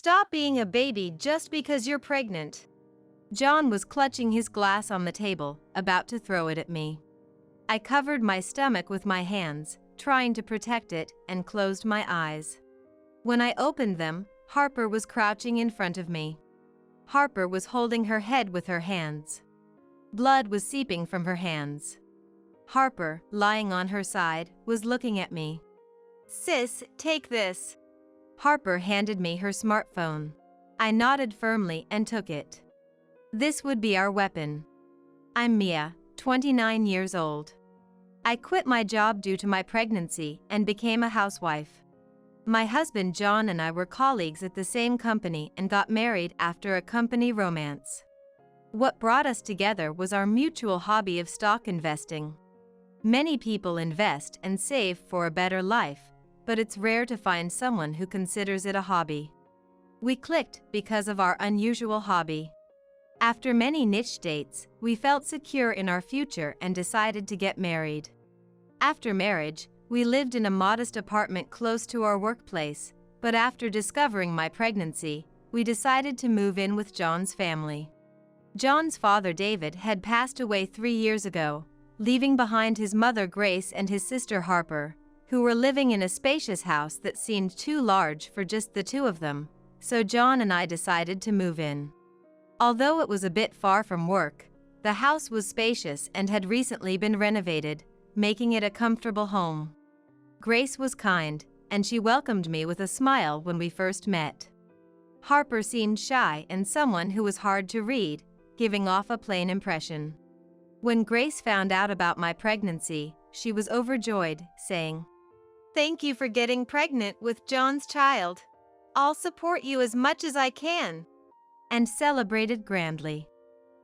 Stop being a baby just because you're pregnant. John was clutching his glass on the table, about to throw it at me. I covered my stomach with my hands, trying to protect it, and closed my eyes. When I opened them, Harper was crouching in front of me. Harper was holding her head with her hands. Blood was seeping from her hands. Harper, lying on her side, was looking at me. "Sis, take this." Harper handed me her smartphone. I nodded firmly and took it. This would be our weapon. I'm Mia, 29 years old. I quit my job due to my pregnancy and became a housewife. My husband John and I were colleagues at the same company and got married after a company romance. What brought us together was our mutual hobby of stock investing. Many people invest and save for a better life, but it's rare to find someone who considers it a hobby. We clicked because of our unusual hobby. After many niche dates, we felt secure in our future and decided to get married. After marriage, we lived in a modest apartment close to our workplace, but after discovering my pregnancy, we decided to move in with John's family. John's father David had passed away 3 years ago, leaving behind his mother Grace and his sister Harper, who were living in a spacious house that seemed too large for just the two of them, so John and I decided to move in. Although it was a bit far from work, the house was spacious and had recently been renovated, making it a comfortable home. Grace was kind, and she welcomed me with a smile when we first met. Harper seemed shy and someone who was hard to read, giving off a plain impression. When Grace found out about my pregnancy, she was overjoyed, saying, "Thank you for getting pregnant with John's child. I'll support you as much as I can," and celebrated grandly.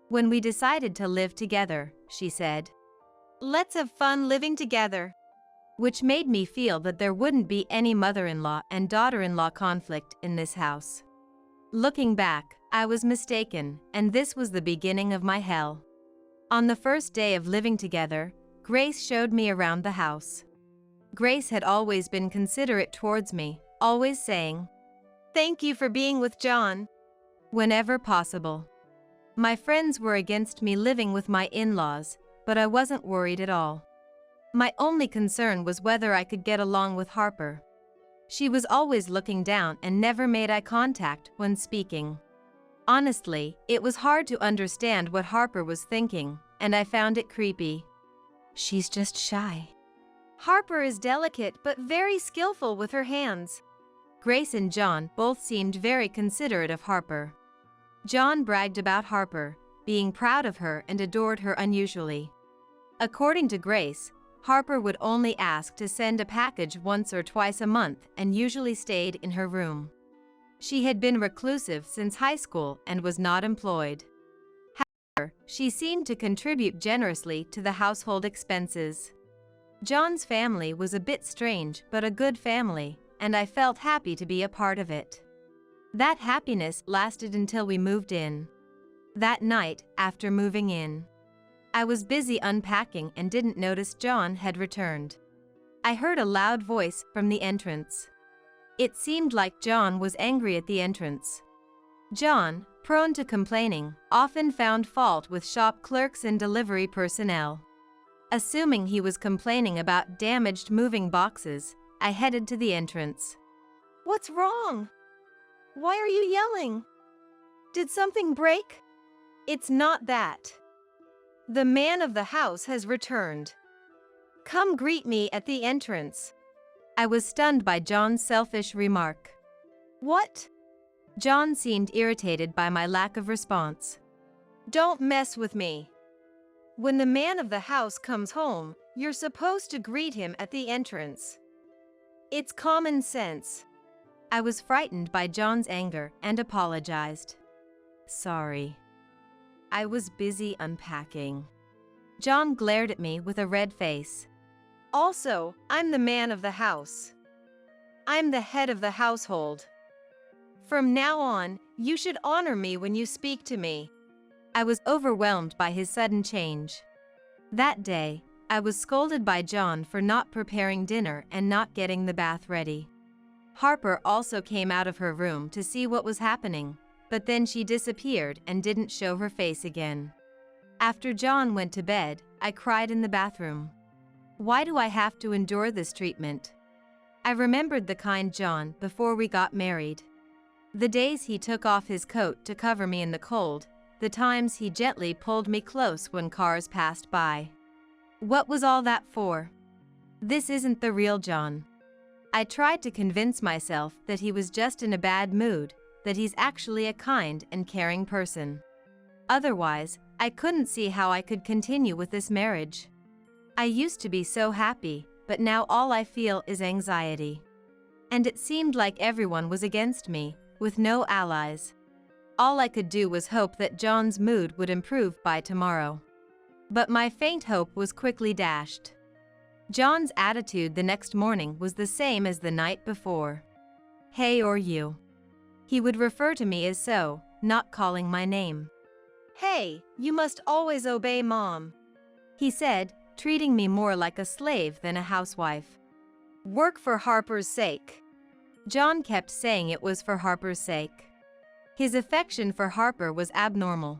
When we decided to live together, she said, "Let's have fun living together," which made me feel that there wouldn't be any mother-in-law and daughter-in-law conflict in this house. Looking back, I was mistaken, and this was the beginning of my hell. On the first day of living together, Grace showed me around the house. Grace had always been considerate towards me, always saying, "Thank you for being with John," whenever possible. My friends were against me living with my in-laws, but I wasn't worried at all. My only concern was whether I could get along with Harper. She was always looking down and never made eye contact when speaking. Honestly, it was hard to understand what Harper was thinking, and I found it creepy. "She's just shy." "Harper is delicate but very skillful with her hands." Grace and John both seemed very considerate of Harper. John bragged about Harper, being proud of her and adored her unusually. According to Grace, Harper would only ask to send a package once or twice a month and usually stayed in her room. She had been reclusive since high school and was not employed. However, she seemed to contribute generously to the household expenses. John's family was a bit strange but a good family, and I felt happy to be a part of it. That happiness lasted until we moved in. That night, after moving in, I was busy unpacking and didn't notice John had returned. I heard a loud voice from the entrance. It seemed like John was angry at the entrance. John, prone to complaining, often found fault with shop clerks and delivery personnel. Assuming he was complaining about damaged moving boxes, I headed to the entrance. "What's wrong? Why are you yelling? Did something break?" "It's not that. The man of the house has returned. Come greet me at the entrance." I was stunned by John's selfish remark. "What?" John seemed irritated by my lack of response. "Don't mess with me. When the man of the house comes home, you're supposed to greet him at the entrance. It's common sense." I was frightened by John's anger and apologized. "Sorry. I was busy unpacking." John glared at me with a red face. "Also, I'm the man of the house. I'm the head of the household. From now on, you should honor me when you speak to me." I was overwhelmed by his sudden change. That day, I was scolded by John for not preparing dinner and not getting the bath ready. Harper also came out of her room to see what was happening, but then she disappeared and didn't show her face again. After John went to bed, I cried in the bathroom. Why do I have to endure this treatment? I remembered the kind John before we got married. The days he took off his coat to cover me in the cold, the times he gently pulled me close when cars passed by. What was all that for? This isn't the real John. I tried to convince myself that he was just in a bad mood, that he's actually a kind and caring person. Otherwise, I couldn't see how I could continue with this marriage. I used to be so happy, but now all I feel is anxiety. And it seemed like everyone was against me, with no allies. All I could do was hope that John's mood would improve by tomorrow. But my faint hope was quickly dashed. John's attitude the next morning was the same as the night before. Hey, or you. He would refer to me as so, not calling my name. Hey, you must always obey Mom, he said, treating me more like a slave than a housewife. Work for Harper's sake. John kept saying it was for Harper's sake. His affection for Harper was abnormal.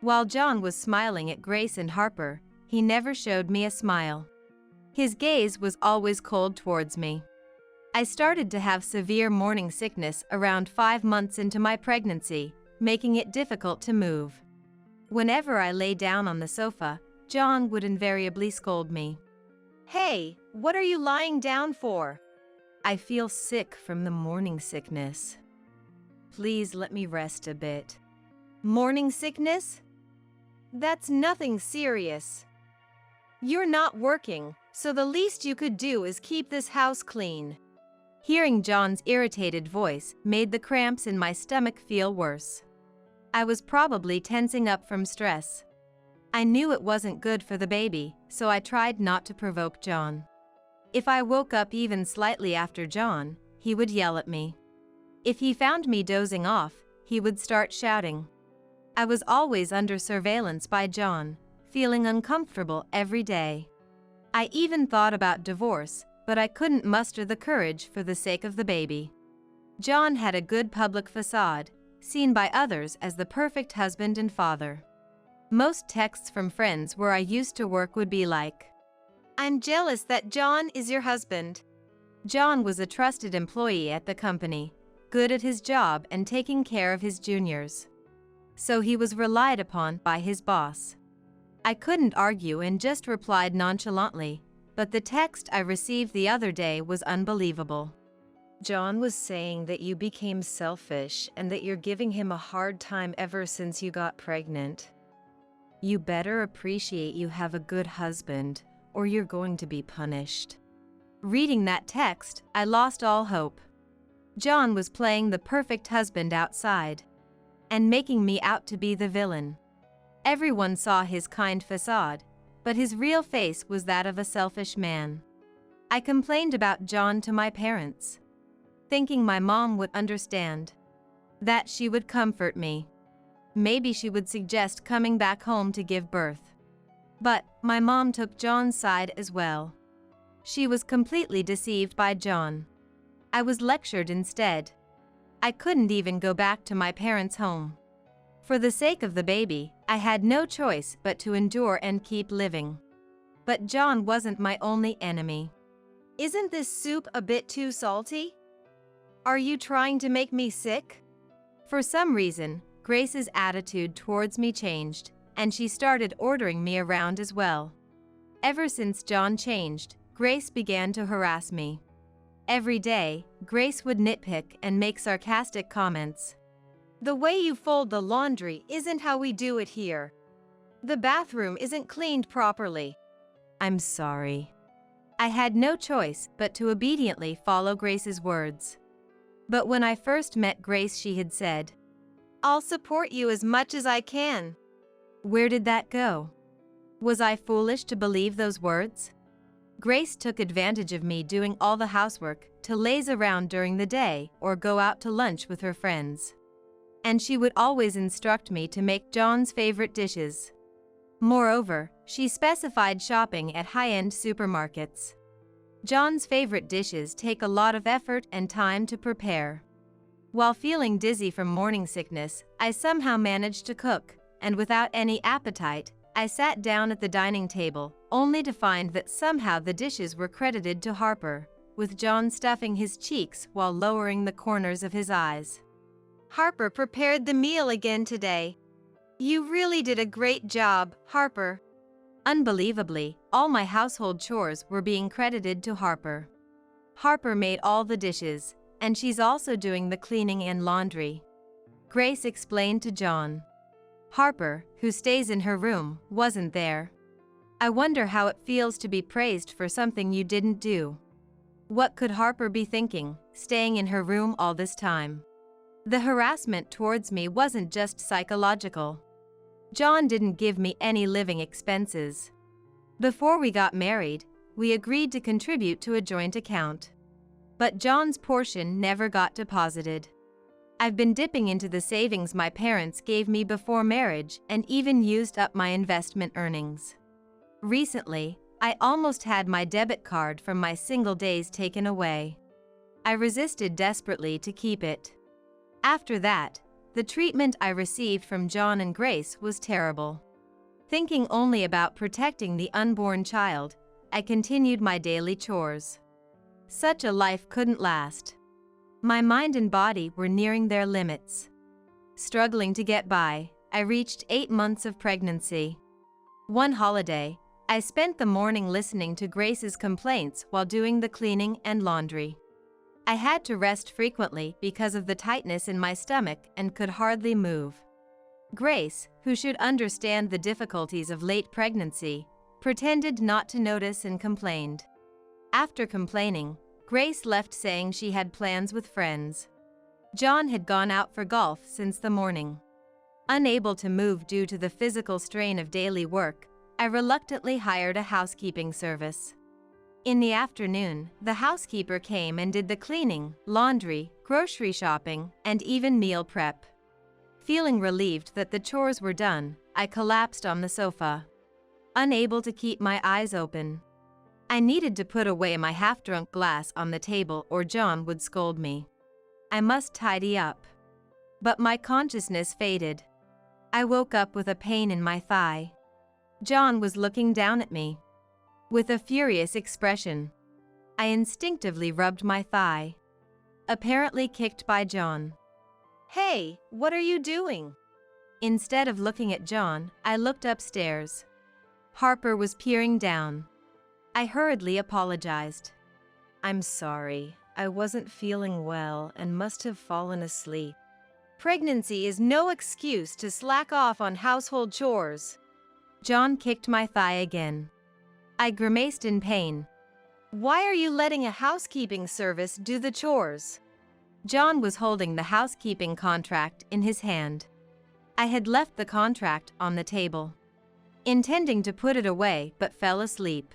While John was smiling at Grace and Harper, he never showed me a smile. His gaze was always cold towards me. I started to have severe morning sickness around 5 months into my pregnancy, making it difficult to move. Whenever I lay down on the sofa, John would invariably scold me. Hey, what are you lying down for? I feel sick from the morning sickness. Please let me rest a bit. Morning sickness? That's nothing serious. You're not working, so the least you could do is keep this house clean. Hearing John's irritated voice made the cramps in my stomach feel worse. I was probably tensing up from stress. I knew it wasn't good for the baby, so I tried not to provoke John. If I woke up even slightly after John, he would yell at me. If he found me dozing off, he would start shouting. I was always under surveillance by John, feeling uncomfortable every day. I even thought about divorce, but I couldn't muster the courage for the sake of the baby. John had a good public facade, seen by others as the perfect husband and father. Most texts from friends where I used to work would be like, "I'm jealous that John is your husband." John was a trusted employee at the company, good at his job and taking care of his juniors. So he was relied upon by his boss. I couldn't argue and just replied nonchalantly, but the text I received the other day was unbelievable. John was saying that you became selfish and that you're giving him a hard time ever since you got pregnant. You better appreciate you have a good husband, or you're going to be punished. Reading that text, I lost all hope. John was playing the perfect husband outside, and making me out to be the villain. Everyone saw his kind facade, but his real face was that of a selfish man. I complained about John to my parents, thinking my mom would understand, that she would comfort me. Maybe she would suggest coming back home to give birth. But my mom took John's side as well. She was completely deceived by John. I was lectured instead. I couldn't even go back to my parents' home. For the sake of the baby, I had no choice but to endure and keep living. But John wasn't my only enemy. Isn't this soup a bit too salty? Are you trying to make me sick? For some reason, Grace's attitude towards me changed, and she started ordering me around as well. Ever since John changed, Grace began to harass me. Every day, Grace would nitpick and make sarcastic comments. The way you fold the laundry isn't how we do it here. The bathroom isn't cleaned properly. I'm sorry. I had no choice but to obediently follow Grace's words. But when I first met Grace, she had said, "I'll support you as much as I can." Where did that go? Was I foolish to believe those words? Grace took advantage of me doing all the housework to laze around during the day or go out to lunch with her friends. And she would always instruct me to make John's favorite dishes. Moreover, she specified shopping at high-end supermarkets. John's favorite dishes take a lot of effort and time to prepare. While feeling dizzy from morning sickness, I somehow managed to cook, and without any appetite, I sat down at the dining table, only to find that somehow the dishes were credited to Harper, with John stuffing his cheeks while lowering the corners of his eyes. "Harper prepared the meal again today. You really did a great job, Harper." Unbelievably, all my household chores were being credited to Harper. Harper made all the dishes, and she's also doing the cleaning and laundry, Grace explained to John. Harper, who stays in her room, wasn't there. "I wonder how it feels to be praised for something you didn't do." What could Harper be thinking, staying in her room all this time? The harassment towards me wasn't just psychological. John didn't give me any living expenses. Before we got married, we agreed to contribute to a joint account. But John's portion never got deposited. I've been dipping into the savings my parents gave me before marriage and even used up my investment earnings. Recently, I almost had my debit card from my single days taken away. I resisted desperately to keep it. After that, the treatment I received from John and Grace was terrible. Thinking only about protecting the unborn child, I continued my daily chores. Such a life couldn't last. My mind and body were nearing their limits. Struggling to get by, I reached 8 months of pregnancy. One holiday, I spent the morning listening to Grace's complaints while doing the cleaning and laundry. I had to rest frequently because of the tightness in my stomach and could hardly move. Grace, who should understand the difficulties of late pregnancy, pretended not to notice and complained. After complaining, Grace left saying she had plans with friends. John had gone out for golf since the morning. Unable to move due to the physical strain of daily work, I reluctantly hired a housekeeping service. In the afternoon, the housekeeper came and did the cleaning, laundry, grocery shopping, and even meal prep. Feeling relieved that the chores were done, I collapsed on the sofa, unable to keep my eyes open. I needed to put away my half-drunk glass on the table or John would scold me. I must tidy up. But my consciousness faded. I woke up with a pain in my thigh. John was looking down at me with a furious expression. I instinctively rubbed my thigh, apparently kicked by John. "Hey, what are you doing?" Instead of looking at John, I looked upstairs. Harper was peering down. I hurriedly apologized. "I'm sorry, I wasn't feeling well and must have fallen asleep." "Pregnancy is no excuse to slack off on household chores." John kicked my thigh again. I grimaced in pain. "Why are you letting a housekeeping service do the chores?" John was holding the housekeeping contract in his hand. I had left the contract on the table, intending to put it away but fell asleep.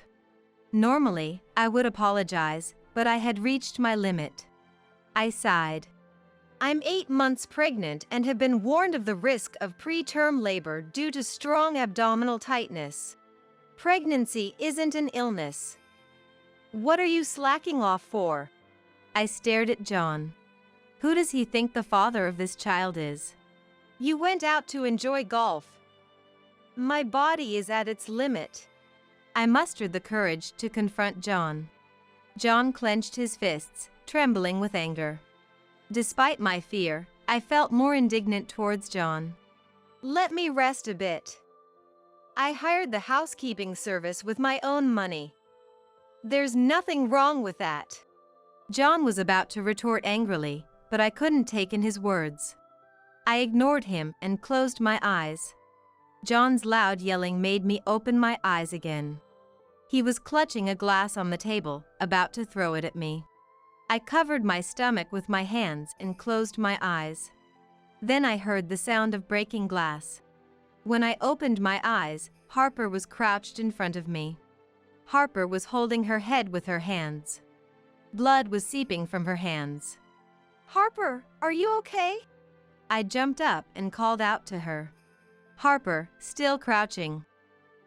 Normally, I would apologize, but I had reached my limit. I sighed. "I'm 8 months pregnant and have been warned of the risk of preterm labor due to strong abdominal tightness. Pregnancy isn't an illness. What are you slacking off for?" I stared at John. Who does he think the father of this child is? "You went out to enjoy golf." "My body is at its limit." I mustered the courage to confront John. John clenched his fists, trembling with anger. Despite my fear, I felt more indignant towards John. "Let me rest a bit. I hired the housekeeping service with my own money. There's nothing wrong with that." John was about to retort angrily, but I couldn't take in his words. I ignored him and closed my eyes. John's loud yelling made me open my eyes again. He was clutching a glass on the table, about to throw it at me. I covered my stomach with my hands and closed my eyes. Then I heard the sound of breaking glass. When I opened my eyes, Harper was crouched in front of me. Harper was holding her head with her hands. Blood was seeping from her hands. "Harper, are you okay?" I jumped up and called out to her. Harper, still crouching.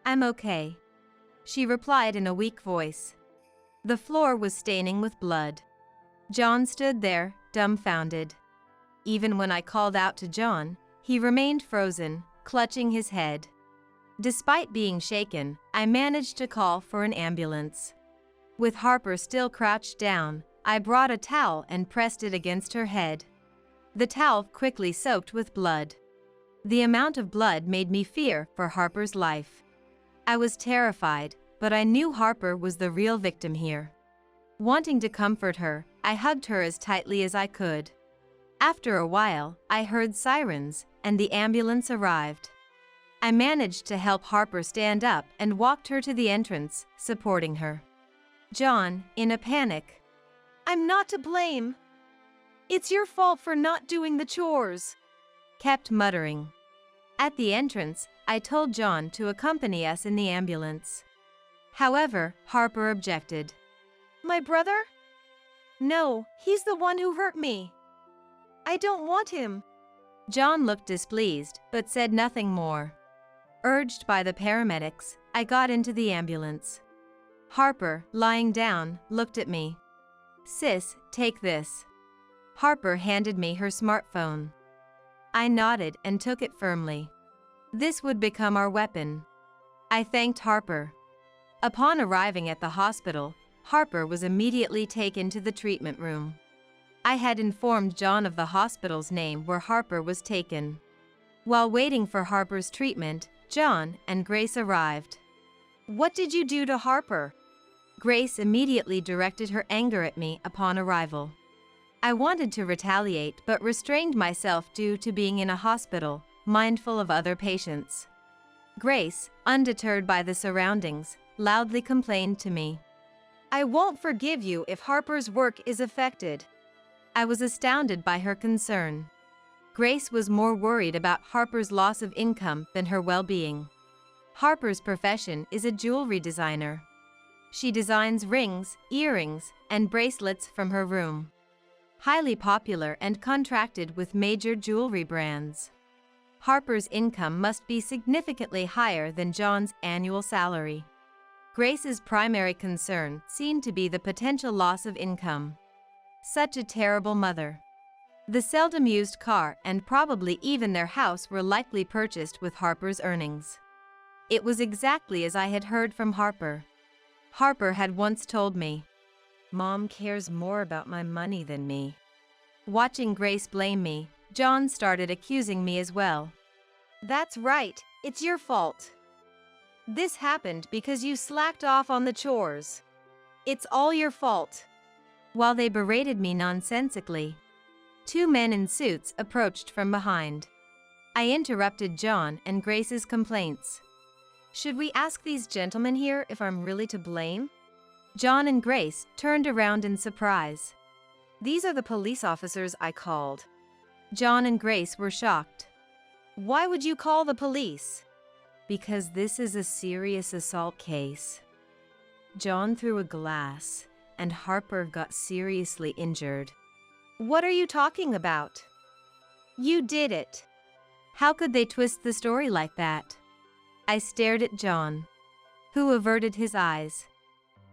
"I'm okay," she replied in a weak voice. The floor was staining with blood. John stood there, dumbfounded. Even when I called out to John, he remained frozen, clutching his head. Despite being shaken, I managed to call for an ambulance. With Harper still crouched down, I brought a towel and pressed it against her head. The towel quickly soaked with blood. The amount of blood made me fear for Harper's life. I was terrified, but I knew Harper was the real victim here. Wanting to comfort her, I hugged her as tightly as I could. After a while, I heard sirens, and the ambulance arrived. I managed to help Harper stand up and walked her to the entrance, supporting her. John, in a panic, "I'm not to blame. It's your fault for not doing the chores," kept muttering. At the entrance, I told John to accompany us in the ambulance. However, Harper objected. "My brother? No, he's the one who hurt me. I don't want him." John looked displeased, but said nothing more. Urged by the paramedics, I got into the ambulance. Harper, lying down, looked at me. "Sis, take this." Harper handed me her smartphone. I nodded and took it firmly. This would become our weapon. I thanked Harper. Upon arriving at the hospital, Harper was immediately taken to the treatment room. I had informed John of the hospital's name where Harper was taken. While waiting for Harper's treatment, John and Grace arrived. "What did you do to Harper?" Grace immediately directed her anger at me upon arrival. I wanted to retaliate but restrained myself due to being in a hospital, mindful of other patients. Grace, undeterred by the surroundings, loudly complained to me. "I won't forgive you if Harper's work is affected." I was astounded by her concern. Grace was more worried about Harper's loss of income than her well-being. Harper's profession is a jewelry designer. She designs rings, earrings, and bracelets from her room. Highly popular and contracted with major jewelry brands. Harper's income must be significantly higher than John's annual salary. Grace's primary concern seemed to be the potential loss of income. Such a terrible mother. The seldom used car and probably even their house were likely purchased with Harper's earnings. It was exactly as I had heard from Harper. Harper had once told me, "Mom cares more about my money than me." Watching Grace blame me, John started accusing me as well. "That's right, it's your fault. This happened because you slacked off on the chores. It's all your fault." While they berated me nonsensically, two men in suits approached from behind. I interrupted John and Grace's complaints. "Should we ask these gentlemen here if I'm really to blame?" John and Grace turned around in surprise. "These are the police officers I called." John and Grace were shocked. "Why would you call the police?" "Because this is a serious assault case. John threw a glass, and Harper got seriously injured." "What are you talking about?" "You did it." How could they twist the story like that? I stared at John, who averted his eyes.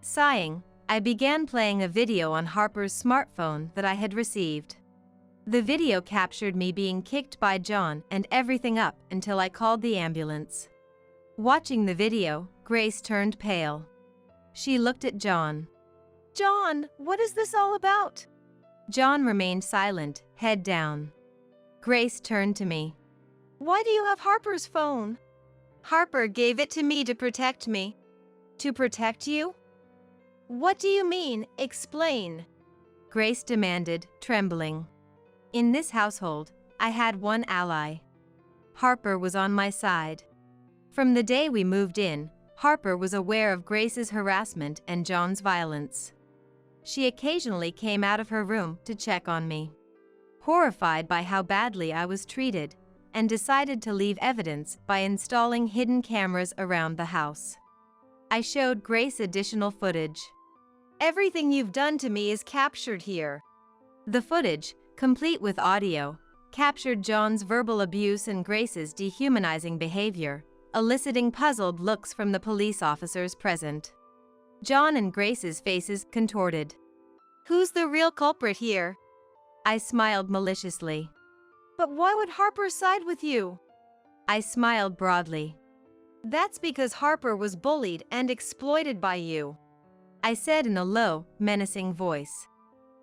Sighing, I began playing a video on Harper's smartphone that I had received. The video captured me being kicked by John and everything up until I called the ambulance. Watching the video, Grace turned pale. She looked at John. "John, what is this all about?" John remained silent, head down. Grace turned to me. "Why do you have Harper's phone?" "Harper gave it to me to protect me." "To protect you?" "What do you mean? Explain," Grace demanded, trembling. In this household, I had one ally. Harper was on my side. From the day we moved in, Harper was aware of Grace's harassment and John's violence. She occasionally came out of her room to check on me. Horrified by how badly I was treated, and decided to leave evidence by installing hidden cameras around the house. I showed Grace additional footage. "Everything you've done to me is captured here." The footage, complete with audio, captured John's verbal abuse and Grace's dehumanizing behavior, eliciting puzzled looks from the police officers present. John and Grace's faces contorted. Who's the real culprit here? I smiled maliciously. But why would Harper side with you? I smiled broadly. That's because Harper was bullied and exploited by you, I said in a low, menacing voice.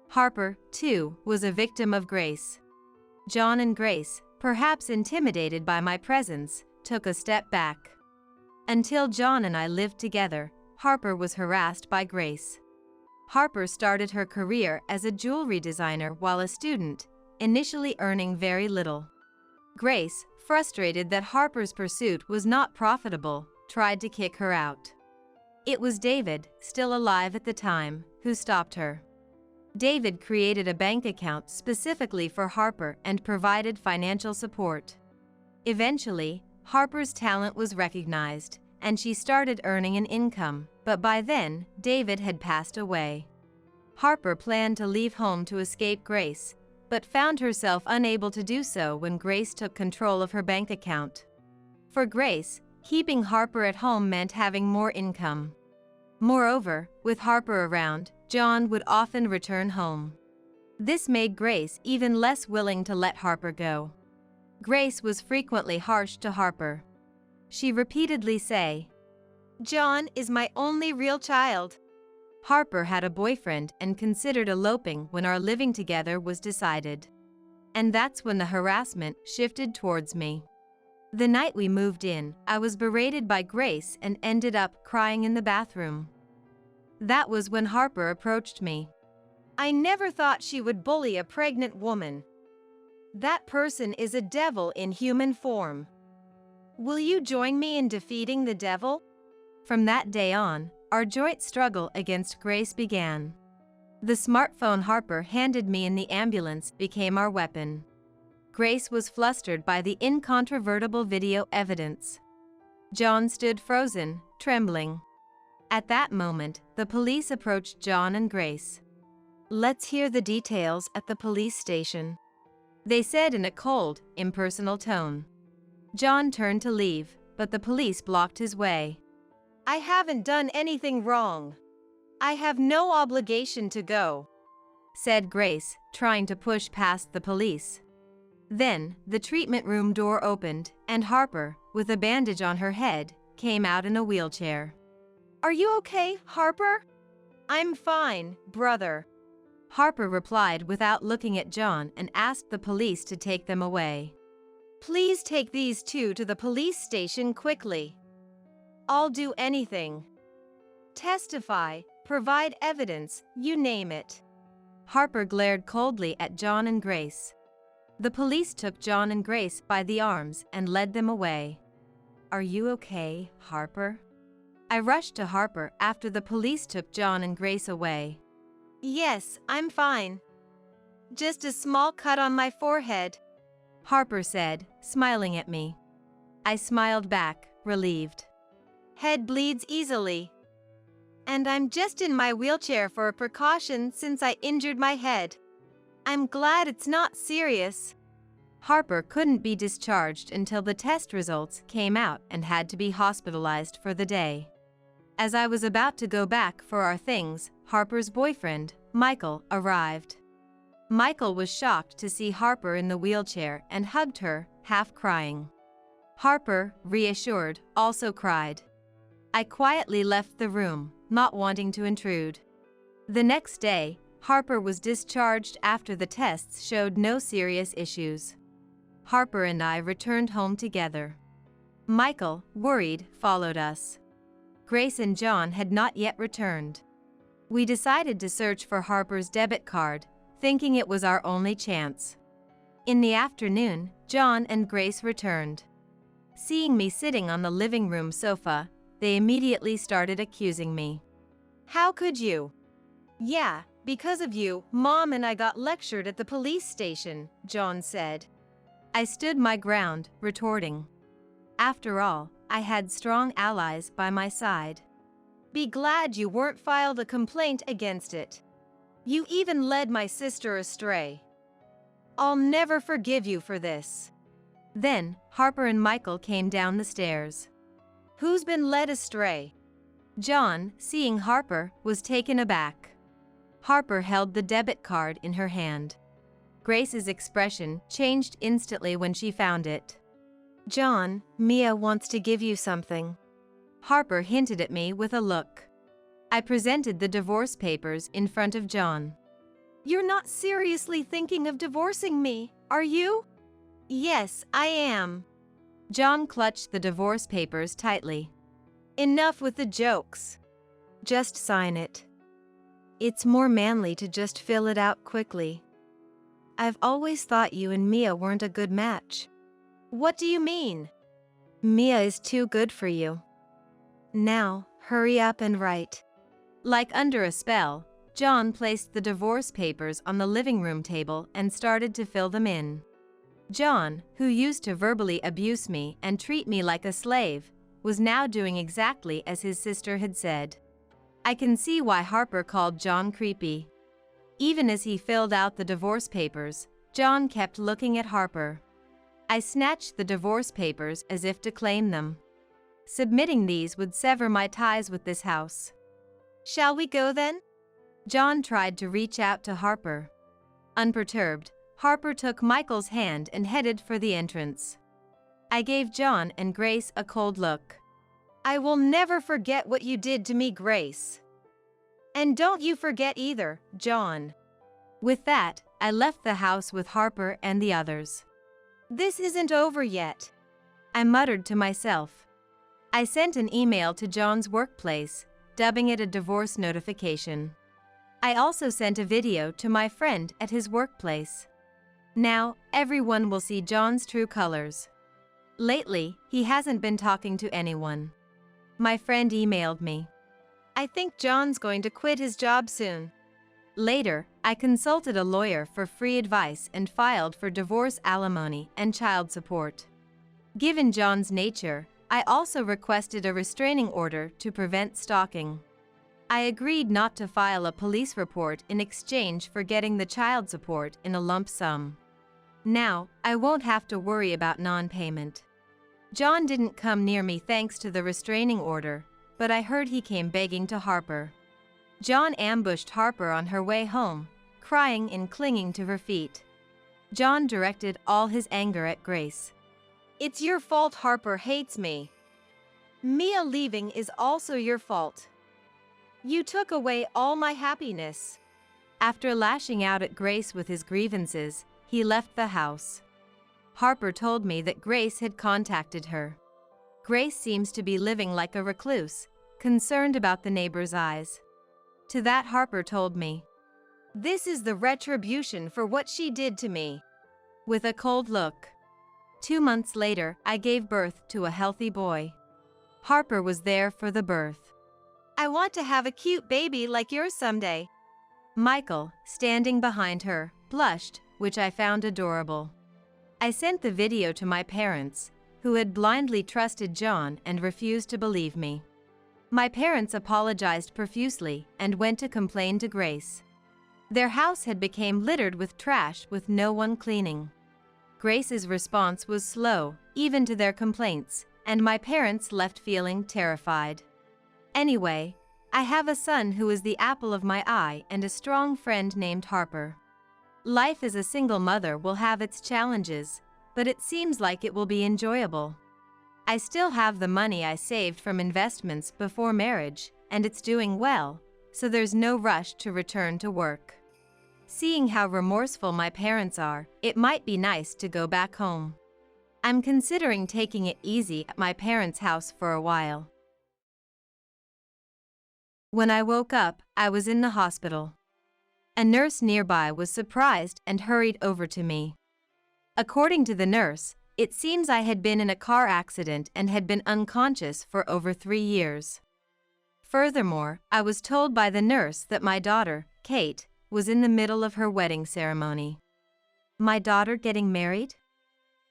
Harper, too, was a victim of Grace. John and Grace, perhaps intimidated by my presence, took a step back. Until John and I lived together, Harper was harassed by Grace. Harper started her career as a jewelry designer while a student, initially earning very little. Grace, frustrated that Harper's pursuit was not profitable, tried to kick her out. It was David, still alive at the time, who stopped her. David created a bank account specifically for Harper and provided financial support. Eventually, Harper's talent was recognized, and she started earning an income, but by then, David had passed away. Harper planned to leave home to escape Grace, but found herself unable to do so when Grace took control of her bank account. For Grace, keeping Harper at home meant having more income. Moreover, with Harper around, John would often return home. This made Grace even less willing to let Harper go. Grace was frequently harsh to Harper. She repeatedly say, "John is my only real child." Harper had a boyfriend and considered eloping when our living together was decided. And that's when the harassment shifted towards me. The night we moved in, I was berated by Grace and ended up crying in the bathroom. That was when Harper approached me. I never thought she would bully a pregnant woman. That person is a devil in human form. Will you join me in defeating the devil? From that day on, our joint struggle against Grace began. The smartphone Harper handed me in the ambulance became our weapon. Grace was flustered by the incontrovertible video evidence. John stood frozen, trembling. At that moment, the police approached John and Grace. "Let's hear the details at the police station," they said in a cold, impersonal tone. John turned to leave, but the police blocked his way. "I haven't done anything wrong. I have no obligation to go," said Grace, trying to push past the police. Then, the treatment room door opened, and Harper, with a bandage on her head, came out in a wheelchair. "Are you okay, Harper?" "I'm fine, brother," Harper replied without looking at John and asked the police to take them away. "Please take these two to the police station quickly. I'll do anything. Testify, provide evidence, you name it." Harper glared coldly at John and Grace. The police took John and Grace by the arms and led them away. "Are you okay, Harper?" I rushed to Harper after the police took John and Grace away. "Yes, I'm fine. Just a small cut on my forehead," Harper said, smiling at me. I smiled back, relieved. "Head bleeds easily. And I'm just in my wheelchair for a precaution since I injured my head. I'm glad it's not serious." Harper couldn't be discharged until the test results came out and had to be hospitalized for the day. As I was about to go back for our things, Harper's boyfriend, Michael, arrived. Michael was shocked to see Harper in the wheelchair and hugged her, half crying. Harper, reassured, also cried. I quietly left the room, not wanting to intrude. The next day, Harper was discharged after the tests showed no serious issues. Harper and I returned home together. Michael, worried, followed us. Grace and John had not yet returned. We decided to search for Harper's debit card, thinking it was our only chance. In the afternoon, John and Grace returned. Seeing me sitting on the living room sofa, they immediately started accusing me. "How could you?" "Yeah, because of you, Mom and I got lectured at the police station," John said. I stood my ground, retorting. After all, I had strong allies by my side. "Be glad you weren't filed a complaint against it. You even led my sister astray. I'll never forgive you for this." Then, Harper and Michael came down the stairs. "Who's been led astray?" John, seeing Harper, was taken aback. Harper held the debit card in her hand. Grace's expression changed instantly when she found it. "John, Mia wants to give you something," Harper hinted at me with a look. I presented the divorce papers in front of John. "You're not seriously thinking of divorcing me, are you?" "Yes, I am." John clutched the divorce papers tightly. "Enough with the jokes. Just sign it. It's more manly to just fill it out quickly. I've always thought you and Mia weren't a good match." "What do you mean?" "Mia is too good for you. Now, hurry up and write." Like under a spell, John placed the divorce papers on the living room table and started to fill them in. John, who used to verbally abuse me and treat me like a slave, was now doing exactly as his sister had said. I can see why Harper called John creepy. Even as he filled out the divorce papers, John kept looking at Harper. I snatched the divorce papers as if to claim them. Submitting these would sever my ties with this house. "Shall we go then?" John tried to reach out to Harper. Unperturbed, Harper took Michael's hand and headed for the entrance. I gave John and Grace a cold look. "I will never forget what you did to me, Grace. And don't you forget either, John." With that, I left the house with Harper and the others. "This isn't over yet," I muttered to myself. I sent an email to John's workplace, dubbing it a divorce notification. I also sent a video to my friend at his workplace. Now, everyone will see John's true colors. Lately, he hasn't been talking to anyone. My friend emailed me. "I think John's going to quit his job soon." Later, I consulted a lawyer for free advice and filed for divorce alimony and child support. Given John's nature, I also requested a restraining order to prevent stalking. I agreed not to file a police report in exchange for getting the child support in a lump sum. Now, I won't have to worry about non-payment. John didn't come near me thanks to the restraining order, but I heard he came begging to Harper. John ambushed Harper on her way home, crying and clinging to her feet. John directed all his anger at Grace. "It's your fault Harper hates me. Mia leaving is also your fault. You took away all my happiness." After lashing out at Grace with his grievances, he left the house. Harper told me that Grace had contacted her. Grace seems to be living like a recluse, concerned about the neighbors' eyes. To that Harper told me, "This is the retribution for what she did to me." With a cold look. 2 months later, I gave birth to a healthy boy. Harper was there for the birth. "I want to have a cute baby like yours someday." Michael, standing behind her, blushed, which I found adorable. I sent the video to my parents, who had blindly trusted John and refused to believe me. My parents apologized profusely and went to complain to Grace. Their house had become littered with trash with no one cleaning. Grace's response was slow, even to their complaints, and my parents left feeling terrified. Anyway, I have a son who is the apple of my eye and a strong friend named Harper. Life as a single mother will have its challenges, but it seems like it will be enjoyable. I still have the money I saved from investments before marriage, and it's doing well, so there's no rush to return to work. Seeing how remorseful my parents are, it might be nice to go back home. I'm considering taking it easy at my parents' house for a while. When I woke up, I was in the hospital. A nurse nearby was surprised and hurried over to me. According to the nurse, it seems I had been in a car accident and had been unconscious for over 3 years. Furthermore, I was told by the nurse that my daughter, Kate, was in the middle of her wedding ceremony. My daughter getting married?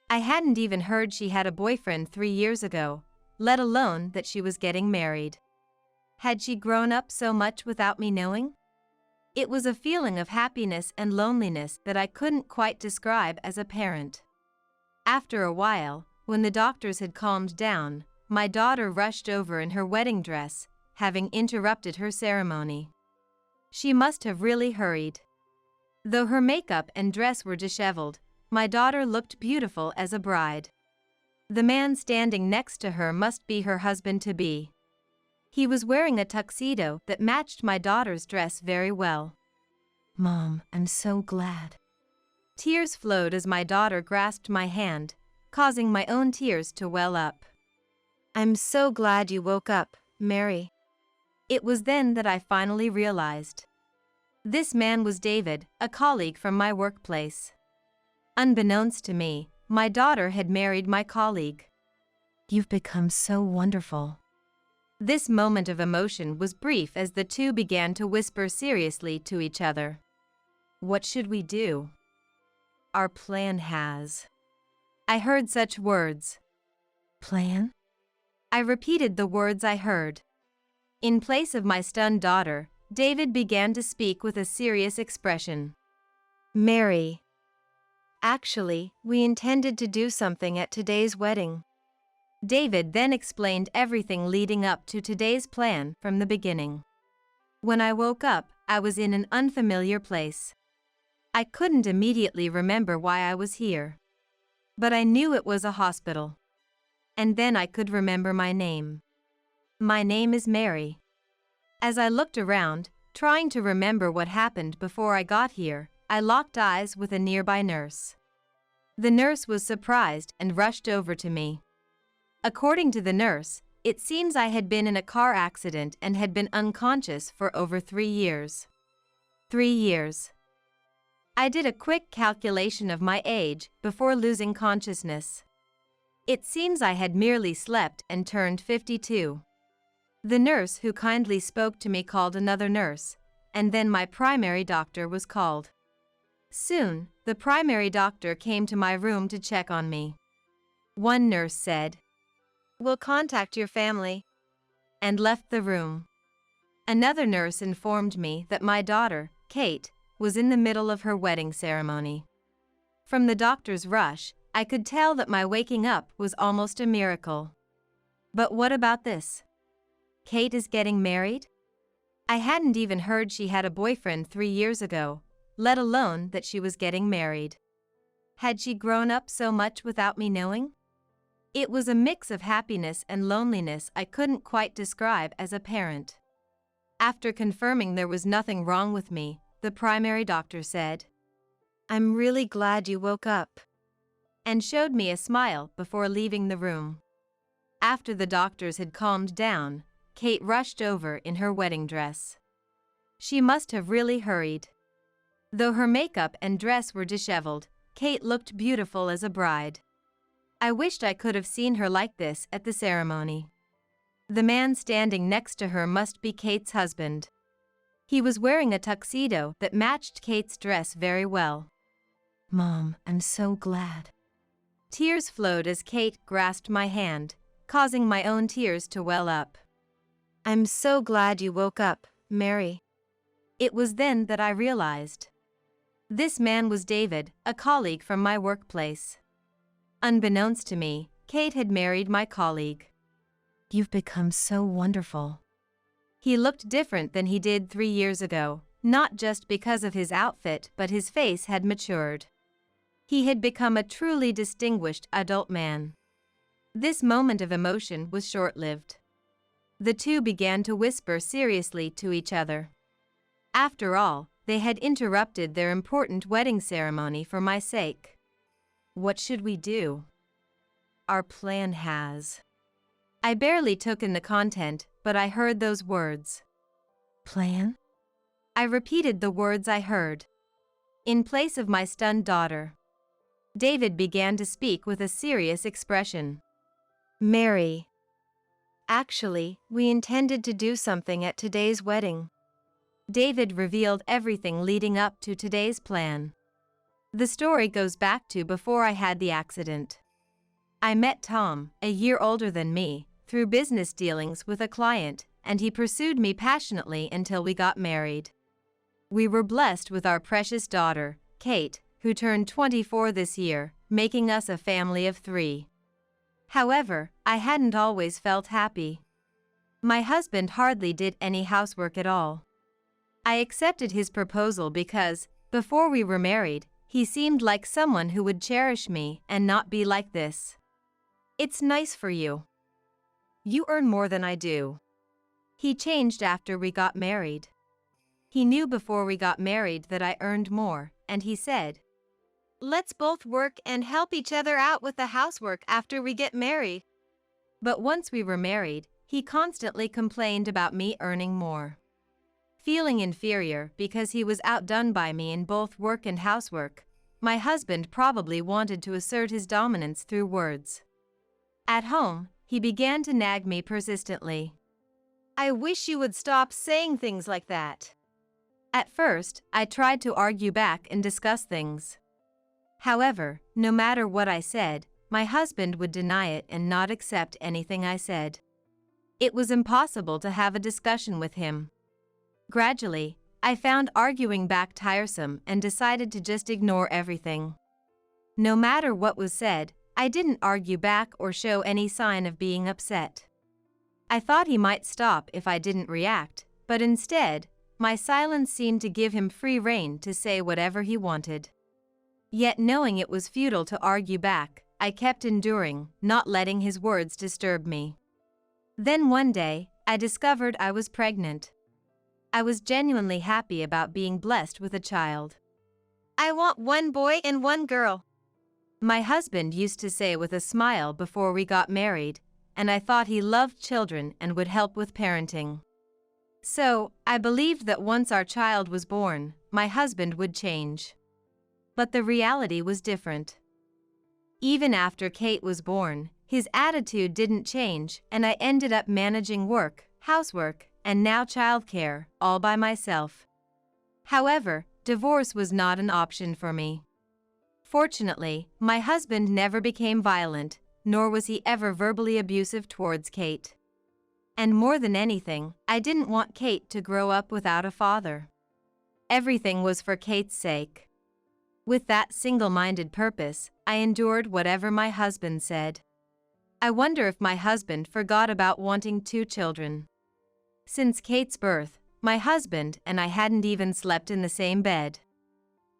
I hadn't even heard she had a boyfriend 3 years ago, let alone that she was getting married. Had she grown up so much without me knowing? It was a feeling of happiness and loneliness that I couldn't quite describe as a parent. After a while, when the doctors had calmed down, my daughter rushed over in her wedding dress, having interrupted her ceremony. She must have really hurried. Though her makeup and dress were disheveled, my daughter looked beautiful as a bride. The man standing next to her must be her husband-to-be. He was wearing a tuxedo that matched my daughter's dress very well. Mom, I'm so glad. Tears flowed as my daughter grasped my hand, causing my own tears to well up. I'm so glad you woke up, Mary. It was then that I finally realized. This man was David, a colleague from my workplace. Unbeknownst to me, my daughter had married my colleague. You've become so wonderful. This moment of emotion was brief as the two began to whisper seriously to each other. What should we do? Our plan has. I heard such words. Plan? I repeated the words I heard. In place of my stunned daughter, David began to speak with a serious expression. Mary. Actually, we intended to do something at today's wedding. David then explained everything leading up to today's plan from the beginning. When I woke up, I was in an unfamiliar place. I couldn't immediately remember why I was here. But I knew it was a hospital. And then I could remember my name. My name is Mary. As I looked around, trying to remember what happened before I got here, I locked eyes with a nearby nurse. The nurse was surprised and rushed over to me. According to the nurse, it seems I had been in a car accident and had been unconscious for over 3 years. 3 years. I did a quick calculation of my age before losing consciousness. It seems I had merely slept and turned 52. The nurse who kindly spoke to me called another nurse, and then my primary doctor was called. Soon, the primary doctor came to my room to check on me. One nurse said, "We'll contact your family," and left the room. Another nurse informed me that my daughter, Kate, was in the middle of her wedding ceremony. From the doctor's rush, I could tell that my waking up was almost a miracle. But what about this? Kate is getting married? I hadn't even heard she had a boyfriend 3 years ago, let alone that she was getting married. Had she grown up so much without me knowing? It was a mix of happiness and loneliness I couldn't quite describe as a parent. After confirming there was nothing wrong with me, the primary doctor said, "I'm really glad you woke up," and showed me a smile before leaving the room. After the doctors had calmed down, Kate rushed over in her wedding dress. She must have really hurried. Though her makeup and dress were disheveled, Kate looked beautiful as a bride. I wished I could have seen her like this at the ceremony. The man standing next to her must be Kate's husband. He was wearing a tuxedo that matched Kate's dress very well. Mom, I'm so glad. Tears flowed as Kate grasped my hand, causing my own tears to well up. I'm so glad you woke up, Mary. It was then that I realized. This man was David, a colleague from my workplace. Unbeknownst to me, Kate had married my colleague. You've become so wonderful. He looked different than he did 3 years ago, not just because of his outfit, but his face had matured. He had become a truly distinguished adult man. This moment of emotion was short-lived. The two began to whisper seriously to each other. After all, they had interrupted their important wedding ceremony for my sake. What should we do? Our plan has. I barely took in the content, but I heard those words. Plan? I repeated the words I heard. In place of my stunned daughter, David began to speak with a serious expression. Mary. Actually, we intended to do something at today's wedding. David revealed everything leading up to today's plan. The story goes back to before I had the accident. I met Tom, a year older than me, through business dealings with a client, and he pursued me passionately until we got married. We were blessed with our precious daughter, Kate, who turned 24 this year, making us a family of 3. However, I hadn't always felt happy. My husband hardly did any housework at all. I accepted his proposal because, before we were married, he seemed like someone who would cherish me and not be like this. It's nice for you. You earn more than I do. He changed after we got married. He knew before we got married that I earned more, and he said, "Let's both work and help each other out with the housework after we get married." But once we were married, he constantly complained about me earning more. Feeling inferior because he was outdone by me in both work and housework, my husband probably wanted to assert his dominance through words. At home, he began to nag me persistently. "I wish you would stop saying things like that." At first, I tried to argue back and discuss things. However, no matter what I said, my husband would deny it and not accept anything I said. It was impossible to have a discussion with him. Gradually, I found arguing back tiresome and decided to just ignore everything. No matter what was said, I didn't argue back or show any sign of being upset. I thought he might stop if I didn't react, but instead, my silence seemed to give him free rein to say whatever he wanted. Yet knowing it was futile to argue back, I kept enduring, not letting his words disturb me. Then one day, I discovered I was pregnant. I was genuinely happy about being blessed with a child. "I want one boy and one girl," my husband used to say with a smile before we got married, and I thought he loved children and would help with parenting. So, I believed that once our child was born, my husband would change. But the reality was different. Even after Kate was born, his attitude didn't change, and I ended up managing work, housework, and now childcare, all by myself. However, divorce was not an option for me. Fortunately, my husband never became violent, nor was he ever verbally abusive towards Kate. And more than anything, I didn't want Kate to grow up without a father. Everything was for Kate's sake. With that single-minded purpose, I endured whatever my husband said. I wonder if my husband forgot about wanting 2 children. Since Kate's birth, my husband and I hadn't even slept in the same bed.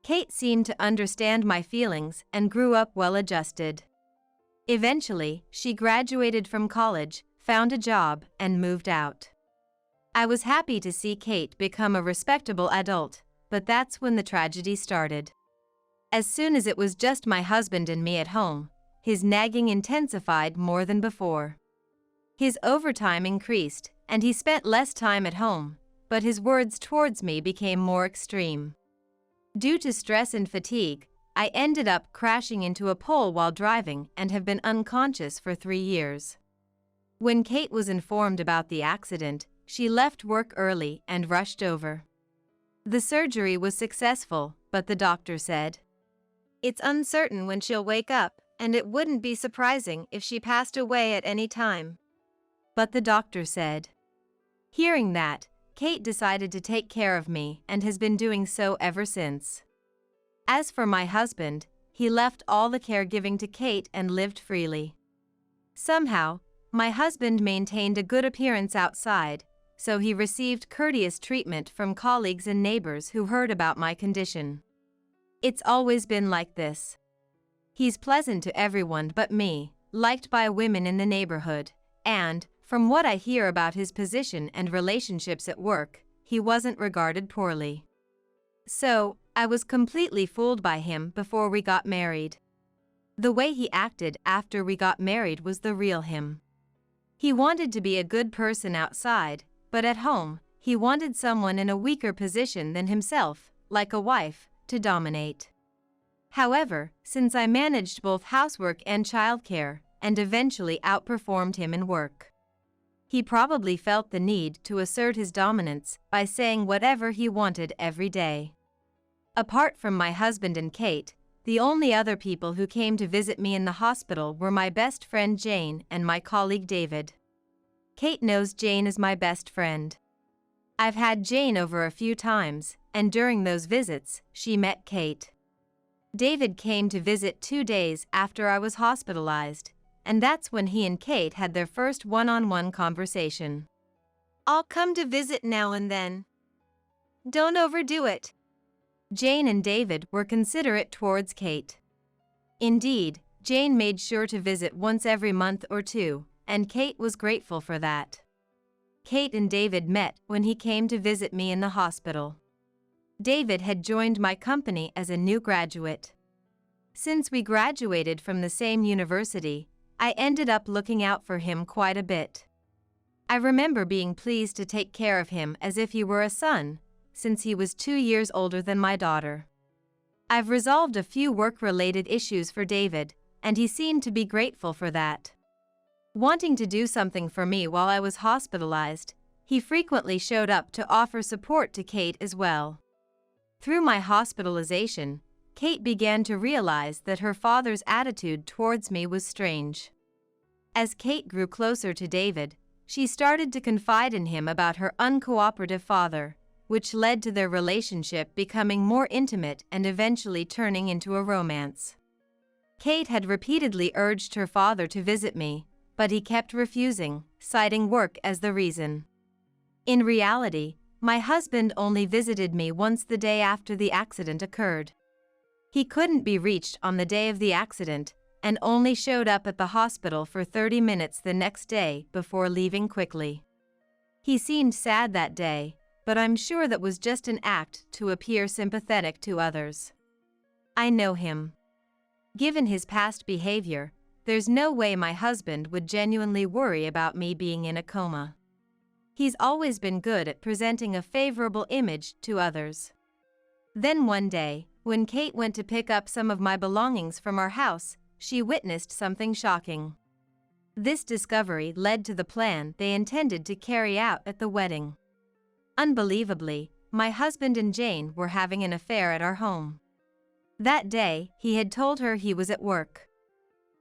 Kate seemed to understand my feelings and grew up well-adjusted. Eventually, she graduated from college, found a job, and moved out. I was happy to see Kate become a respectable adult, but that's when the tragedy started. As soon as it was just my husband and me at home, his nagging intensified more than before. His overtime increased, and he spent less time at home, but his words towards me became more extreme. Due to stress and fatigue, I ended up crashing into a pole while driving and have been unconscious for 3 years. When Kate was informed about the accident, she left work early and rushed over. The surgery was successful, but the doctor said, "It's uncertain when she'll wake up, and it wouldn't be surprising if she passed away at any time." But the doctor said. Hearing that, Kate decided to take care of me and has been doing so ever since. As for my husband, he left all the caregiving to Kate and lived freely. Somehow, my husband maintained a good appearance outside, so he received courteous treatment from colleagues and neighbors who heard about my condition. It's always been like this. He's pleasant to everyone but me, liked by women in the neighborhood, and, from what I hear about his position and relationships at work, he wasn't regarded poorly. So, I was completely fooled by him before we got married. The way he acted after we got married was the real him. He wanted to be a good person outside, but at home, he wanted someone in a weaker position than himself, like a wife, to dominate. However, since I managed both housework and childcare, and eventually outperformed him in work, he probably felt the need to assert his dominance by saying whatever he wanted every day. Apart from my husband and Kate, the only other people who came to visit me in the hospital were my best friend Jane and my colleague David. Kate knows Jane is my best friend. I've had Jane over a few times, and during those visits, she met Kate. David came to visit 2 days after I was hospitalized, and that's when he and Kate had their first one-on-one conversation. I'll come to visit now and then. Don't overdo it. Jane and David were considerate towards Kate. Indeed, Jane made sure to visit once every month or two, and Kate was grateful for that. Kate and David met when he came to visit me in the hospital. David had joined my company as a new graduate. Since we graduated from the same university, I ended up looking out for him quite a bit. I remember being pleased to take care of him as if he were a son, since he was 2 years older than my daughter. I've resolved a few work-related issues for David, and he seemed to be grateful for that. Wanting to do something for me while I was hospitalized, he frequently showed up to offer support to Kate as well. Through my hospitalization, Kate began to realize that her father's attitude towards me was strange. As Kate grew closer to David, she started to confide in him about her uncooperative father, which led to their relationship becoming more intimate and eventually turning into a romance. Kate had repeatedly urged her father to visit me, but he kept refusing, citing work as the reason. In reality, my husband only visited me once the day after the accident occurred. He couldn't be reached on the day of the accident and only showed up at the hospital for 30 minutes the next day before leaving quickly. He seemed sad that day, but I'm sure that was just an act to appear sympathetic to others. I know him. Given his past behavior, there's no way my husband would genuinely worry about me being in a coma. He's always been good at presenting a favorable image to others. Then one day, when Kate went to pick up some of my belongings from our house, she witnessed something shocking. This discovery led to the plan they intended to carry out at the wedding. Unbelievably, my husband and Jane were having an affair at our home. That day, he had told her he was at work.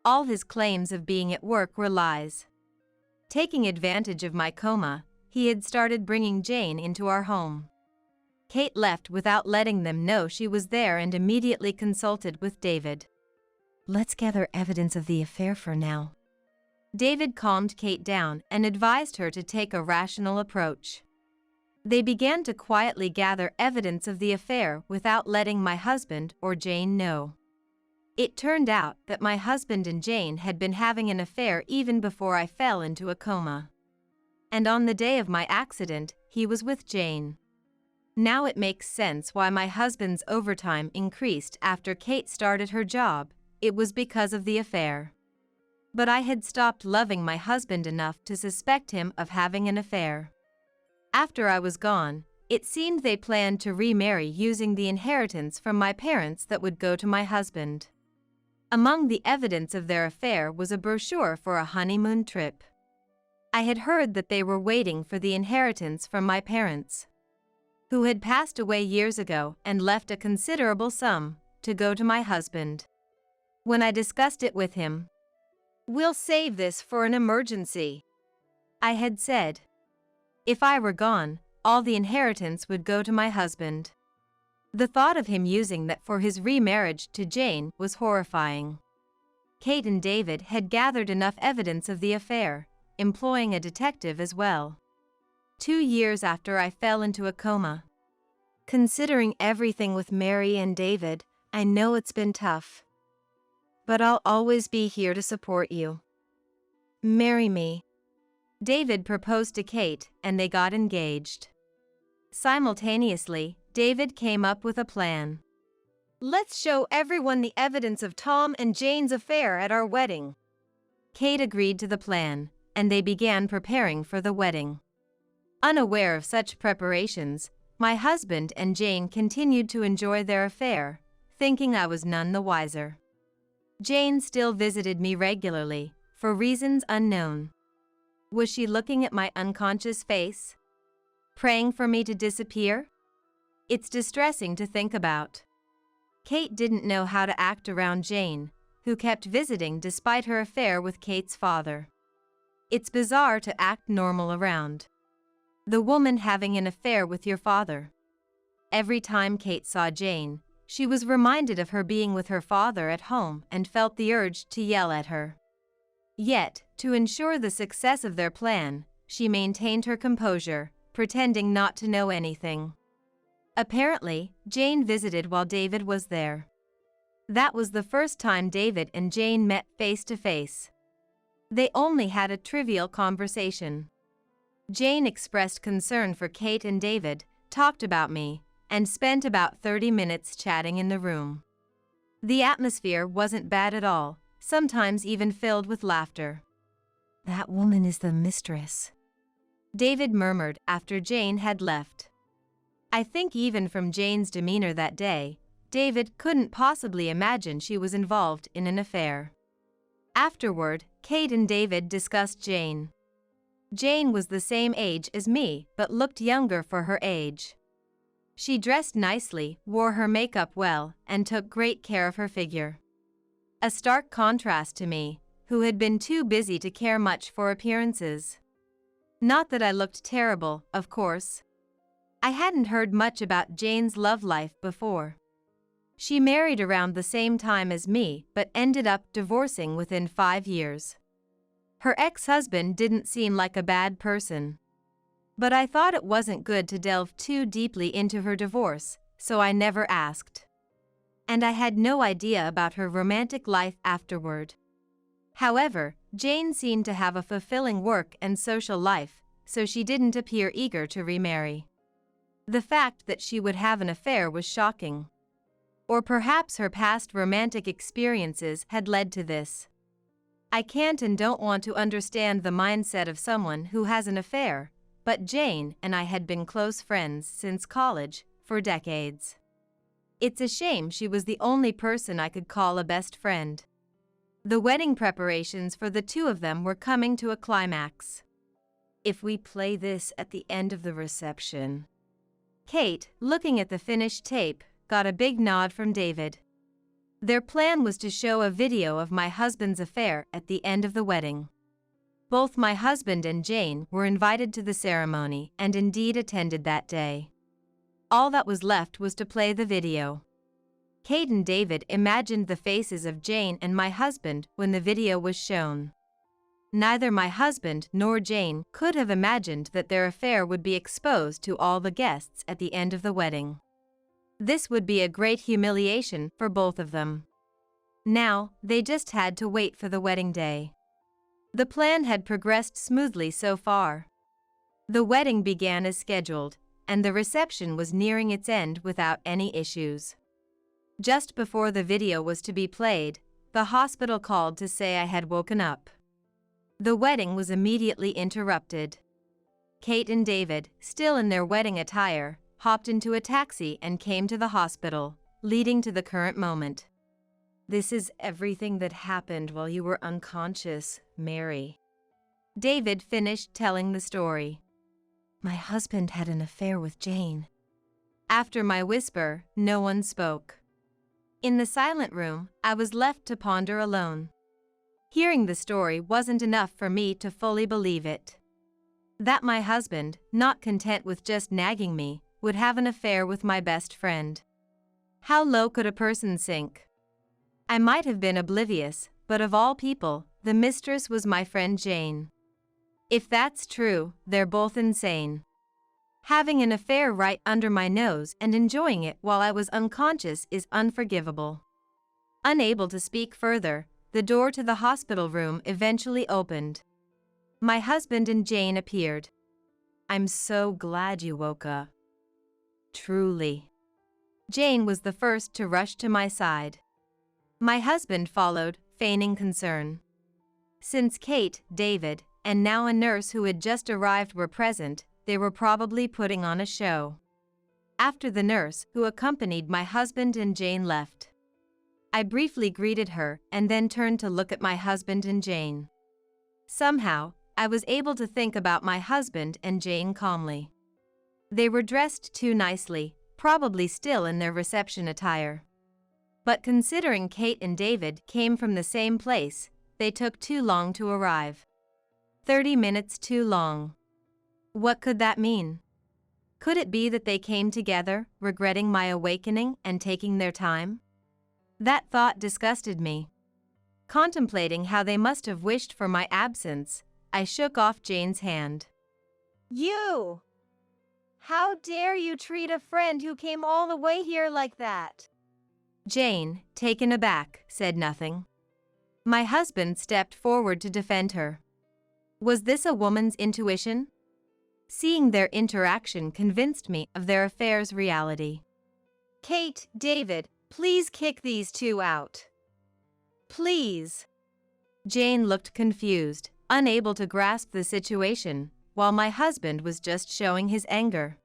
All his claims of being at work were lies. Taking advantage of my coma, he had started bringing Jane into our home. Kate left without letting them know she was there and immediately consulted with David. Let's gather evidence of the affair for now. David calmed Kate down and advised her to take a rational approach. They began to quietly gather evidence of the affair without letting my husband or Jane know. It turned out that my husband and Jane had been having an affair even before I fell into a coma. And on the day of my accident, he was with Jane. Now it makes sense why my husband's overtime increased after Kate started her job. It was because of the affair. But I had stopped loving my husband enough to suspect him of having an affair. After I was gone, it seemed they planned to remarry using the inheritance from my parents that would go to my husband. Among the evidence of their affair was a brochure for a honeymoon trip. I had heard that they were waiting for the inheritance from my parents, who had passed away years ago and left a considerable sum to go to my husband. When I discussed it with him, "We'll save this for an emergency," I had said. If I were gone, all the inheritance would go to my husband. The thought of him using that for his remarriage to Jane was horrifying. Kate and David had gathered enough evidence of the affair, employing a detective as well. 2 years after I fell into a coma. Considering everything with Mary and David, I know it's been tough. But I'll always be here to support you. Marry me. David proposed to Kate, and they got engaged. Simultaneously, David came up with a plan. Let's show everyone the evidence of Tom and Jane's affair at our wedding. Kate agreed to the plan, and they began preparing for the wedding. Unaware of such preparations, my husband and Jane continued to enjoy their affair, thinking I was none the wiser. Jane still visited me regularly, for reasons unknown. Was she looking at my unconscious face? Praying for me to disappear? It's distressing to think about. Kate didn't know how to act around Jane, who kept visiting despite her affair with Kate's father. It's bizarre to act normal around the woman having an affair with your father. Every time Kate saw Jane, she was reminded of her being with her father at home and felt the urge to yell at her. Yet, to ensure the success of their plan, she maintained her composure, pretending not to know anything. Apparently, Jane visited while David was there. That was the first time David and Jane met face to face. They only had a trivial conversation. Jane expressed concern for Kate and David, talked about me, and spent about 30 minutes chatting in the room. The atmosphere wasn't bad at all, sometimes even filled with laughter. "That woman is the mistress," David murmured after Jane had left. I think even from Jane's demeanor that day, David couldn't possibly imagine she was involved in an affair. Afterward, Kate and David discussed Jane. Jane was the same age as me but looked younger for her age. She dressed nicely, wore her makeup well, and took great care of her figure. A stark contrast to me, who had been too busy to care much for appearances. Not that I looked terrible, of course. I hadn't heard much about Jane's love life before. She married around the same time as me but ended up divorcing within 5 years. Her ex-husband didn't seem like a bad person. But I thought it wasn't good to delve too deeply into her divorce, so I never asked. And I had no idea about her romantic life afterward. However, Jane seemed to have a fulfilling work and social life, so she didn't appear eager to remarry. The fact that she would have an affair was shocking. Or perhaps her past romantic experiences had led to this. I can't and don't want to understand the mindset of someone who has an affair, but Jane and I had been close friends since college, for decades. It's a shame she was the only person I could call a best friend. The wedding preparations for the two of them were coming to a climax. "If we play this at the end of the reception." Kate, looking at the finished tape, got a big nod from David. Their plan was to show a video of my husband's affair at the end of the wedding. Both my husband and Jane were invited to the ceremony and indeed attended that day. All that was left was to play the video. Kate and David imagined the faces of Jane and my husband when the video was shown. Neither my husband nor Jane could have imagined that their affair would be exposed to all the guests at the end of the wedding. This would be a great humiliation for both of them. Now, they just had to wait for the wedding day. The plan had progressed smoothly so far. The wedding began as scheduled, and the reception was nearing its end without any issues. Just before the video was to be played, the hospital called to say I had woken up. The wedding was immediately interrupted. Kate and David, still in their wedding attire, hopped into a taxi and came to the hospital, leading to the current moment. "This is everything that happened while you were unconscious, Mary." David finished telling the story. "My husband had an affair with Jane." After my whisper, no one spoke. In the silent room, I was left to ponder alone. Hearing the story wasn't enough for me to fully believe it. That my husband, not content with just nagging me, would have an affair with my best friend. How low could a person sink? I might have been oblivious, but of all people, the mistress was my friend Jane. If that's true, they're both insane. Having an affair right under my nose and enjoying it while I was unconscious is unforgivable. Unable to speak further, the door to the hospital room eventually opened. My husband and Jane appeared. "I'm so glad you woke up." "Truly." Jane was the first to rush to my side. My husband followed, feigning concern. Since Kate, David, and now a nurse who had just arrived were present, they were probably putting on a show. After the nurse, who accompanied my husband and Jane, left, I briefly greeted her and then turned to look at my husband and Jane. Somehow, I was able to think about my husband and Jane calmly. They were dressed too nicely, probably still in their reception attire. But considering Kate and David came from the same place, they took too long to arrive. 30 minutes too long. What could that mean? Could it be that they came together, regretting my awakening and taking their time? That thought disgusted me. Contemplating how they must have wished for my absence, I shook off Jane's hand. You! How dare you treat a friend who came all the way here like that? Jane, taken aback, said nothing. My husband stepped forward to defend her. Was this a woman's intuition? Seeing their interaction convinced me of their affair's reality. Kate, David, please kick these two out. Please. Jane looked confused, unable to grasp the situation, while my husband was just showing his anger.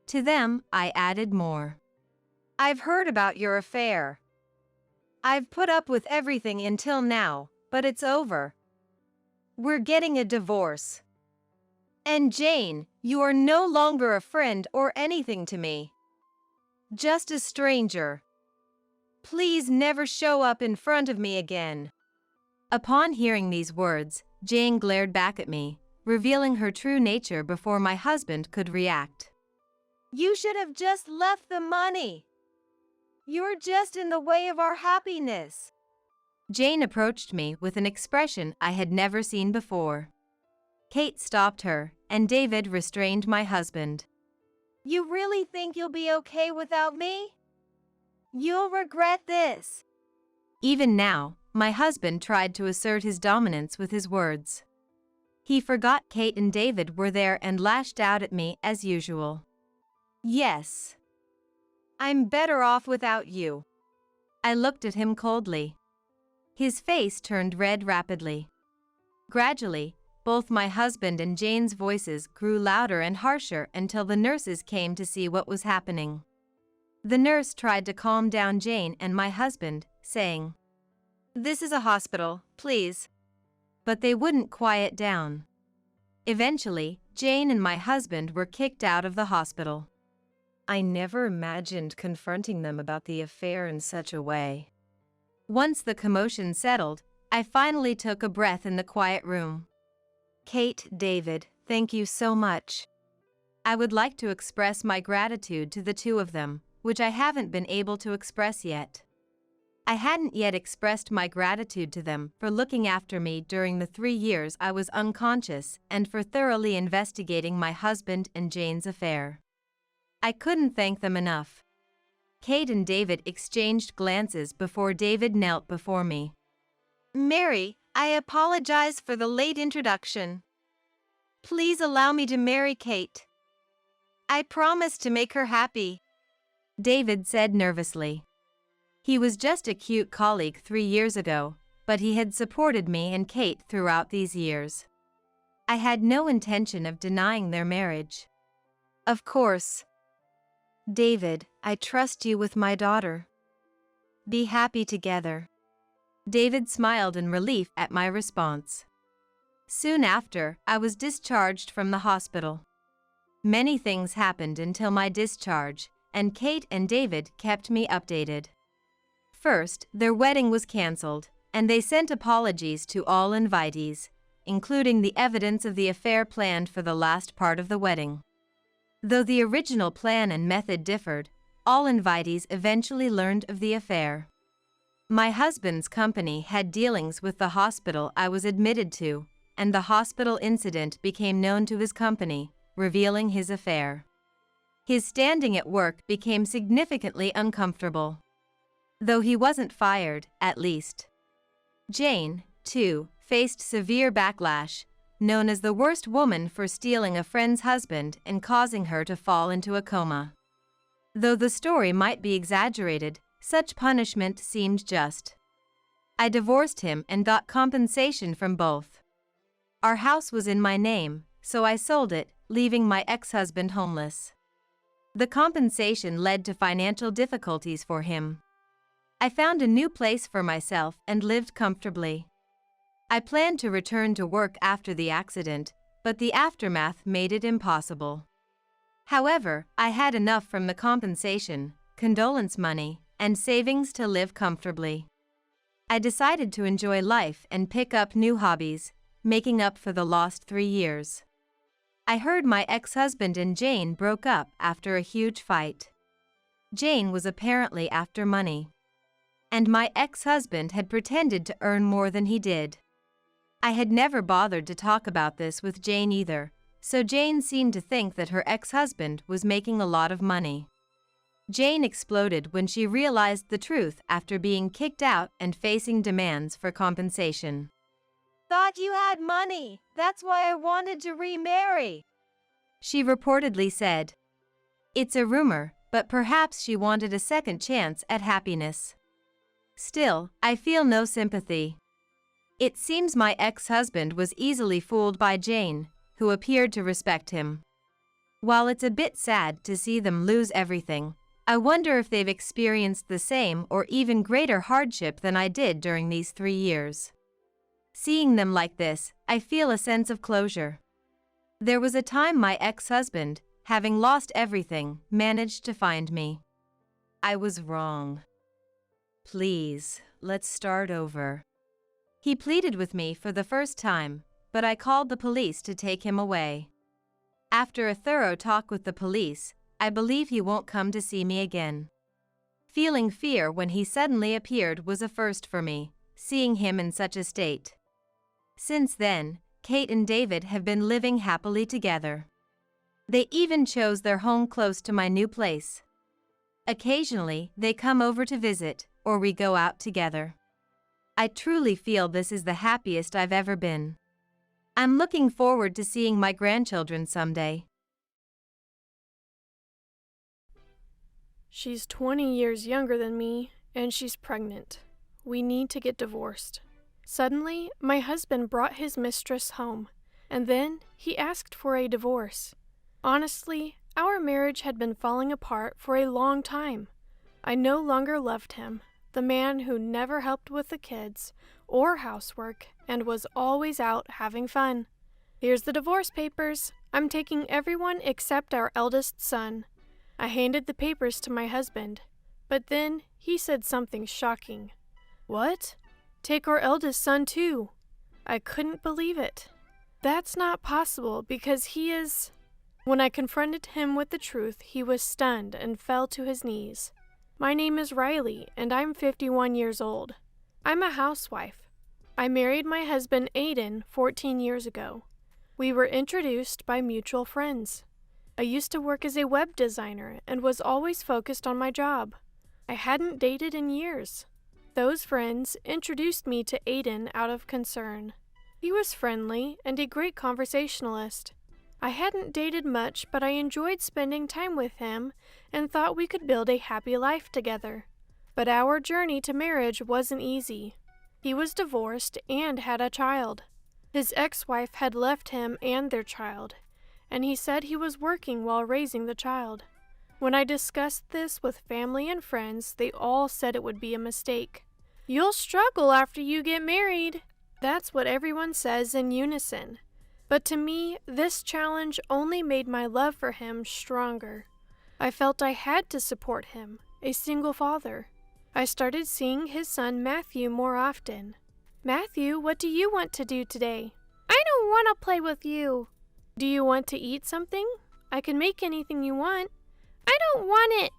To them, I added more. I've heard about your affair. I've put up with everything until now, but it's over. We're getting a divorce. And Jane, you are no longer a friend or anything to me. Just a stranger. Please never show up in front of me again. Upon hearing these words, Jane glared back at me, revealing her true nature before my husband could react. You should have just left the money. You're just in the way of our happiness. Jane approached me with an expression I had never seen before. Kate stopped her, and David restrained my husband. You really think you'll be okay without me? You'll regret this. Even now, my husband tried to assert his dominance with his words. He forgot Kate and David were there and lashed out at me as usual. Yes. I'm better off without you. I looked at him coldly. His face turned red rapidly. Gradually, both my husband and Jane's voices grew louder and harsher until the nurses came to see what was happening. The nurse tried to calm down Jane and my husband, saying, This is a hospital, please. But they wouldn't quiet down. Eventually, Jane and my husband were kicked out of the hospital. I never imagined confronting them about the affair in such a way. Once the commotion settled, I finally took a breath in the quiet room. Kate, David, thank you so much. I would like to express my gratitude to the two of them, which I haven't been able to express yet. I hadn't yet expressed my gratitude to them for looking after me during the 3 years I was unconscious and for thoroughly investigating my husband and Jane's affair. I couldn't thank them enough. Kate and David exchanged glances before David knelt before me. Mary, I apologize for the late introduction. Please allow me to marry Kate. I promise to make her happy, David said nervously. He was just a cute colleague 3 years ago, but he had supported me and Kate throughout these years. I had no intention of denying their marriage. Of course. David, I trust you with my daughter. Be happy together. David smiled in relief at my response. Soon after, I was discharged from the hospital. Many things happened until my discharge, and Kate and David kept me updated. First, their wedding was canceled, and they sent apologies to all invitees, including the evidence of the affair planned for the last part of the wedding. Though the original plan and method differed, all invitees eventually learned of the affair. My husband's company had dealings with the hospital I was admitted to, and the hospital incident became known to his company, revealing his affair. His standing at work became significantly uncomfortable. Though he wasn't fired, at least. Jane, too, faced severe backlash, known as the worst woman for stealing a friend's husband and causing her to fall into a coma. Though the story might be exaggerated, such punishment seemed just. I divorced him and got compensation from both. Our house was in my name, so I sold it, leaving my ex-husband homeless. The compensation led to financial difficulties for him. I found a new place for myself and lived comfortably. I planned to return to work after the accident, but the aftermath made it impossible. However, I had enough from the compensation, condolence money, and savings to live comfortably. I decided to enjoy life and pick up new hobbies, making up for the lost 3 years. I heard my ex-husband and Jane broke up after a huge fight. Jane was apparently after money. And my ex-husband had pretended to earn more than he did. I had never bothered to talk about this with Jane either, so Jane seemed to think that her ex-husband was making a lot of money. Jane exploded when she realized the truth after being kicked out and facing demands for compensation. Thought you had money. That's why I wanted to remarry, she reportedly said. It's a rumor, but perhaps she wanted a second chance at happiness. Still, I feel no sympathy. It seems my ex-husband was easily fooled by Jane, who appeared to respect him. While it's a bit sad to see them lose everything, I wonder if they've experienced the same or even greater hardship than I did during these 3 years. Seeing them like this, I feel a sense of closure. There was a time my ex-husband, having lost everything, managed to find me. I was wrong. Please, let's start over. He pleaded with me for the first time, but I called the police to take him away. After a thorough talk with the police, I believe he won't come to see me again. Feeling fear when he suddenly appeared was a first for me, seeing him in such a state. Since then, Kate and David have been living happily together. They even chose their home close to my new place. Occasionally, they come over to visit, or we go out together. I truly feel this is the happiest I've ever been. I'm looking forward to seeing my grandchildren someday. She's 20 years younger than me, and she's pregnant. We need to get divorced. Suddenly, my husband brought his mistress home, and then he asked for a divorce. Honestly, our marriage had been falling apart for a long time. I no longer loved him, the man who never helped with the kids or housework and was always out having fun. Here's the divorce papers. I'm taking everyone except our eldest son. I handed the papers to my husband, but then he said something shocking. What? Take our eldest son too. I couldn't believe it. That's not possible because he is... When I confronted him with the truth, he was stunned and fell to his knees. My name is Riley, and I'm 51 years old. I'm a housewife. I married my husband Aiden 14 years ago. We were introduced by mutual friends. I used to work as a web designer and was always focused on my job. I hadn't dated in years. Those friends introduced me to Aiden out of concern. He was friendly and a great conversationalist. I hadn't dated much, but I enjoyed spending time with him and thought we could build a happy life together. But our journey to marriage wasn't easy. He was divorced and had a child. His ex-wife had left him and their child, and he said he was working while raising the child. When I discussed this with family and friends, they all said it would be a mistake. You'll struggle after you get married. That's what everyone says in unison. But to me, this challenge only made my love for him stronger. I felt I had to support him, a single father. I started seeing his son Matthew more often. Matthew, what do you want to do today? I don't want to play with you. Do you want to eat something? I can make anything you want. I don't want it.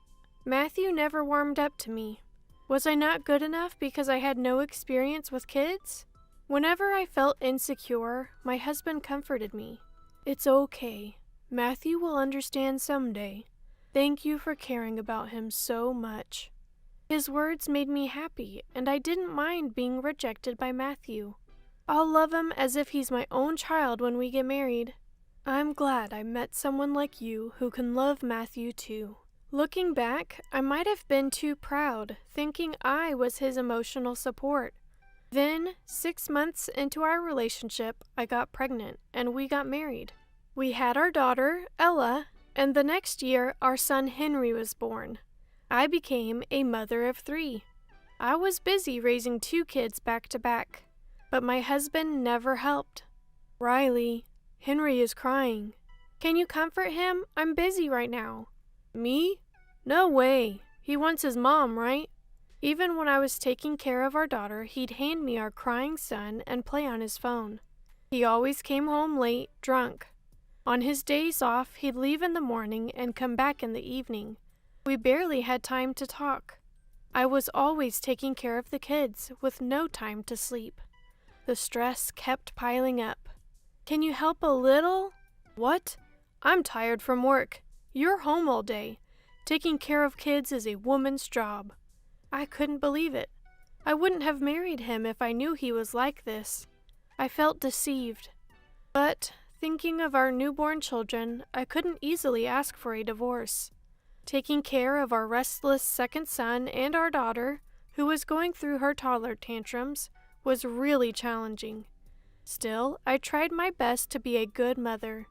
Matthew never warmed up to me. Was I not good enough because I had no experience with kids? Whenever I felt insecure, my husband comforted me. It's okay. Matthew will understand someday. Thank you for caring about him so much. His words made me happy, and I didn't mind being rejected by Matthew. I'll love him as if he's my own child when we get married. I'm glad I met someone like you who can love Matthew too. Looking back, I might have been too proud, thinking I was his emotional support. Then, 6 months into our relationship, I got pregnant, and we got married. We had our daughter, Ella, and the next year, our son Henry was born. I became a mother of 3. I was busy raising 2 kids back to back, but my husband never helped. Riley, Henry is crying. Can you comfort him? I'm busy right now. Me? No way. He wants his mom, right? Even when I was taking care of our daughter, he'd hand me our crying son and play on his phone. He always came home late, drunk. On his days off, he'd leave in the morning and come back in the evening. We barely had time to talk. I was always taking care of the kids, with no time to sleep. The stress kept piling up. Can you help a little? What? I'm tired from work. You're home all day. Taking care of kids is a woman's job. I couldn't believe it. I wouldn't have married him if I knew he was like this. I felt deceived. But, thinking of our newborn children, I couldn't easily ask for a divorce. Taking care of our restless second son and our daughter, who was going through her toddler tantrums, was really challenging. Still, I tried my best to be a good mother.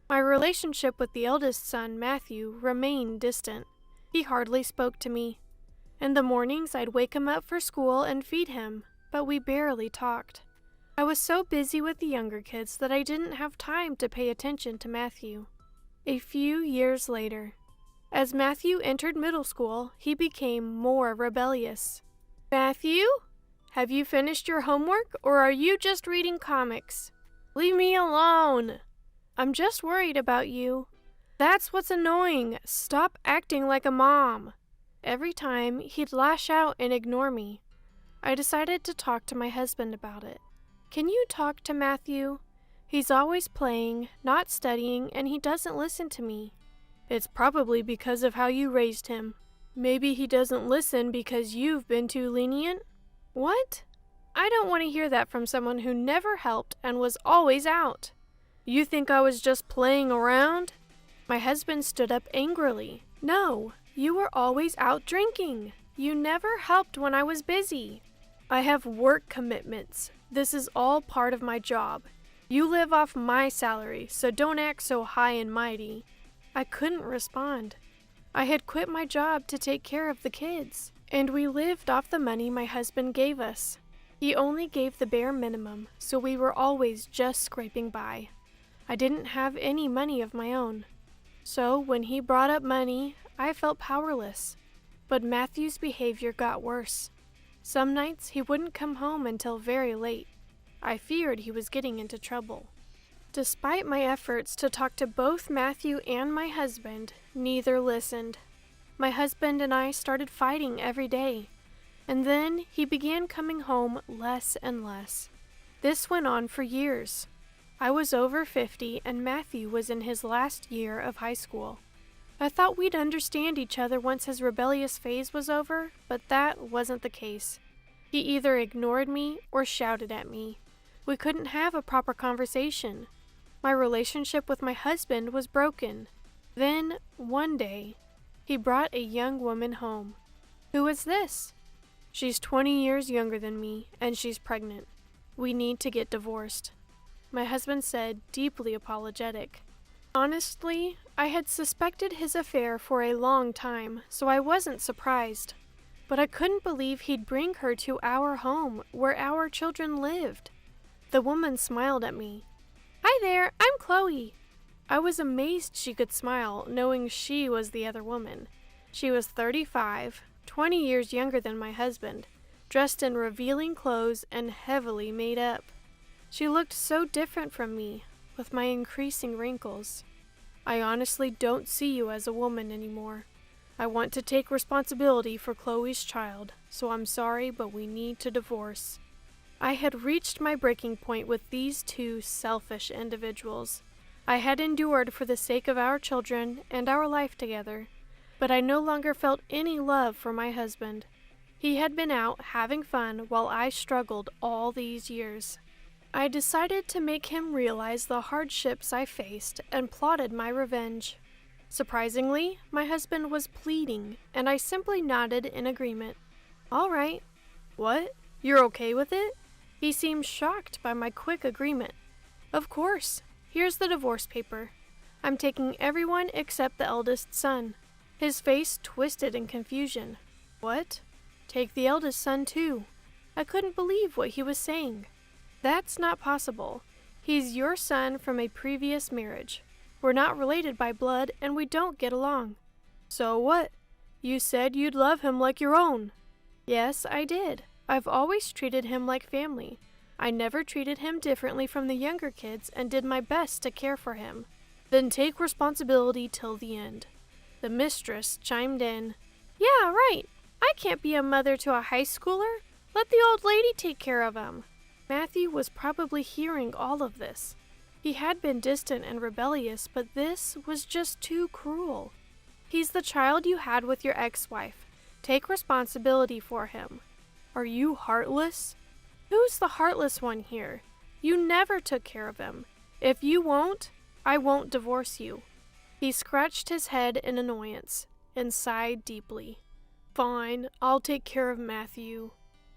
My relationship with the eldest son, Matthew, remained distant. He hardly spoke to me. In the mornings, I'd wake him up for school and feed him, but we barely talked. I was so busy with the younger kids that I didn't have time to pay attention to Matthew. A few years later, as Matthew entered middle school, he became more rebellious. Matthew? Have you finished your homework, or are you just reading comics? Leave me alone! I'm just worried about you. That's what's annoying. Stop acting like a mom. Every time, he'd lash out and ignore me. I decided to talk to my husband about it. Can you talk to Matthew? He's always playing, not studying, and he doesn't listen to me. It's probably because of how you raised him. Maybe he doesn't listen because you've been too lenient? What? I don't want to hear that from someone who never helped and was always out. You think I was just playing around? My husband stood up angrily. No, you were always out drinking. You never helped when I was busy. I have work commitments. This is all part of my job. You live off my salary, so don't act so high and mighty. I couldn't respond. I had quit my job to take care of the kids, and we lived off the money my husband gave us. He only gave the bare minimum, so we were always just scraping by. I didn't have any money of my own. So when he brought up money, I felt powerless. But Matthew's behavior got worse. Some nights he wouldn't come home until very late. I feared he was getting into trouble. Despite my efforts to talk to both Matthew and my husband, neither listened. My husband and I started fighting every day, and then he began coming home less and less. This went on for years. I was over 50 and Matthew was in his last year of high school. I thought we'd understand each other once his rebellious phase was over, but that wasn't the case. He either ignored me or shouted at me. We couldn't have a proper conversation. My relationship with my husband was broken. Then, one day, he brought a young woman home. Who is this? She's 20 years younger than me, and she's pregnant. We need to get divorced. My husband said, deeply apologetic. Honestly, I had suspected his affair for a long time, so I wasn't surprised. But I couldn't believe he'd bring her to our home, where our children lived. The woman smiled at me. Hi there, I'm Chloe. I was amazed she could smile, knowing she was the other woman. She was 35, 20 years younger than my husband, dressed in revealing clothes and heavily made up. She looked so different from me, with my increasing wrinkles. I honestly don't see you as a woman anymore. I want to take responsibility for Chloe's child, so I'm sorry, but we need to divorce. I had reached my breaking point with these two selfish individuals. I had endured for the sake of our children and our life together, but I no longer felt any love for my husband. He had been out having fun while I struggled all these years. I decided to make him realize the hardships I faced and plotted my revenge. Surprisingly, my husband was pleading, and I simply nodded in agreement. All right. What? You're okay with it? He seemed shocked by my quick agreement. Of course. Here's the divorce paper. I'm taking everyone except the eldest son. His face twisted in confusion. What? Take the eldest son too. I couldn't believe what he was saying. That's not possible. He's your son from a previous marriage. We're not related by blood and we don't get along. So what? You said you'd love him like your own. Yes, I did. I've always treated him like family. I never treated him differently from the younger kids and did my best to care for him. Then take responsibility till the end. The mistress chimed in. Yeah, right. I can't be a mother to a high schooler. Let the old lady take care of him. Matthew was probably hearing all of this. He had been distant and rebellious, but this was just too cruel. He's the child you had with your ex-wife. Take responsibility for him. Are you heartless? Who's the heartless one here? You never took care of him. If you won't, I won't divorce you. He scratched his head in annoyance and sighed deeply. Fine, I'll take care of Matthew.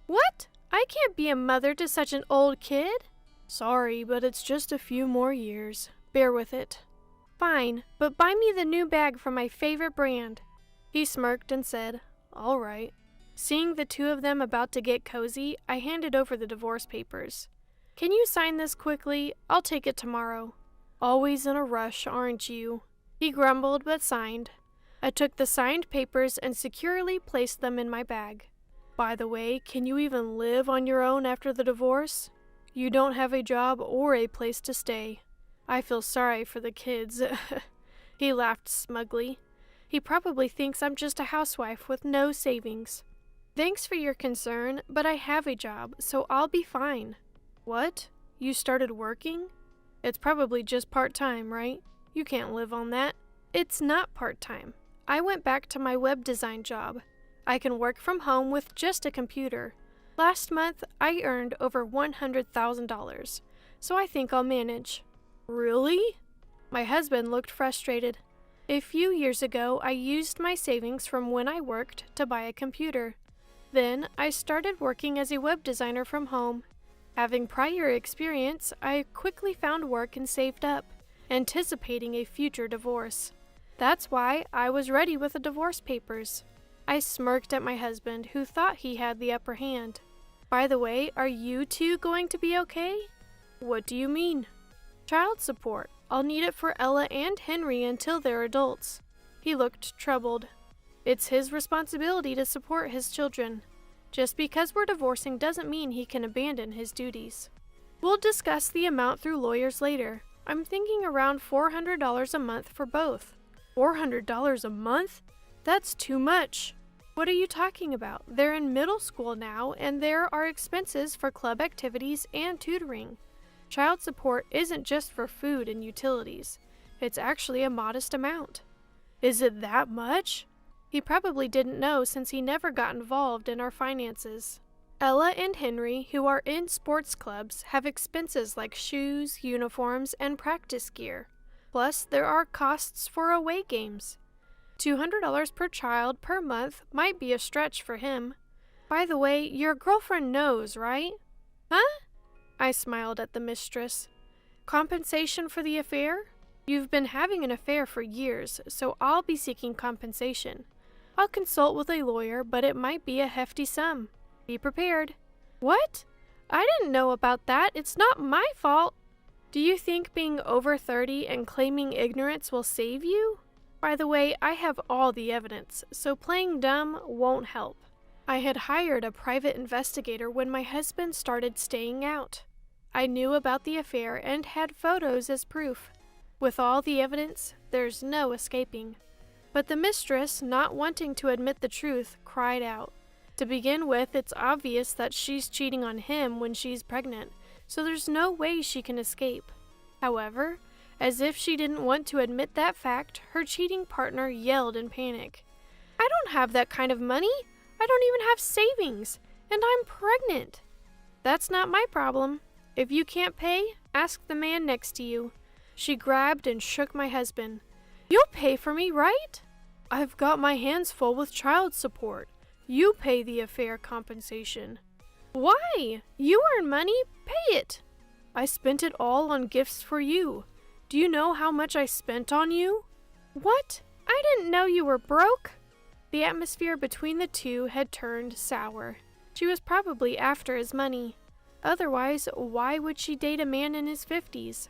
What? I can't be a mother to such an old kid. Sorry, but it's just a few more years. Bear with it. Fine, but buy me the new bag from my favorite brand. He smirked and said, all right. Seeing the two of them about to get cozy, I handed over the divorce papers. Can you sign this quickly? I'll take it tomorrow. Always in a rush, aren't you? He grumbled but signed. I took the signed papers and securely placed them in my bag. By the way, can you even live on your own after the divorce? You don't have a job or a place to stay. I feel sorry for the kids. He laughed smugly. He probably thinks I'm just a housewife with no savings. Thanks for your concern, but I have a job, so I'll be fine. What? You started working? It's probably just part-time, right? You can't live on that. It's not part-time. I went back to my web design job. I can work from home with just a computer. Last month, I earned over $100,000, so I think I'll manage. Really? My husband looked frustrated. A few years ago, I used my savings from when I worked to buy a computer. Then, I started working as a web designer from home. Having prior experience, I quickly found work and saved up, anticipating a future divorce. That's why I was ready with the divorce papers. I smirked at my husband, who thought he had the upper hand. By the way, are you two going to be okay? What do you mean? Child support. I'll need it for Ella and Henry until they're adults. He looked troubled. It's his responsibility to support his children. Just because we're divorcing doesn't mean he can abandon his duties. We'll discuss the amount through lawyers later. I'm thinking around $400 a month for both. $400 a month? That's too much. What are you talking about? They're in middle school now, and there are expenses for club activities and tutoring. Child support isn't just for food and utilities. It's actually a modest amount. Is it that much? He probably didn't know since he never got involved in our finances. Ella and Henry, who are in sports clubs, have expenses like shoes, uniforms, and practice gear. Plus, there are costs for away games. $200 per child per month might be a stretch for him. By the way, your girlfriend knows, right? Huh? I smiled at the mistress. Compensation for the affair? You've been having an affair for years, so I'll be seeking compensation. I'll consult with a lawyer, but it might be a hefty sum. Be prepared. What? I didn't know about that. It's not my fault. Do you think being over 30 and claiming ignorance will save you? By the way, I have all the evidence, so playing dumb won't help. I had hired a private investigator when my husband started staying out. I knew about the affair and had photos as proof. With all the evidence, there's no escaping. But the mistress, not wanting to admit the truth, cried out. To begin with, it's obvious that she's cheating on him when she's pregnant, so there's no way she can escape. However, as if she didn't want to admit that fact, her cheating partner yelled in panic. I don't have that kind of money. I don't even have savings, and I'm pregnant. That's not my problem. If you can't pay, ask the man next to you. She grabbed and shook my husband. You'll pay for me, right? I've got my hands full with child support. You pay the affair compensation. Why? You earn money. Pay it. I spent it all on gifts for you. Do you know how much I spent on you? What? I didn't know you were broke. The atmosphere between the two had turned sour. She was probably after his money. Otherwise, why would she date a man in his 50s?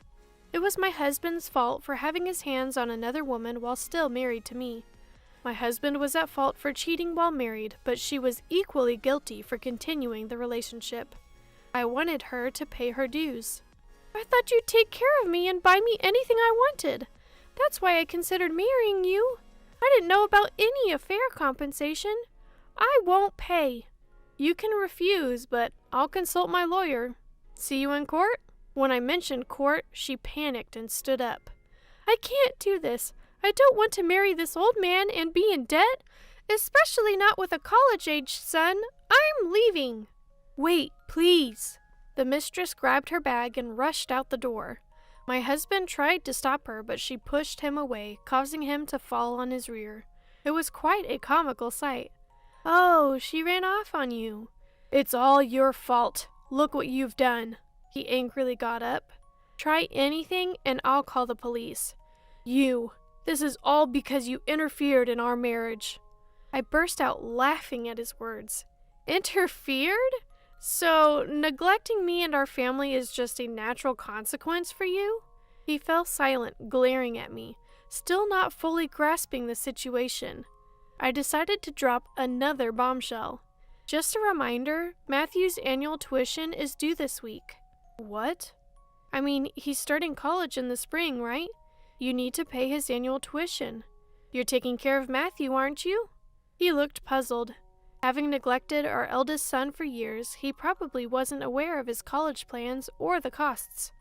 It was my husband's fault for having his hands on another woman while still married to me. My husband was at fault for cheating while married, but she was equally guilty for continuing the relationship. I wanted her to pay her dues. I thought you'd take care of me and buy me anything I wanted. That's why I considered marrying you. I didn't know about any affair compensation. I won't pay. You can refuse, but I'll consult my lawyer. See you in court? When I mentioned court, she panicked and stood up. I can't do this. I don't want to marry this old man and be in debt, especially not with a college-aged son. I'm leaving. Wait, please. The mistress grabbed her bag and rushed out the door. My husband tried to stop her, but she pushed him away, causing him to fall on his rear. It was quite a comical sight. Oh, she ran off on you. It's all your fault. Look what you've done. He angrily got up. Try anything and I'll call the police. This is all because you interfered in our marriage. I burst out laughing at his words. Interfered? So, neglecting me and our family is just a natural consequence for you? He fell silent, glaring at me, still not fully grasping the situation. I decided to drop another bombshell. Just a reminder, Matthew's annual tuition is due this week. What? I mean, he's starting college in the spring, right? You need to pay his annual tuition. You're taking care of Matthew, aren't you? He looked puzzled. Having neglected our eldest son for years, he probably wasn't aware of his college plans or the costs.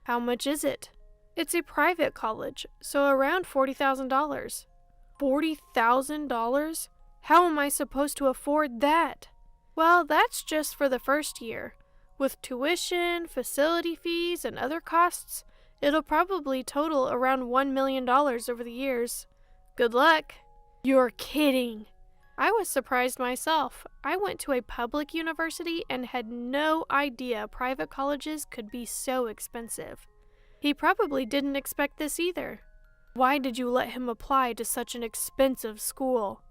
How much is it? It's a private college, so around $40,000. $40,000? How am I supposed to afford that? Well, that's just for the first year. With tuition, facility fees, and other costs, it'll probably total around $1 million over the years. Good luck. You're kidding. I was surprised myself. I went to a public university and had no idea private colleges could be so expensive. He probably didn't expect this either. Why did you let him apply to such an expensive school?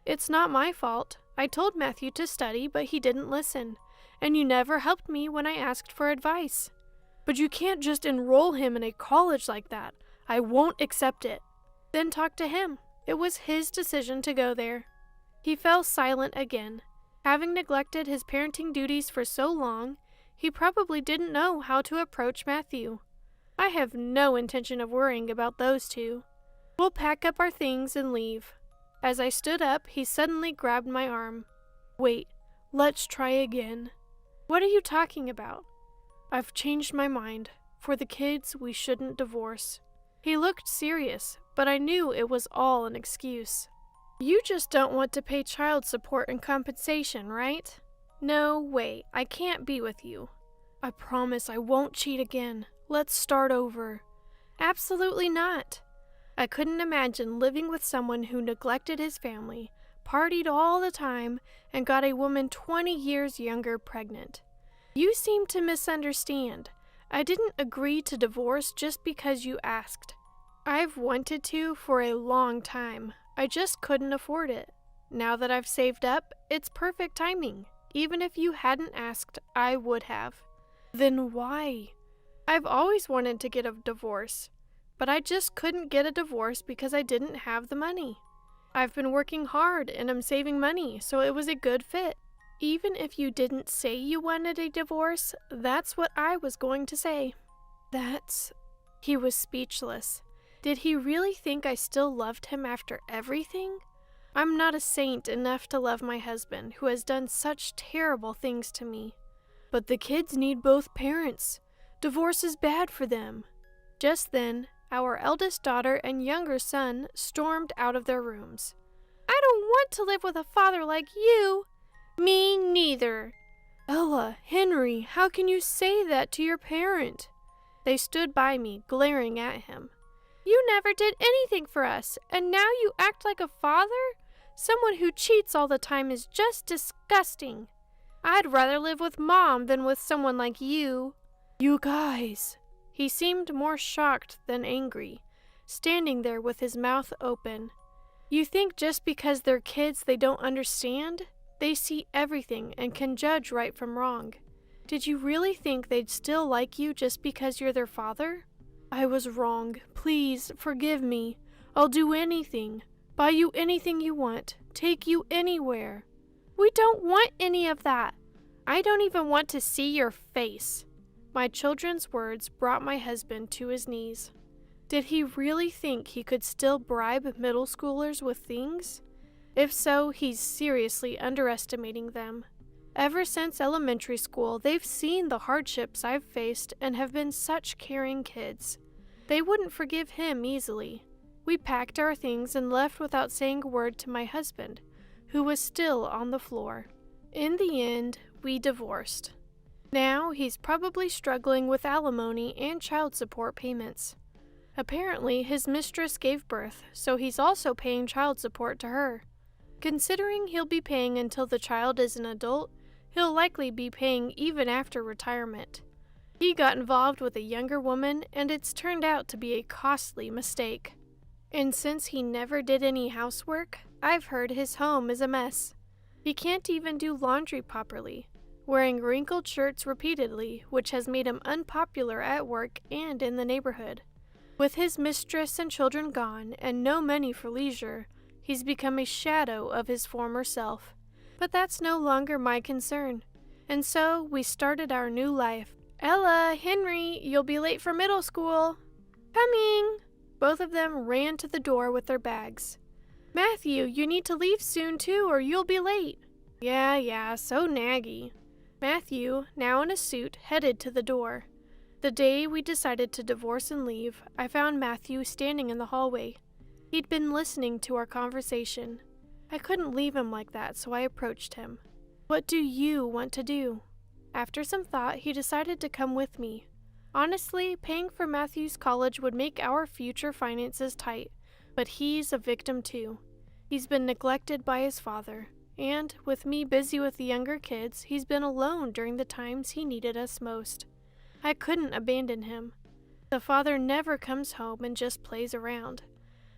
It's not my fault. I told Matthew to study, but he didn't listen. And you never helped me when I asked for advice. But you can't just enroll him in a college like that. I won't accept it. Then talk to him. It was his decision to go there. He fell silent again. Having neglected his parenting duties for so long, he probably didn't know how to approach Matthew. I have no intention of worrying about those two. We'll pack up our things and leave. As I stood up, he suddenly grabbed my arm. Wait, let's try again. What are you talking about? I've changed my mind. For the kids, we shouldn't divorce. He looked serious, but I knew it was all an excuse. You just don't want to pay child support and compensation, right? No, wait, I can't be with you. I promise I won't cheat again. Let's start over. Absolutely not. I couldn't imagine living with someone who neglected his family, partied all the time, and got a woman 20 years younger pregnant. You seem to misunderstand. I didn't agree to divorce just because you asked. I've wanted to for a long time. I just couldn't afford it. Now that I've saved up, it's perfect timing. Even if you hadn't asked, I would have. Then why? I've always wanted to get a divorce, but I just couldn't get a divorce because I didn't have the money. I've been working hard and I'm saving money, so it was a good fit. Even if you didn't say you wanted a divorce, that's what I was going to say. He was speechless. Did he really think I still loved him after everything? I'm not a saint enough to love my husband, who has done such terrible things to me. But the kids need both parents. Divorce is bad for them. Just then, our eldest daughter and younger son stormed out of their rooms. I don't want to live with a father like you. Me neither. Ella, Henry, how can you say that to your parent? They stood by me, glaring at him. You never did anything for us, and now you act like a father? Someone who cheats all the time is just disgusting. I'd rather live with Mom than with someone like you. You guys. He seemed more shocked than angry, standing there with his mouth open. You think just because they're kids they don't understand? They see everything and can judge right from wrong. Did you really think they'd still like you just because you're their father? I was wrong. Please, forgive me. I'll do anything. Buy you anything you want. Take you anywhere. We don't want any of that. I don't even want to see your face. My children's words brought my husband to his knees. Did he really think he could still bribe middle schoolers with things? If so, he's seriously underestimating them. Ever since elementary school, they've seen the hardships I've faced and have been such caring kids. They wouldn't forgive him easily. We packed our things and left without saying a word to my husband, who was still on the floor. In the end, we divorced. Now he's probably struggling with alimony and child support payments. Apparently, his mistress gave birth, so he's also paying child support to her. Considering he'll be paying until the child is an adult, he'll likely be paying even after retirement. He got involved with a younger woman, and it's turned out to be a costly mistake. And since he never did any housework, I've heard his home is a mess. He can't even do laundry properly, wearing wrinkled shirts repeatedly, which has made him unpopular at work and in the neighborhood. With his mistress and children gone, and no money for leisure, he's become a shadow of his former self. But that's no longer my concern. And so, we started our new life. "Ella, Henry, you'll be late for middle school." "Coming!" Both of them ran to the door with their bags. "Matthew, you need to leave soon too, or you'll be late." Yeah, so naggy. Matthew, now in a suit, headed to the door. The day we decided to divorce and leave, I found Matthew standing in the hallway. He'd been listening to our conversation. I couldn't leave him like that, so I approached him. "What do you want to do?" After some thought, he decided to come with me. Honestly, paying for Matthew's college would make our future finances tight, but he's a victim too. He's been neglected by his father, and with me busy with the younger kids, he's been alone during the times he needed us most. I couldn't abandon him. The father never comes home and just plays around.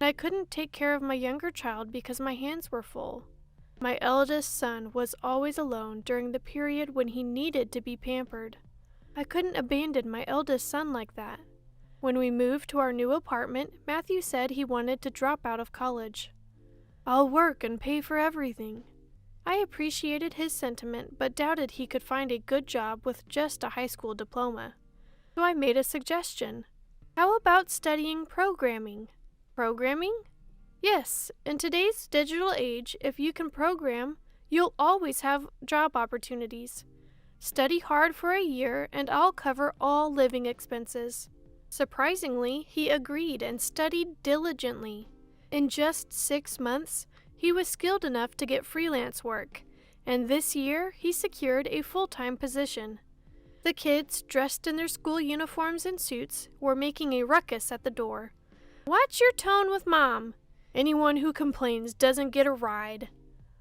I couldn't take care of my younger child because my hands were full. My eldest son was always alone during the period when he needed to be pampered. I couldn't abandon my eldest son like that. When we moved to our new apartment, Matthew said he wanted to drop out of college. "I'll work and pay for everything." I appreciated his sentiment, but doubted he could find a good job with just a high school diploma. So I made a suggestion. "How about studying programming?" "Programming?" "Yes, in today's digital age, if you can program, you'll always have job opportunities. Study hard for a year and I'll cover all living expenses." Surprisingly, he agreed and studied diligently. In just 6 months, he was skilled enough to get freelance work, and this year he secured a full-time position. The kids, dressed in their school uniforms and suits, were making a ruckus at the door. "Watch your tone with Mom. Anyone who complains doesn't get a ride."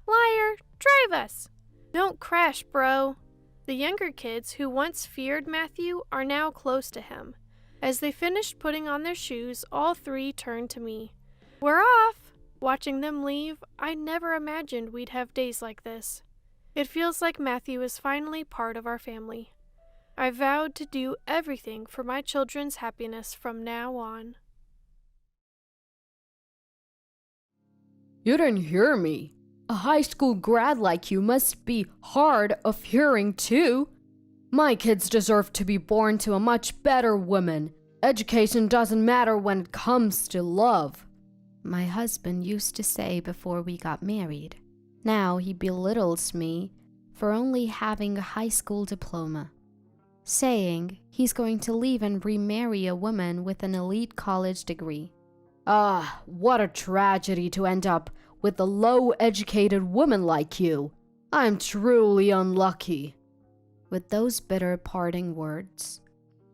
"Liar, drive us." "Don't crash, bro." The younger kids, who once feared Matthew, are now close to him. As they finished putting on their shoes, all three turned to me. "We're off." Watching them leave, I never imagined we'd have days like this. It feels like Matthew is finally part of our family. I vowed to do everything for my children's happiness from now on. You didn't hear me. A high school grad like you must be hard of hearing too. My kids deserve to be born to a much better woman. Education doesn't matter when it comes to love. My husband used to say before we got married. Now he belittles me for only having a high school diploma, saying he's going to leave and remarry a woman with an elite college degree. Ah, what a tragedy to end up with a low-educated woman like you. I'm truly unlucky. With those bitter parting words,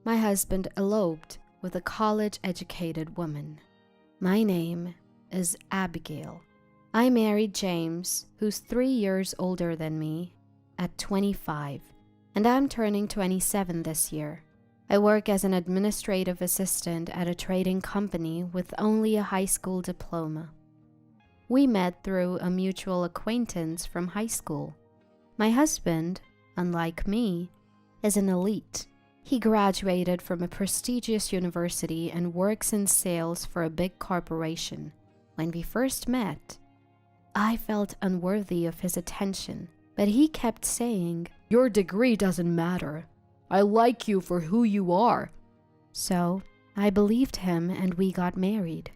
my husband eloped with a college-educated woman. My name is Abigail. I married James, who's 3 years older than me, at 25, and I'm turning 27 this year. I work as an administrative assistant at a trading company with only a high school diploma. We met through a mutual acquaintance from high school. My husband, unlike me, is an elite. He graduated from a prestigious university and works in sales for a big corporation. When we first met, I felt unworthy of his attention, but he kept saying, "Your degree doesn't matter. I like you for who you are." So I believed him and we got married.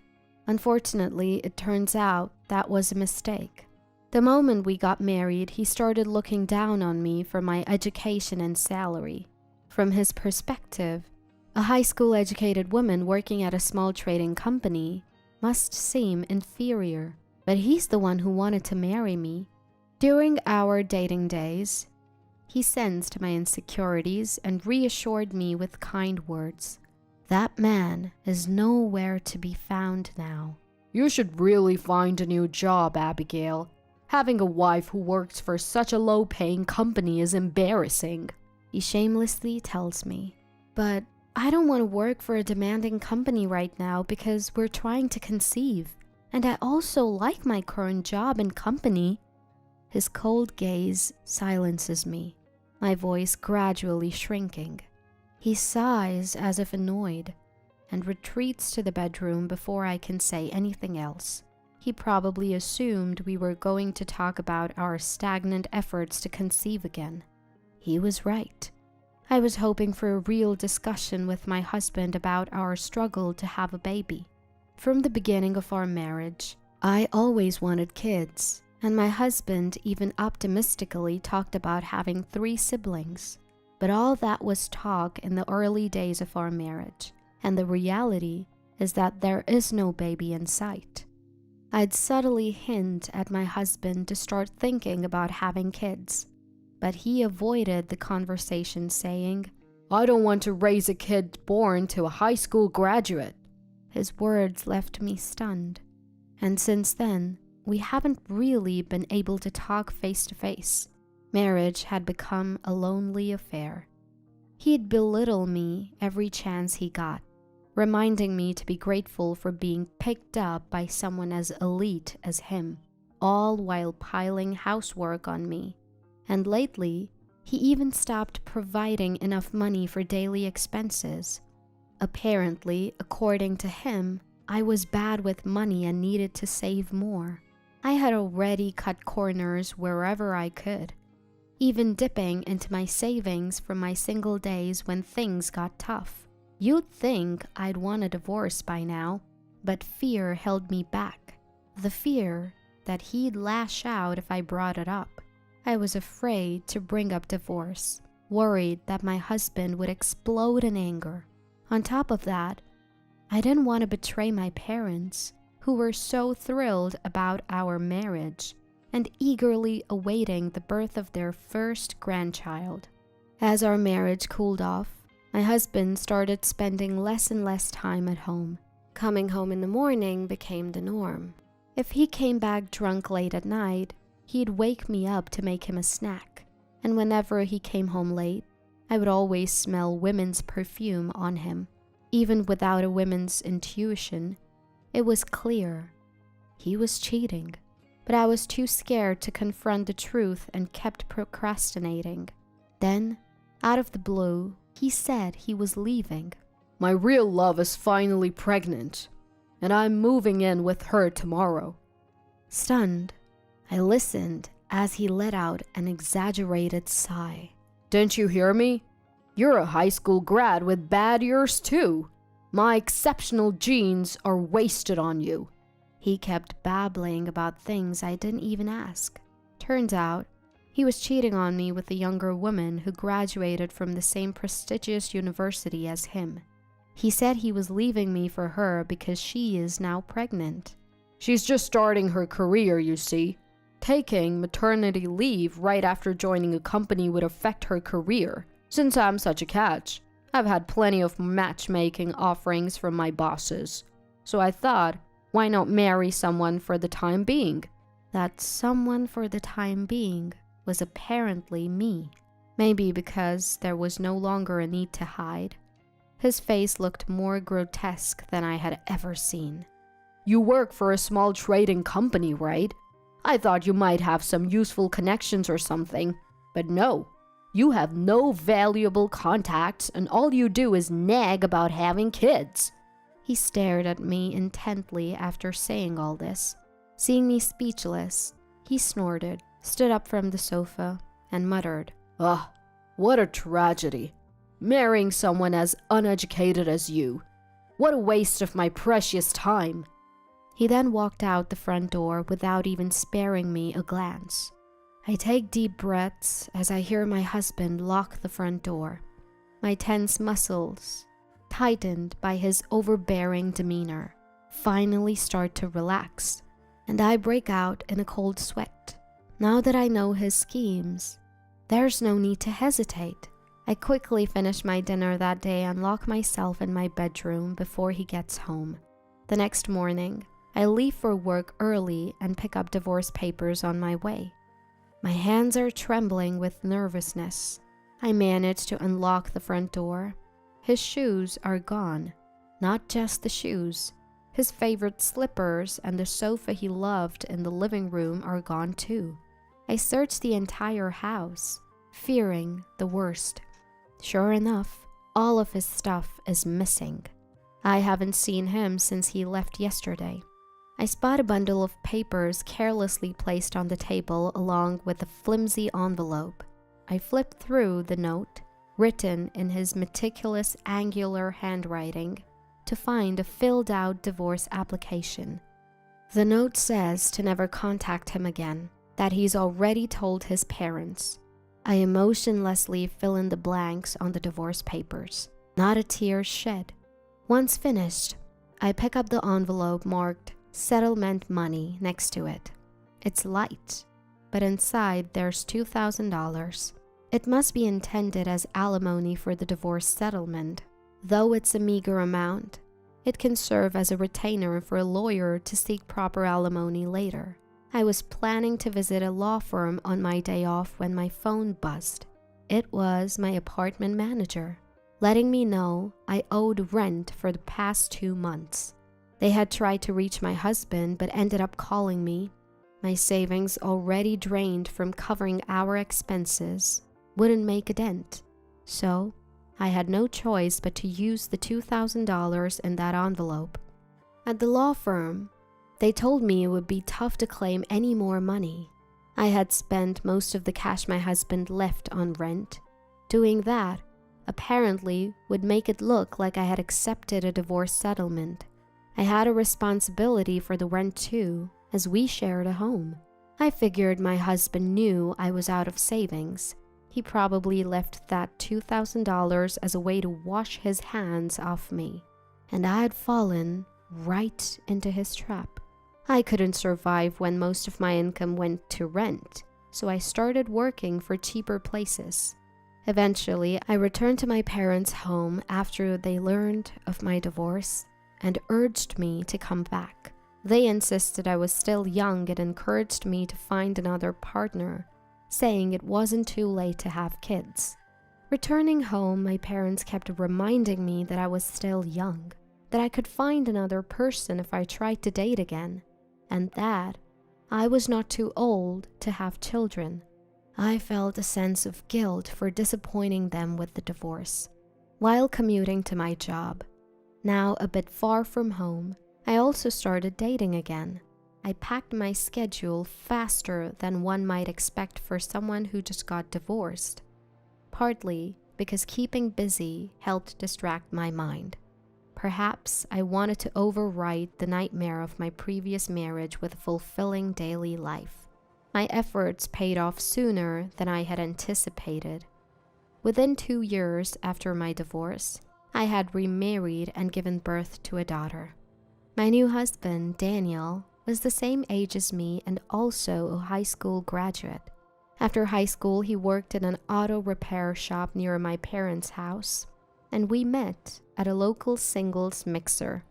Unfortunately, it turns out that was a mistake. The moment we got married, he started looking down on me for my education and salary. From his perspective, a high school educated woman working at a small trading company must seem inferior, but he's the one who wanted to marry me. During our dating days, he sensed my insecurities and reassured me with kind words. That man is nowhere to be found now. You should really find a new job, Abigail. Having a wife who works for such a low-paying company is embarrassing, he shamelessly tells me. But I don't want to work for a demanding company right now because we're trying to conceive, and I also like my current job and company. His cold gaze silences me, my voice gradually shrinking. He sighs as if annoyed and retreats to the bedroom before I can say anything else. He probably assumed we were going to talk about our stagnant efforts to conceive again. He was right. I was hoping for a real discussion with my husband about our struggle to have a baby. From the beginning of our marriage, I always wanted kids, and my husband even optimistically talked about having 3 siblings. But all that was talk in the early days of our marriage, and the reality is that there is no baby in sight. I'd subtly hint at my husband to start thinking about having kids, but he avoided the conversation saying, I don't want to raise a kid born to a high school graduate. His words left me stunned, and since then, we haven't really been able to talk face to face. Marriage had become a lonely affair. He'd belittle me every chance he got, reminding me to be grateful for being picked up by someone as elite as him, all while piling housework on me. And lately, he even stopped providing enough money for daily expenses. Apparently, according to him, I was bad with money and needed to save more. I had already cut corners wherever I could, even dipping into my savings from my single days when things got tough. You'd think I'd want a divorce by now, but fear held me back. The fear that he'd lash out if I brought it up. I was afraid to bring up divorce, worried that my husband would explode in anger. On top of that, I didn't want to betray my parents, who were so thrilled about our marriage and eagerly awaiting the birth of their first grandchild. As our marriage cooled off, my husband started spending less and less time at home. Coming home in the morning became the norm. If he came back drunk late at night, he'd wake me up to make him a snack. And whenever he came home late, I would always smell women's perfume on him. Even without a woman's intuition, it was clear. He was cheating. But I was too scared to confront the truth and kept procrastinating. Then, out of the blue, he said he was leaving. My real love is finally pregnant, and I'm moving in with her tomorrow. Stunned, I listened as he let out an exaggerated sigh. Didn't you hear me? You're a high school grad with bad ears too. My exceptional genes are wasted on you. He kept babbling about things I didn't even ask. Turns out, he was cheating on me with a younger woman who graduated from the same prestigious university as him. He said he was leaving me for her because she is now pregnant. She's just starting her career, you see. Taking maternity leave right after joining a company would affect her career. Since I'm such a catch, I've had plenty of matchmaking offerings from my bosses. So I thought, why not marry someone for the time being? That someone for the time being was apparently me. Maybe because there was no longer a need to hide. His face looked more grotesque than I had ever seen. You work for a small trading company, right? I thought you might have some useful connections or something. But no, you have no valuable contacts and all you do is nag about having kids. He stared at me intently after saying all this. Seeing me speechless, he snorted, stood up from the sofa, and muttered, Ugh, what a tragedy. Marrying someone as uneducated as you. What a waste of my precious time. He then walked out the front door without even sparing me a glance. I take deep breaths as I hear my husband lock the front door. My tense muscles, tightened by his overbearing demeanor, finally start to relax, and I break out in a cold sweat. Now that I know his schemes, there's no need to hesitate. I quickly finish my dinner that day and lock myself in my bedroom before he gets home. The next morning, I leave for work early and pick up divorce papers on my way. My hands are trembling with nervousness. I manage to unlock the front door. His shoes are gone. Not just the shoes. His favorite slippers and the sofa he loved in the living room are gone too. I search the entire house, fearing the worst. Sure enough, all of his stuff is missing. I haven't seen him since he left yesterday. I spot a bundle of papers carelessly placed on the table along with a flimsy envelope. I flip through the note, written in his meticulous angular handwriting, to find a filled-out divorce application. The note says to never contact him again, that he's already told his parents. I emotionlessly fill in the blanks on the divorce papers. Not a tear shed. Once finished, I pick up the envelope marked settlement money next to it. It's light, but inside there's $2,000. It must be intended as alimony for the divorce settlement. Though it's a meager amount, it can serve as a retainer for a lawyer to seek proper alimony later. I was planning to visit a law firm on my day off when my phone buzzed. It was my apartment manager, letting me know I owed rent for the past 2 months. They had tried to reach my husband but ended up calling me. My savings, already drained from covering our expenses, wouldn't make a dent. So, I had no choice but to use the $2,000 in that envelope. At the law firm, they told me it would be tough to claim any more money. I had spent most of the cash my husband left on rent. Doing that, apparently, would make it look like I had accepted a divorce settlement. I had a responsibility for the rent too, as we shared a home. I figured my husband knew I was out of savings. He probably left that $2,000 as a way to wash his hands off me, and I had fallen right into his trap. I couldn't survive when most of my income went to rent, so I started working for cheaper places. Eventually, I returned to my parents' home after they learned of my divorce and urged me to come back. They insisted I was still young and encouraged me to find another partner, saying it wasn't too late to have kids. Returning home, my parents kept reminding me that I was still young, that I could find another person if I tried to date again, and that I was not too old to have children. I felt a sense of guilt for disappointing them with the divorce. While commuting to my job, now a bit far from home, I also started dating again. I packed my schedule faster than one might expect for someone who just got divorced, partly because keeping busy helped distract my mind. Perhaps I wanted to overwrite the nightmare of my previous marriage with a fulfilling daily life. My efforts paid off sooner than I had anticipated. Within 2 years after my divorce, I had remarried and given birth to a daughter. My new husband, Daniel, was the same age as me and also a high school graduate. After high school, he worked in an auto repair shop near my parents' house, and we met at a local singles mixer.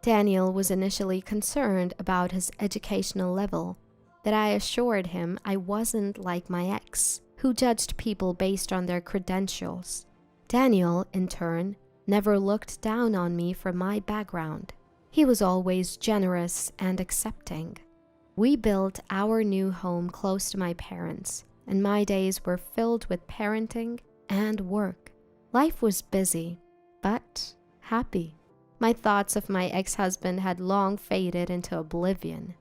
Daniel was initially concerned about his educational level, but I assured him I wasn't like my ex, who judged people based on their credentials. Daniel, in turn, never looked down on me for my background. He was always generous and accepting. We built our new home close to my parents, and my days were filled with parenting and work. Life was busy, but happy. My thoughts of my ex-husband had long faded into oblivion.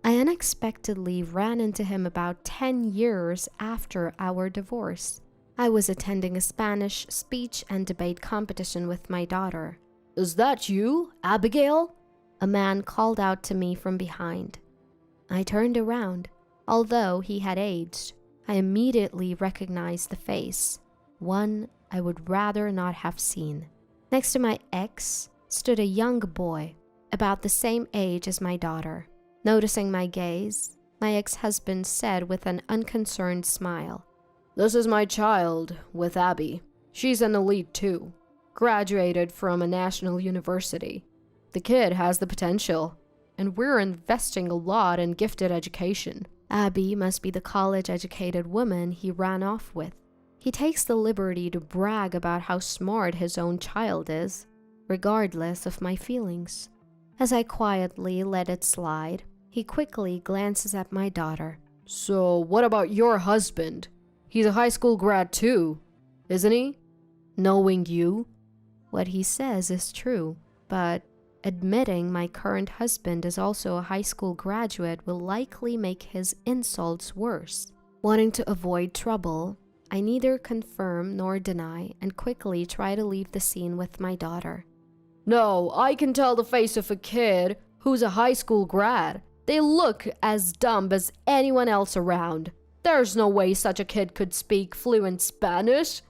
I unexpectedly ran into him about 10 years after our divorce. I was attending a Spanish speech and debate competition with my daughter. "Is that you, Abigail?" a man called out to me from behind. I turned around. Although he had aged, I immediately recognized the face, one I would rather not have seen. Next to my ex stood a young boy, about the same age as my daughter. Noticing my gaze, my ex-husband said with an unconcerned smile, "This is my child, with Abby. She's an elite too. Graduated from a national university. The kid has the potential, and we're investing a lot in gifted education." Abby must be the college-educated woman he ran off with. He takes the liberty to brag about how smart his own child is, regardless of my feelings. As I quietly let it slide, he quickly glances at my daughter. "So what about your husband? He's a high school grad too, isn't he? Knowing you?" What he says is true, but admitting my current husband is also a high school graduate will likely make his insults worse. Wanting to avoid trouble, I neither confirm nor deny and quickly try to leave the scene with my daughter. "No, I can tell the face of a kid who's a high school grad. They look as dumb as anyone else around. There's no way such a kid could speak fluent Spanish."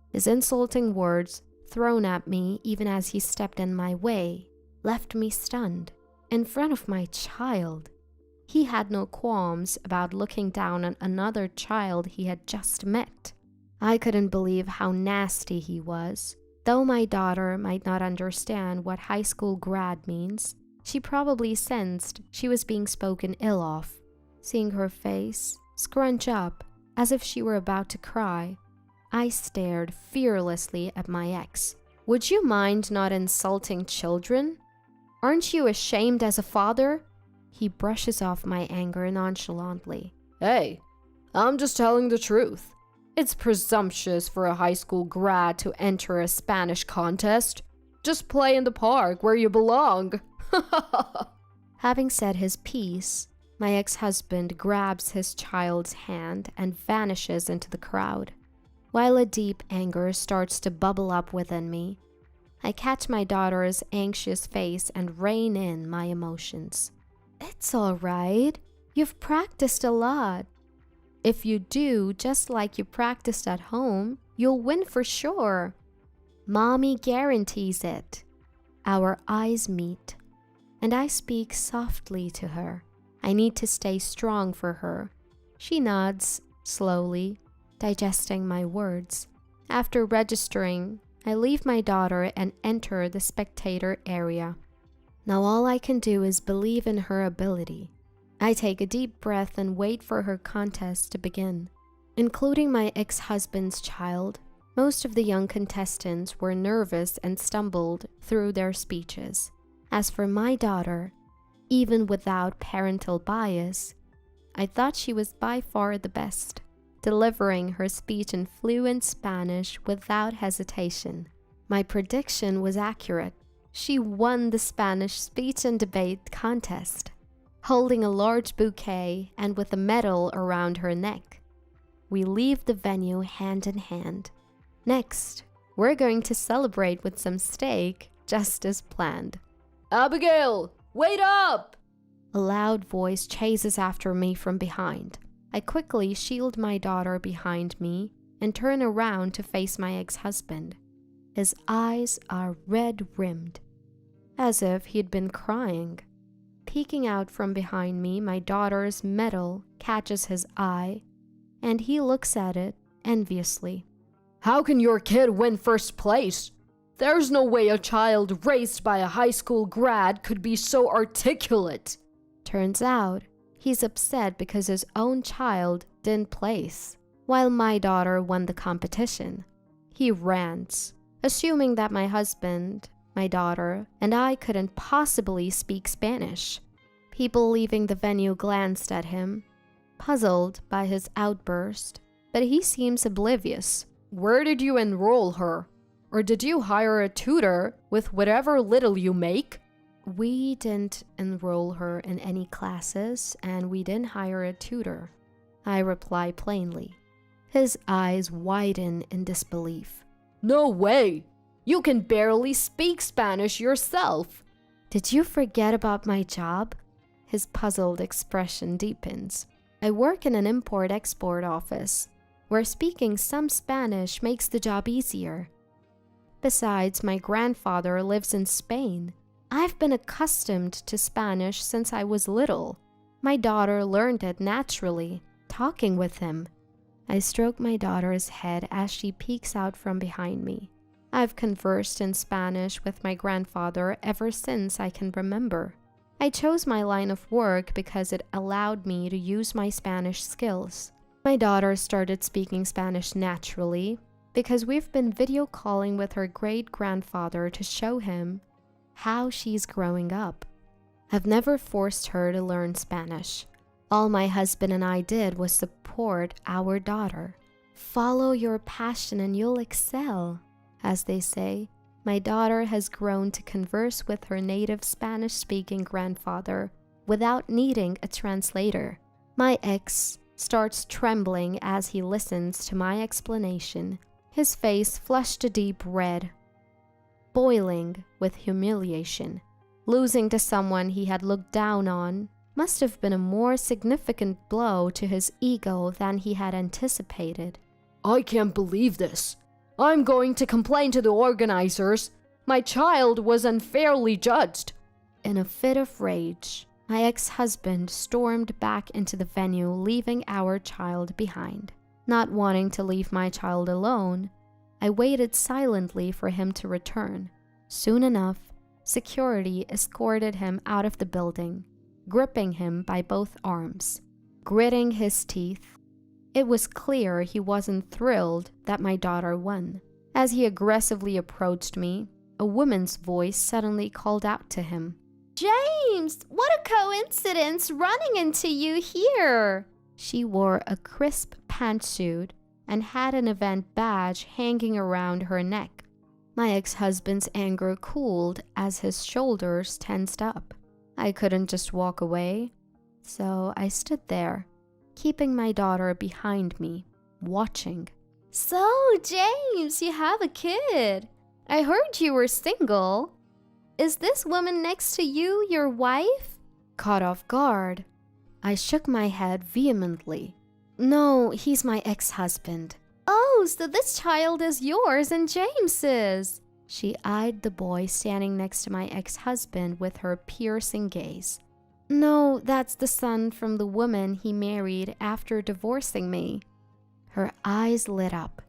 His insulting words, thrown at me even as he stepped in my way, left me stunned. In front of my child. He had no qualms about looking down on another child he had just met. I couldn't believe how nasty he was. Though my daughter might not understand what high school grad means, she probably sensed she was being spoken ill of. Seeing her face scrunch up as if she were about to cry, I stared fearlessly at my ex. "Would you mind not insulting children? Aren't you ashamed as a father?" He brushes off my anger nonchalantly. "Hey, I'm just telling the truth. It's presumptuous for a high school grad to enter a Spanish contest. Just play in the park where you belong." Having said his piece, my ex-husband grabs his child's hand and vanishes into the crowd. While a deep anger starts to bubble up within me, I catch my daughter's anxious face and rein in my emotions. "It's all right. You've practiced a lot. If you do just like you practiced at home, you'll win for sure. Mommy guarantees it." Our eyes meet, and I speak softly to her. I need to stay strong for her. She nods, slowly, digesting my words. After registering, I leave my daughter and enter the spectator area. Now all I can do is believe in her ability. I take a deep breath and wait for her contest to begin. Including my ex-husband's child, most of the young contestants were nervous and stumbled through their speeches. As for my daughter, even without parental bias, I thought she was by far the best, delivering her speech in fluent Spanish without hesitation. My prediction was accurate. She won the Spanish speech and debate contest, holding a large bouquet and with a medal around her neck. We leave the venue hand in hand. Next, we're going to celebrate with some steak, just as planned. "Abigail, wait up!" A loud voice chases after me from behind. I quickly shield my daughter behind me and turn around to face my ex-husband. His eyes are red-rimmed, as if he'd been crying. Peeking out from behind me, my daughter's medal catches his eye, and he looks at it enviously. "How can your kid win first place? There's no way a child raised by a high school grad could be so articulate." Turns out, he's upset because his own child didn't place, while my daughter won the competition. He rants, assuming that my husband, my daughter, and I couldn't possibly speak Spanish. People leaving the venue glanced at him, puzzled by his outburst, but he seems oblivious. "Where did you enroll her? Or did you hire a tutor with whatever little you make?" "We didn't enroll her in any classes, and we didn't hire a tutor," I reply plainly. His eyes widen in disbelief. "No way! You can barely speak Spanish yourself. Did you forget about my job? His puzzled expression deepens. I work in an import-export office, where speaking some Spanish makes the job easier. Besides, my grandfather lives in Spain. I've been accustomed to Spanish since I was little. My daughter learned it naturally, talking with him. I stroke my daughter's head as she peeks out from behind me. I've conversed in Spanish with my grandfather ever since I can remember. I chose my line of work because it allowed me to use my Spanish skills. My daughter started speaking Spanish naturally because we've been video calling with her great-grandfather to show him how she's growing up. I've never forced her to learn Spanish. All my husband and I did was support our daughter. Follow your passion and you'll excel. As they say, my daughter has grown to converse with her native Spanish-speaking grandfather without needing a translator. My ex starts trembling as he listens to my explanation. His face flushed a deep red, boiling with humiliation. Losing to someone he had looked down on must have been a more significant blow to his ego than he had anticipated. I can't believe this. I'm going to complain to the organizers. My child was unfairly judged. In a fit of rage, my ex-husband stormed back into the venue, leaving our child behind. Not wanting to leave my child alone, I waited silently for him to return. Soon enough, security escorted him out of the building, gripping him by both arms. Gritting his teeth, it was clear he wasn't thrilled that my daughter won. As he aggressively approached me, a woman's voice suddenly called out to him. James, what a coincidence running into you here. She wore a crisp pantsuit and had an event badge hanging around her neck. My ex-husband's anger cooled as his shoulders tensed up. I couldn't just walk away, so I stood there, keeping my daughter behind me, watching. So, James, you have a kid. I heard you were single. Is this woman next to you your wife? Caught off guard, I shook my head vehemently. No, he's my ex-husband. Oh, so this child is yours and James's. She eyed the boy standing next to my ex-husband with her piercing gaze. No, that's the son from the woman he married after divorcing me. Her eyes lit up.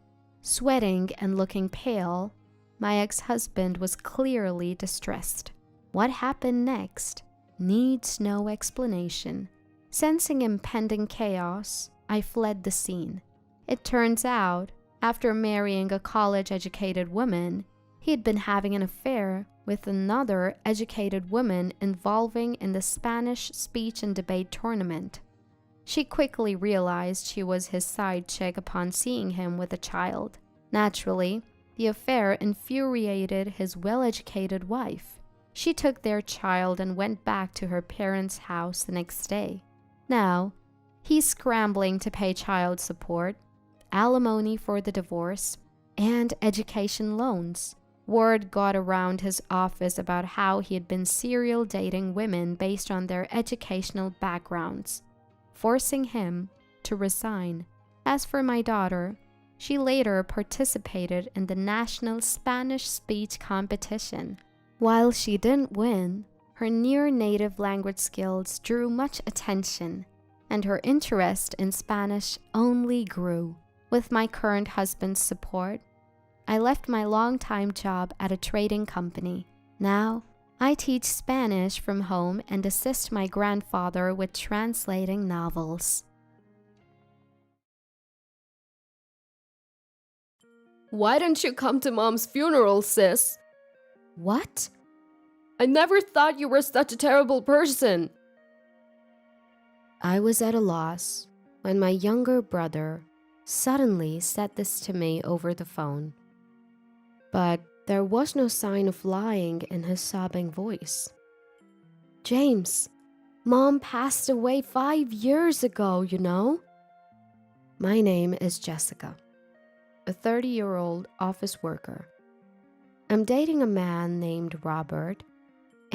Sweating and looking pale, my ex-husband was clearly distressed. What happened next needs no explanation. Sensing impending chaos, I fled the scene. It turns out, after marrying a college-educated woman, he'd been having an affair with another educated woman involving in the Spanish speech and debate tournament. She quickly realized she was his side chick upon seeing him with a child. Naturally, the affair infuriated his well-educated wife. She took their child and went back to her parents' house the next day. Now, he's scrambling to pay child support, alimony for the divorce, and education loans. Word got around his office about how he had been serial dating women based on their educational backgrounds, forcing him to resign. As for my daughter, she later participated in the national Spanish speech competition. While she didn't win, her near-native language skills drew much attention, and her interest in Spanish only grew. With my current husband's support, I left my long-time job at a trading company. Now, I teach Spanish from home and assist my grandfather with translating novels. Why didn't you come to Mom's funeral, sis? What? I never thought you were such a terrible person. I was at a loss when my younger brother suddenly said this to me over the phone. But there was no sign of lying in his sobbing voice. James, Mom passed away 5 years ago, you know? My name is Jessica, a 30-year-old office worker. I'm dating a man named Robert,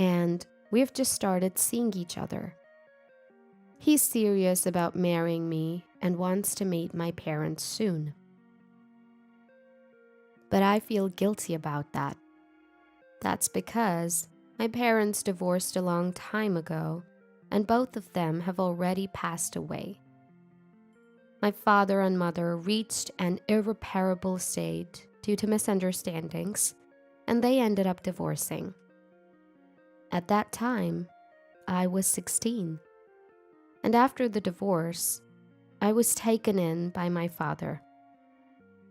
and we've just started seeing each other. He's serious about marrying me and wants to meet my parents soon. But I feel guilty about that. That's because my parents divorced a long time ago, and both of them have already passed away. My father and mother reached an irreparable state due to misunderstandings, and they ended up divorcing. At that time, I was 16. And after the divorce, I was taken in by my father.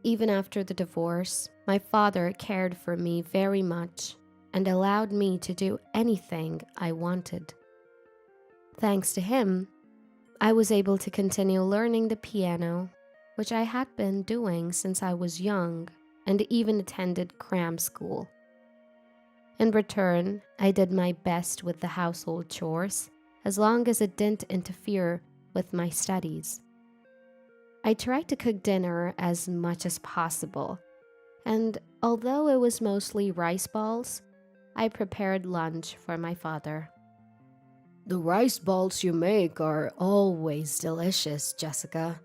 Even after the divorce, my father cared for me very much and allowed me to do anything I wanted. Thanks to him, I was able to continue learning the piano, which I had been doing since I was young and even attended cram school. In return, I did my best with the household chores, as long as it didn't interfere with my studies. I tried to cook dinner as much as possible, and although it was mostly rice balls, I prepared lunch for my father. The rice balls you make are always delicious, Jessica.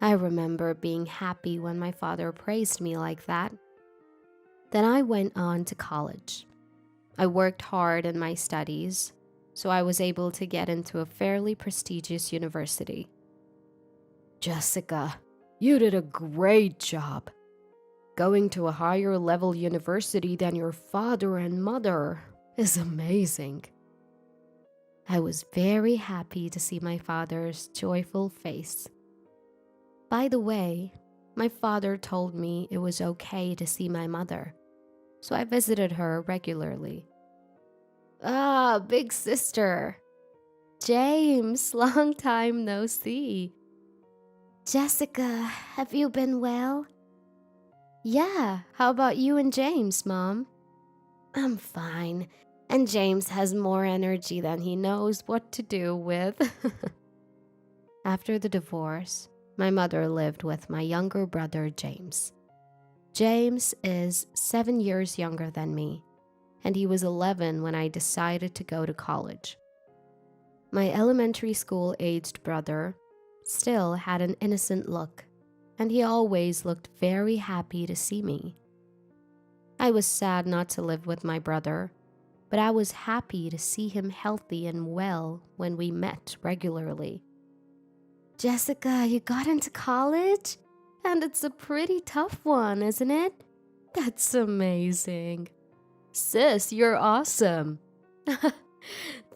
I remember being happy when my father praised me like that. Then I went on to college. I worked hard in my studies, so I was able to get into a fairly prestigious university. Jessica, you did a great job. Going to a higher level university than your father and mother is amazing. I was very happy to see my father's joyful face. By the way, my father told me it was okay to see my mother, so I visited her regularly. Ah, big sister. James, long time no see. Jessica, have you been well? Yeah, how about you and James, Mom? I'm fine, and James has more energy than he knows what to do with. After the divorce, my mother lived with my younger brother, James. James is 7 years younger than me, and he was 11 when I decided to go to college. My elementary school-aged brother still had an innocent look, and he always looked very happy to see me. I was sad not to live with my brother, but I was happy to see him healthy and well when we met regularly. Jessica, you got into college? And it's a pretty tough one, isn't it? That's amazing. Sis, you're awesome.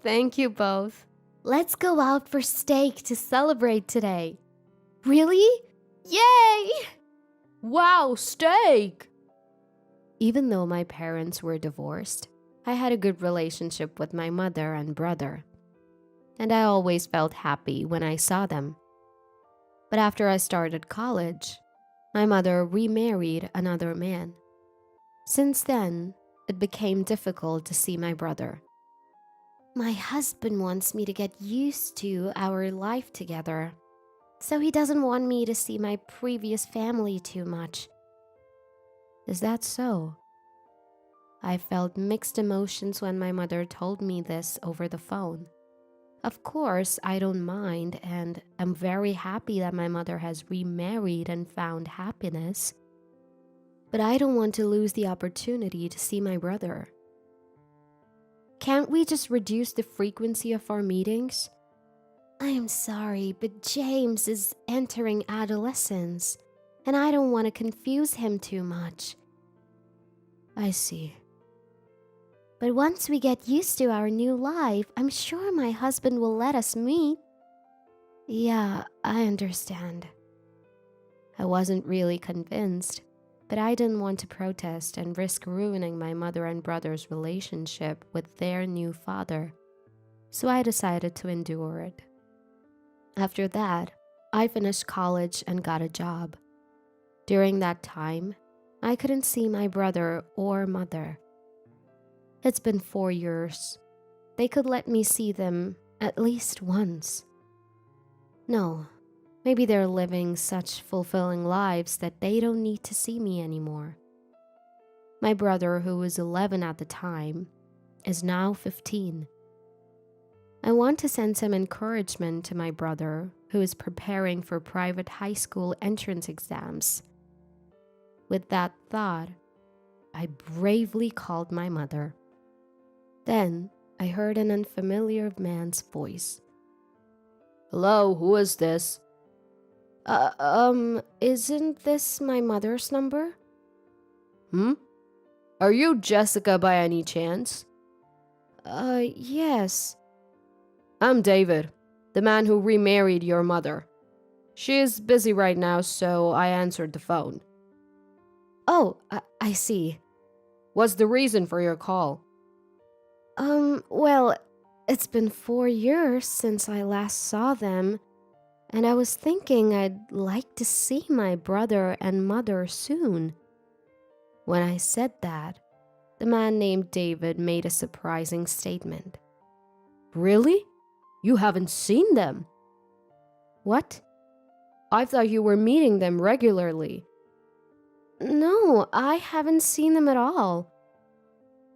Thank you both. Let's go out for steak to celebrate today. Really? Yay! Wow, steak! Even though my parents were divorced, I had a good relationship with my mother and brother, and I always felt happy when I saw them. But after I started college, my mother remarried another man. Since then, it became difficult to see my brother. My husband wants me to get used to our life together, so he doesn't want me to see my previous family too much. Is that so? I felt mixed emotions when my mother told me this over the phone. Of course, I don't mind, and I'm very happy that my mother has remarried and found happiness. But I don't want to lose the opportunity to see my brother. Can't we just reduce the frequency of our meetings? I'm sorry, but James is entering adolescence, and I don't want to confuse him too much. I see. But once we get used to our new life, I'm sure my husband will let us meet. Yeah, I understand. I wasn't really convinced, but I didn't want to protest and risk ruining my mother and brother's relationship with their new father, so I decided to endure it. After that, I finished college and got a job. During that time, I couldn't see my brother or mother. It's been 4 years. They could let me see them at least once. No, maybe they're living such fulfilling lives that they don't need to see me anymore. My brother, who was 11 at the time, is now 15. I want to send some encouragement to my brother, who is preparing for private high school entrance exams. With that thought, I bravely called my mother. Then I heard an unfamiliar man's voice. Hello, who is this? Isn't this my mother's number? Are you Jessica by any chance? Yes. I'm David, the man who remarried your mother. She is busy right now, so I answered the phone. Oh, I see. What's the reason for your call? Well, it's been 4 years since I last saw them, and I was thinking I'd like to see my brother and mother soon. When I said that, the man named David made a surprising statement. Really? You haven't seen them? What? I thought you were meeting them regularly. No, I haven't seen them at all.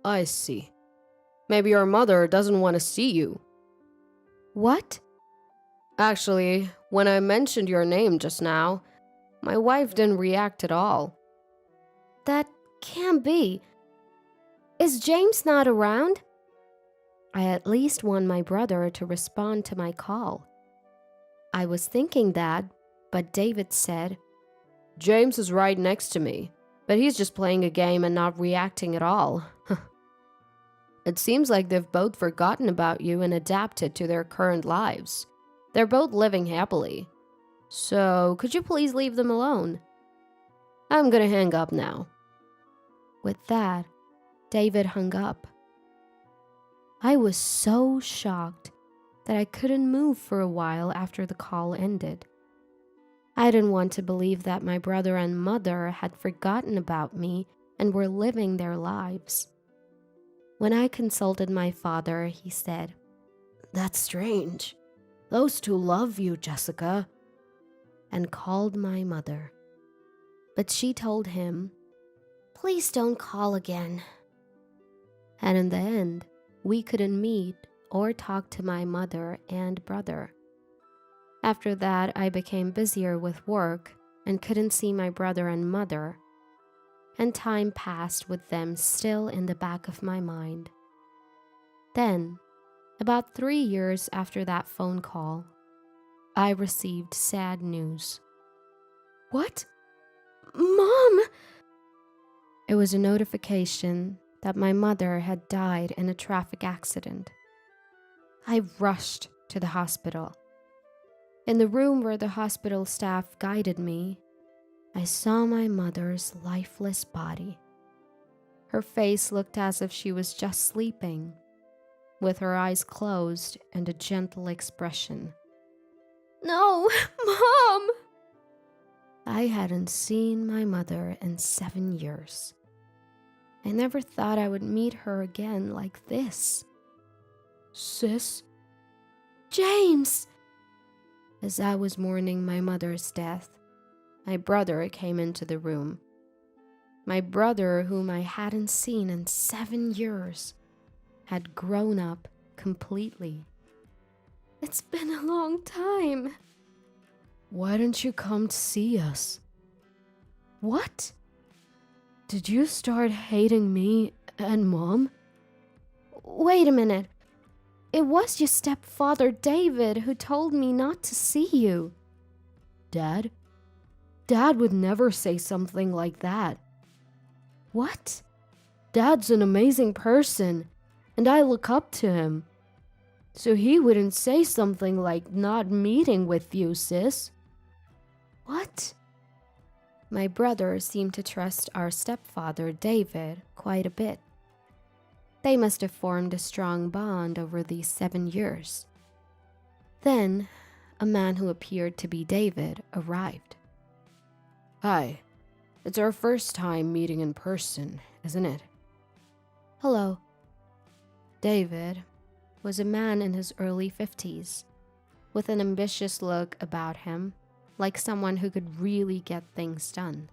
I see. Maybe your mother doesn't want to see you. What? Actually, when I mentioned your name just now, my wife didn't react at all. That can't be. Is James not around? I at least want my brother to respond to my call. I was thinking that, but David said, James is right next to me, but he's just playing a game and not reacting at all. It seems like they've both forgotten about you and adapted to their current lives. They're both living happily. So, could you please leave them alone? I'm gonna hang up now. With that, David hung up. I was so shocked that I couldn't move for a while after the call ended. I didn't want to believe that my brother and mother had forgotten about me and were living their lives. When I consulted my father, he said, That's strange. Those two love you, Jessica. And called my mother. But she told him, Please don't call again. And in the end, we couldn't meet or talk to my mother and brother. After that, I became busier with work and couldn't see my brother and mother, and time passed with them still in the back of my mind. Then, about 3 years after that phone call, I received sad news. What? Mom! It was a notification that my mother had died in a traffic accident. I rushed to the hospital. In the room where the hospital staff guided me, I saw my mother's lifeless body. Her face looked as if she was just sleeping, with her eyes closed and a gentle expression. No, Mom! I hadn't seen my mother in 7 years. I never thought I would meet her again like this. Sis? James! As I was mourning my mother's death, my brother came into the room. My brother, whom I hadn't seen in 7 years, had grown up completely. It's been a long time. Why didn't you come to see us? What? Did you start hating me and Mom? Wait a minute. It was your stepfather, David, who told me not to see you. Dad? Dad would never say something like that. What? Dad's an amazing person, and I look up to him. So he wouldn't say something like not meeting with you, sis. What? My brother seemed to trust our stepfather, David, quite a bit. They must have formed a strong bond over these 7 years. Then, a man who appeared to be David arrived. Hi. It's our first time meeting in person, isn't it? Hello. David was a man in his early 50s, with an ambitious look about him, like someone who could really get things done.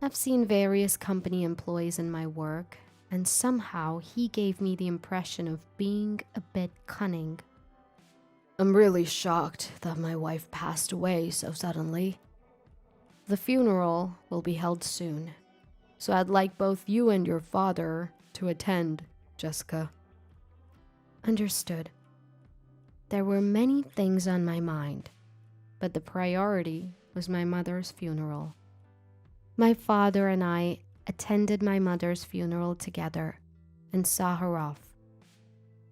I've seen various company employees in my work, and somehow he gave me the impression of being a bit cunning. I'm really shocked that my wife passed away so suddenly. The funeral will be held soon, so I'd like both you and your father to attend, Jessica. Understood. There were many things on my mind, but the priority was my mother's funeral. My father and I attended my mother's funeral together and saw her off.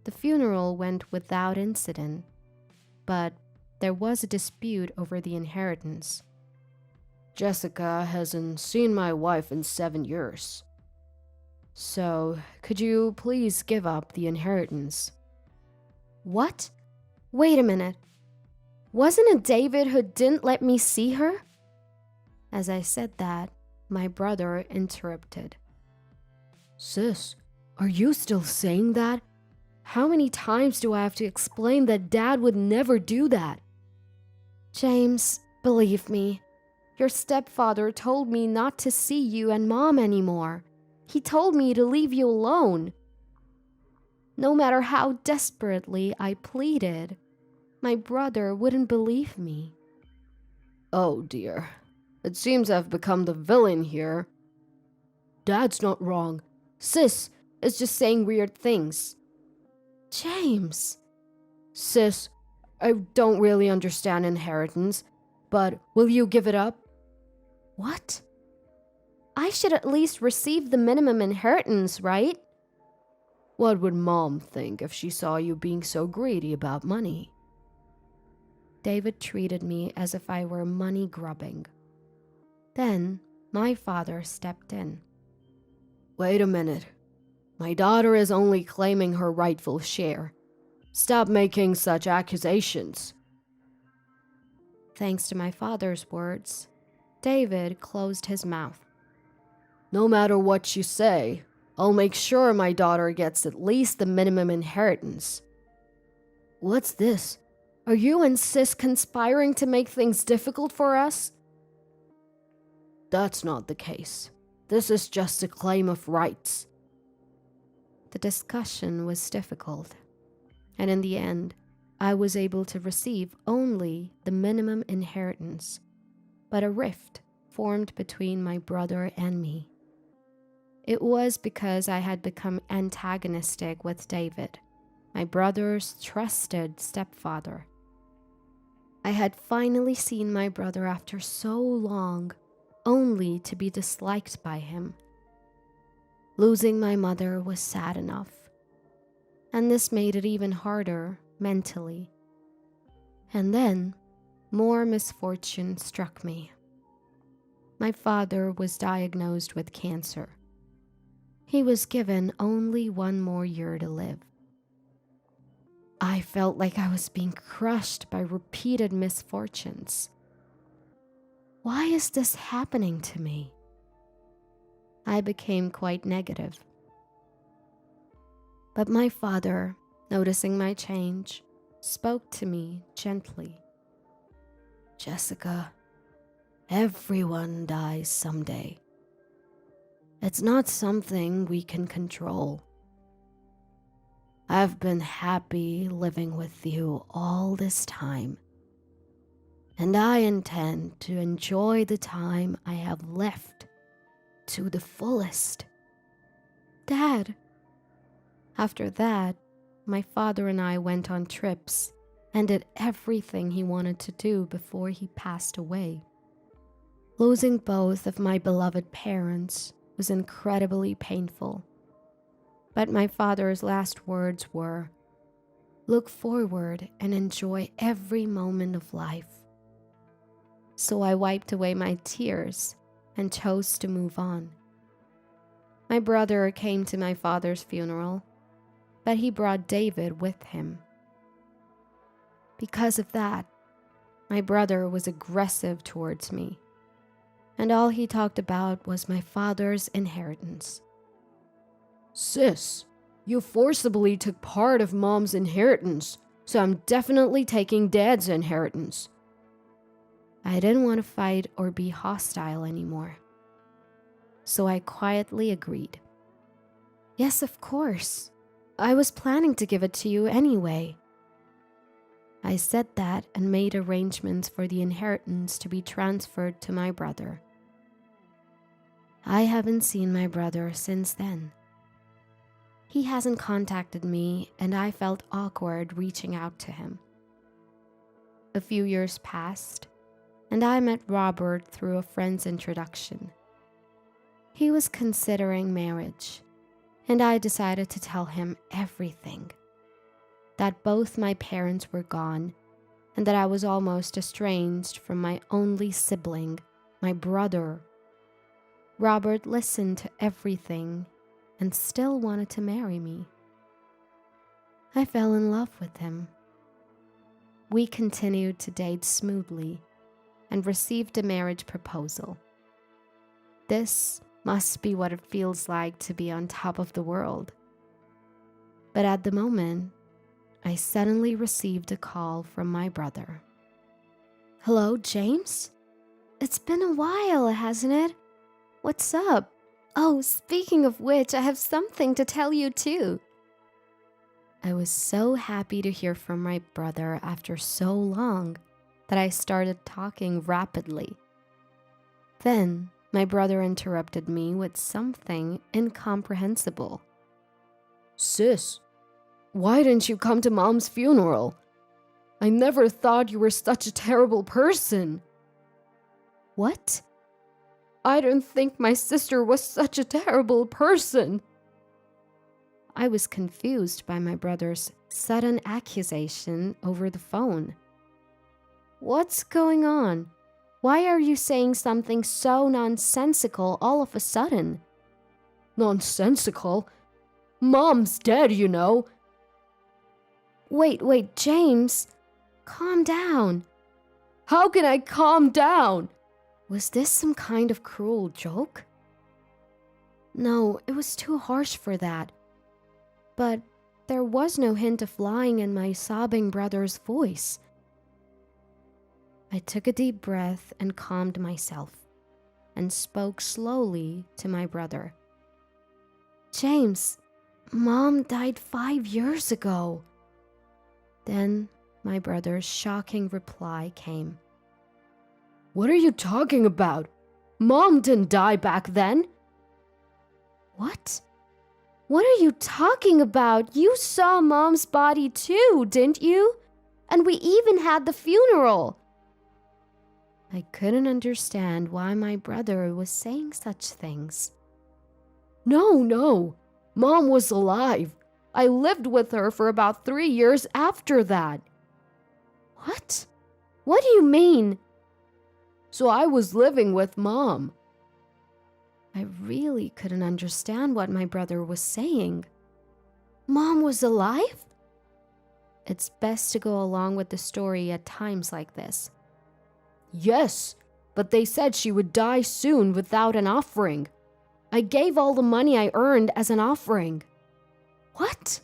The funeral went without incident, but there was a dispute over the inheritance. Jessica hasn't seen my wife in 7 years. So, could you please give up the inheritance? What? Wait a minute. Wasn't it David who didn't let me see her? As I said that, my brother interrupted. Sis, are you still saying that? How many times do I have to explain that Dad would never do that? James, believe me, your stepfather told me not to see you and Mom anymore. He told me to leave you alone. No matter how desperately I pleaded, my brother wouldn't believe me. Oh dear, it seems I've become the villain here. Dad's not wrong. Sis is just saying weird things. James. Sis, I don't really understand inheritance, but will you give it up? What? I should at least receive the minimum inheritance, right? What would Mom think if she saw you being so greedy about money? David treated me as if I were money grubbing. Then my father stepped in. Wait a minute. My daughter is only claiming her rightful share. Stop making such accusations. Thanks to my father's words, David closed his mouth. No matter what you say, I'll make sure my daughter gets at least the minimum inheritance. What's this? Are you and Sis conspiring to make things difficult for us? That's not the case. This is just a claim of rights. The discussion was difficult, and in the end, I was able to receive only the minimum inheritance, but a rift formed between my brother and me. It was because I had become antagonistic with David, my brother's trusted stepfather. I had finally seen my brother after so long, only to be disliked by him. Losing my mother was sad enough, and this made it even harder mentally. And then, more misfortune struck me. My father was diagnosed with cancer. He was given only 1 more year to live. I felt like I was being crushed by repeated misfortunes. Why is this happening to me? I became quite negative. But my father, noticing my change, spoke to me gently. Jessica, everyone dies someday. It's not something we can control. I've been happy living with you all this time, and I intend to enjoy the time I have left to the fullest. Dad. After that, my father and I went on trips and did everything he wanted to do before he passed away. Losing both of my beloved parents was incredibly painful. But my father's last words were, "Look forward and enjoy every moment of life." So I wiped away my tears and chose to move on. My brother came to my father's funeral, but he brought David with him. Because of that, my brother was aggressive towards me, and all he talked about was my father's inheritance. Sis, you forcibly took part of Mom's inheritance, so I'm definitely taking Dad's inheritance. I didn't want to fight or be hostile anymore, so I quietly agreed. Yes, of course. I was planning to give it to you anyway. I said that and made arrangements for the inheritance to be transferred to my brother. I haven't seen my brother since then. He hasn't contacted me, and I felt awkward reaching out to him. A few years passed, and I met Robert through a friend's introduction. He was considering marriage, and I decided to tell him everything. That both my parents were gone, and that I was almost estranged from my only sibling, my brother. Robert listened to everything and still wanted to marry me. I fell in love with him. We continued to date smoothly and received a marriage proposal. This must be what it feels like to be on top of the world. But at the moment, I suddenly received a call from my brother. Hello, James? It's been a while, hasn't it? What's up? Oh, speaking of which, I have something to tell you too. I was so happy to hear from my brother after so long that I started talking rapidly. Then, my brother interrupted me with something incomprehensible. Sis, why didn't you come to Mom's funeral? I never thought you were such a terrible person. What? I didn't think my sister was such a terrible person. I was confused by my brother's sudden accusation over the phone. What's going on? Why are you saying something so nonsensical all of a sudden? Nonsensical? Mom's dead, you know. Wait, James. Calm down. How can I calm down? Was this some kind of cruel joke? No, it was too harsh for that. But there was no hint of lying in my sobbing brother's voice. I took a deep breath and calmed myself, and spoke slowly to my brother. James, Mom died 5 years ago. Then my brother's shocking reply came. What are you talking about? Mom didn't die back then. What? What are you talking about? You saw Mom's body too, didn't you? And we even had the funeral. I couldn't understand why my brother was saying such things. No. Mom was alive. I lived with her for about 3 years after that. What? What do you mean? So I was living with Mom. I really couldn't understand what my brother was saying. Mom was alive? It's best to go along with the story at times like this. Yes, but they said she would die soon without an offering. I gave all the money I earned as an offering. What?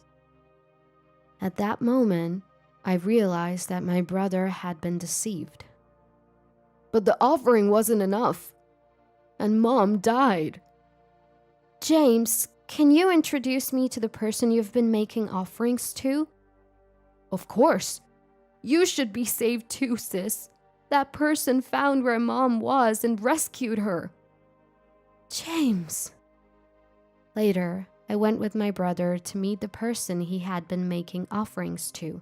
At that moment, I realized that my brother had been deceived. But the offering wasn't enough, and Mom died. James, can you introduce me to the person you've been making offerings to? Of course. You should be saved too, sis. That person found where Mom was and rescued her. James. Later, I went with my brother to meet the person he had been making offerings to.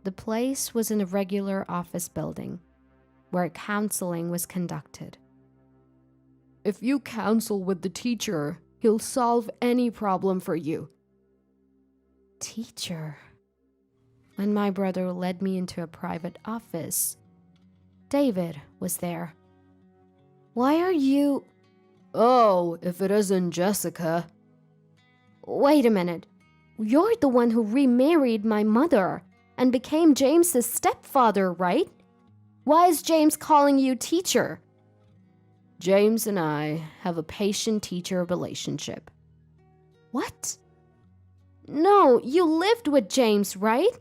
The place was in a regular office building, where counseling was conducted. If you counsel with the teacher, he'll solve any problem for you. Teacher? When my brother led me into a private office, David was there. Why are you... Oh, if it isn't Jessica. Wait a minute. You're the one who remarried my mother and became James's stepfather, right? Why is James calling you teacher? James and I have a patient-teacher relationship. What? No, you lived with James, right?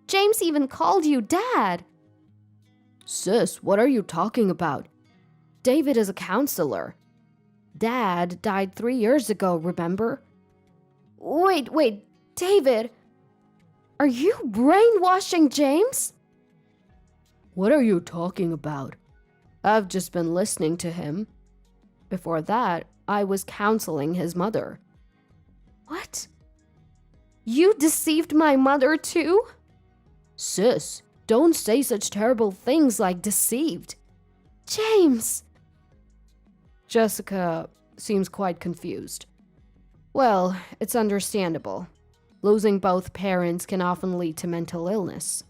James even called you Dad. Sis, what are you talking about? David is a counselor. Dad died 3 years ago, remember? Wait, David. Are you brainwashing James? What are you talking about? I've just been listening to him. Before that, I was counseling his mother. What? You deceived my mother too? Sis, don't say such terrible things like deceived. James! Jessica seems quite confused. Well, it's understandable. Losing both parents can often lead to mental illness.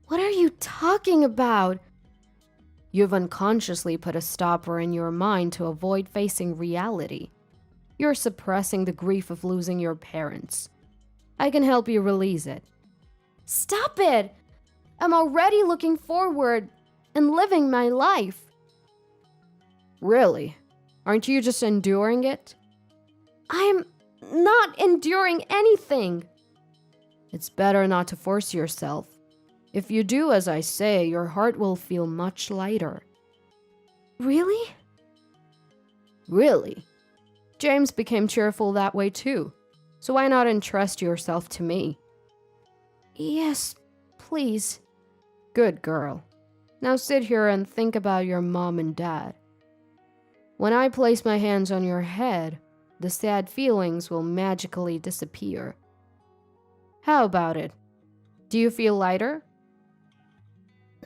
What are you talking about? You've unconsciously put a stopper in your mind to avoid facing reality. You're suppressing the grief of losing your parents. I can help you release it. Stop it! I'm already looking forward and living my life. Really? Aren't you just enduring it? I'm not enduring anything. It's better not to force yourself. If you do as I say, your heart will feel much lighter. Really? Really? James became cheerful that way too. So why not entrust yourself to me? Yes, please. Good girl. Now sit here and think about your mom and dad. When I place my hands on your head, the sad feelings will magically disappear. How about it? Do you feel lighter?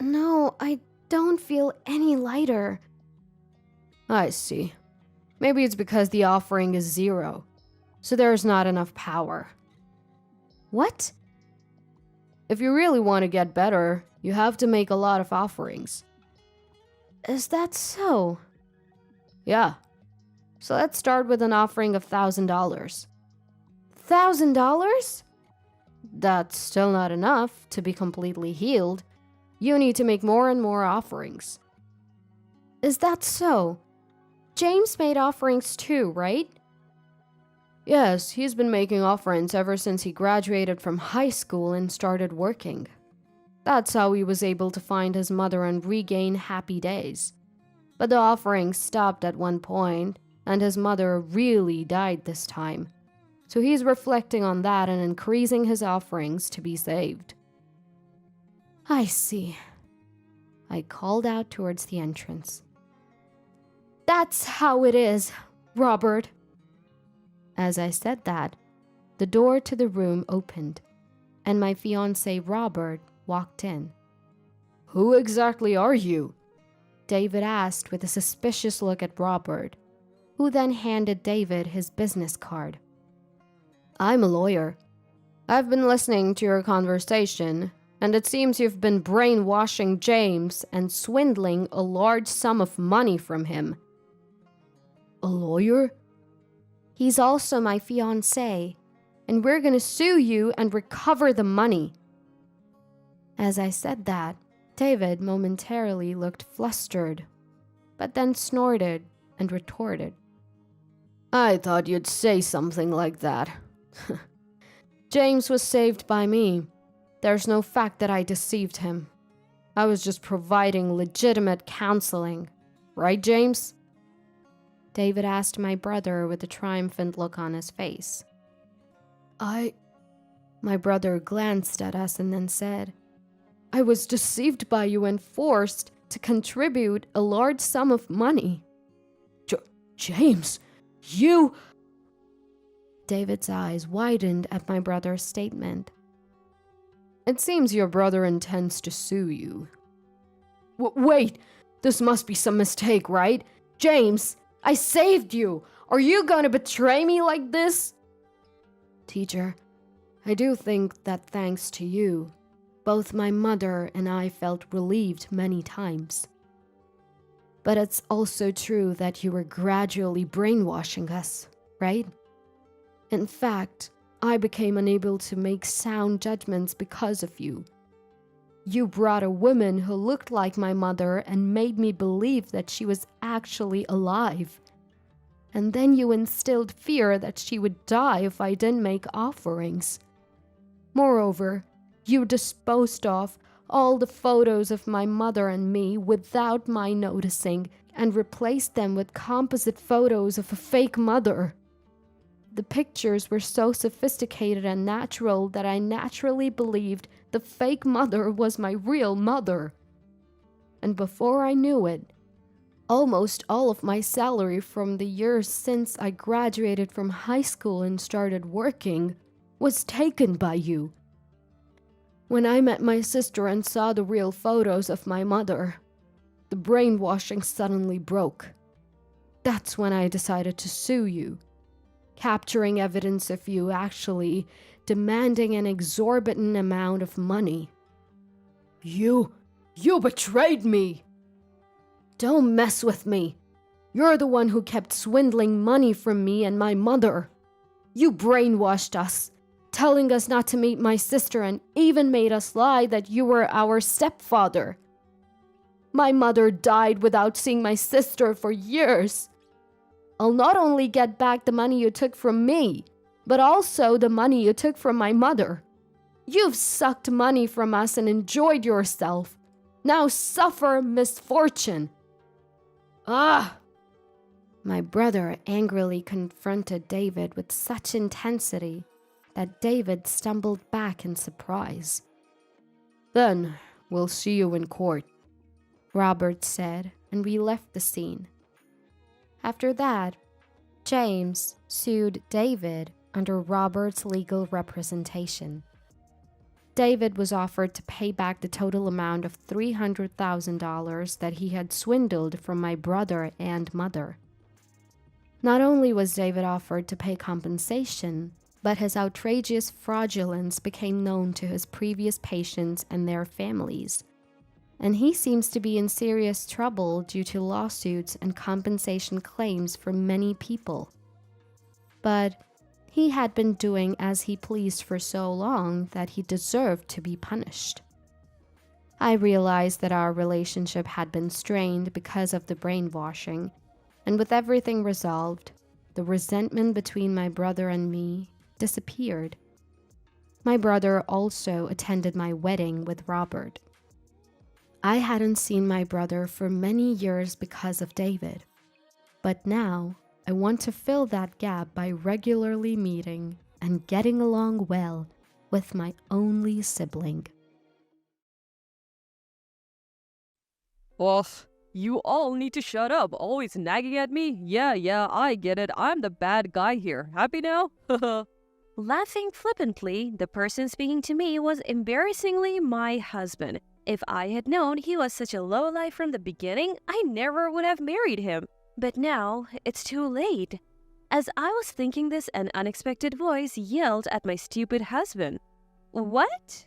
No, I don't feel any lighter. I see. Maybe it's because the offering is 0, so there's not enough power. What? If you really want to get better, you have to make a lot of offerings. Is that so? Yeah. So let's start with an offering of $1,000. $1,000? That's still not enough to be completely healed. You need to make more and more offerings. Is that so? James made offerings too, right? Yes, he's been making offerings ever since he graduated from high school and started working. That's how he was able to find his mother and regain happy days. But the offerings stopped at one point, and his mother really died this time. So he's reflecting on that and increasing his offerings to be saved. I see. I called out towards the entrance. That's how it is, Robert. As I said that, the door to the room opened, and my fiancé Robert walked in. Who exactly are you? David asked with a suspicious look at Robert, who then handed David his business card. I'm a lawyer. I've been listening to your conversation, and it seems you've been brainwashing James and swindling a large sum of money from him. A lawyer? He's also my fiancé, and we're gonna sue you and recover the money. As I said that, David momentarily looked flustered, but then snorted and retorted. I thought you'd say something like that. James was saved by me. There's no fact that I deceived him. I was just providing legitimate counseling. Right, James? David asked my brother with a triumphant look on his face. My brother glanced at us and then said, I was deceived by you and forced to contribute a large sum of money. James, you... David's eyes widened at my brother's statement. It seems your brother intends to sue you. Wait, this must be some mistake, right? James, I saved you. Are you gonna betray me like this? Teacher, I do think that thanks to you, both my mother and I felt relieved many times. But it's also true that you were gradually brainwashing us, right? In fact, I became unable to make sound judgments because of you. You brought a woman who looked like my mother and made me believe that she was actually alive. And then you instilled fear that she would die if I didn't make offerings. Moreover, you disposed of all the photos of my mother and me without my noticing and replaced them with composite photos of a fake mother. The pictures were so sophisticated and natural that I naturally believed the fake mother was my real mother. And before I knew it, almost all of my salary from the years since I graduated from high school and started working was taken by you. When I met my sister and saw the real photos of my mother, the brainwashing suddenly broke. That's when I decided to sue you, capturing evidence of you actually demanding an exorbitant amount of money. You betrayed me! Don't mess with me. You're the one who kept swindling money from me and my mother. You brainwashed us, telling us not to meet my sister and even made us lie that you were our stepfather. My mother died without seeing my sister for years. I'll not only get back the money you took from me, but also the money you took from my mother. You've sucked money from us and enjoyed yourself. Now suffer misfortune. Ah! My brother angrily confronted David with such intensity that David stumbled back in surprise. Then we'll see you in court, Robert said, and we left the scene. After that, James sued David under Robert's legal representation. David was offered to pay back the total amount of $300,000 that he had swindled from my brother and mother. Not only was David offered to pay compensation, but his outrageous fraudulence became known to his previous patients and their families, and he seems to be in serious trouble due to lawsuits and compensation claims from many people. But he had been doing as he pleased for so long that he deserved to be punished. I realized that our relationship had been strained because of the brainwashing, and with everything resolved, the resentment between my brother and me disappeared. My brother also attended my wedding with Robert. I hadn't seen my brother for many years because of David, but now I want to fill that gap by regularly meeting and getting along well with my only sibling. Ugh, you all need to shut up, always nagging at me. Yeah, I get it. I'm the bad guy here. Happy now? Laughing flippantly, the person speaking to me was embarrassingly my husband. If I had known he was such a lowlife from the beginning, I never would have married him. But now, it's too late. As I was thinking this, an unexpected voice yelled at my stupid husband. What?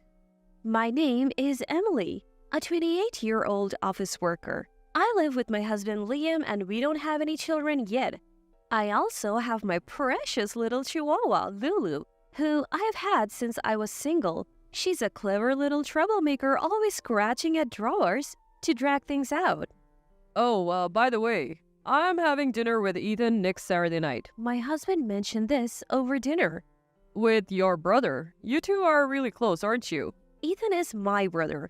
My name is Emily, a 28-year-old office worker. I live with my husband Liam and we don't have any children yet. I also have my precious little chihuahua, Lulu, who I have had since I was single. She's a clever little troublemaker, always scratching at drawers to drag things out. Oh, by the way, I'm having dinner with Ethan next Saturday night. My husband mentioned this over dinner. With your brother. You two are really close, aren't you? Ethan is my brother.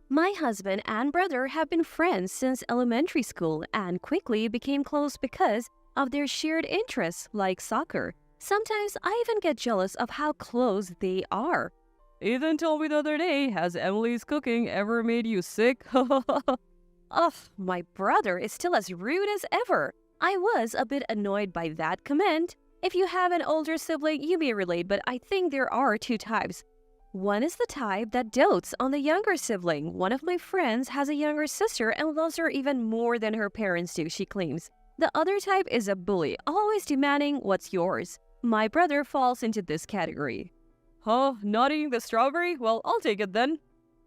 My husband and brother have been friends since elementary school and quickly became close because of their shared interests like soccer. Sometimes I even get jealous of how close they are. Ethan told me the other day, has Emily's cooking ever made you sick? Ugh, my brother is still as rude as ever. I was a bit annoyed by that comment. If you have an older sibling, you may relate, but I think there are two types. One is the type that dotes on the younger sibling. One of my friends has a younger sister and loves her even more than her parents do, she claims. The other type is a bully, always demanding what's yours. My brother falls into this category. Huh? Not eating the strawberry? Well, I'll take it then.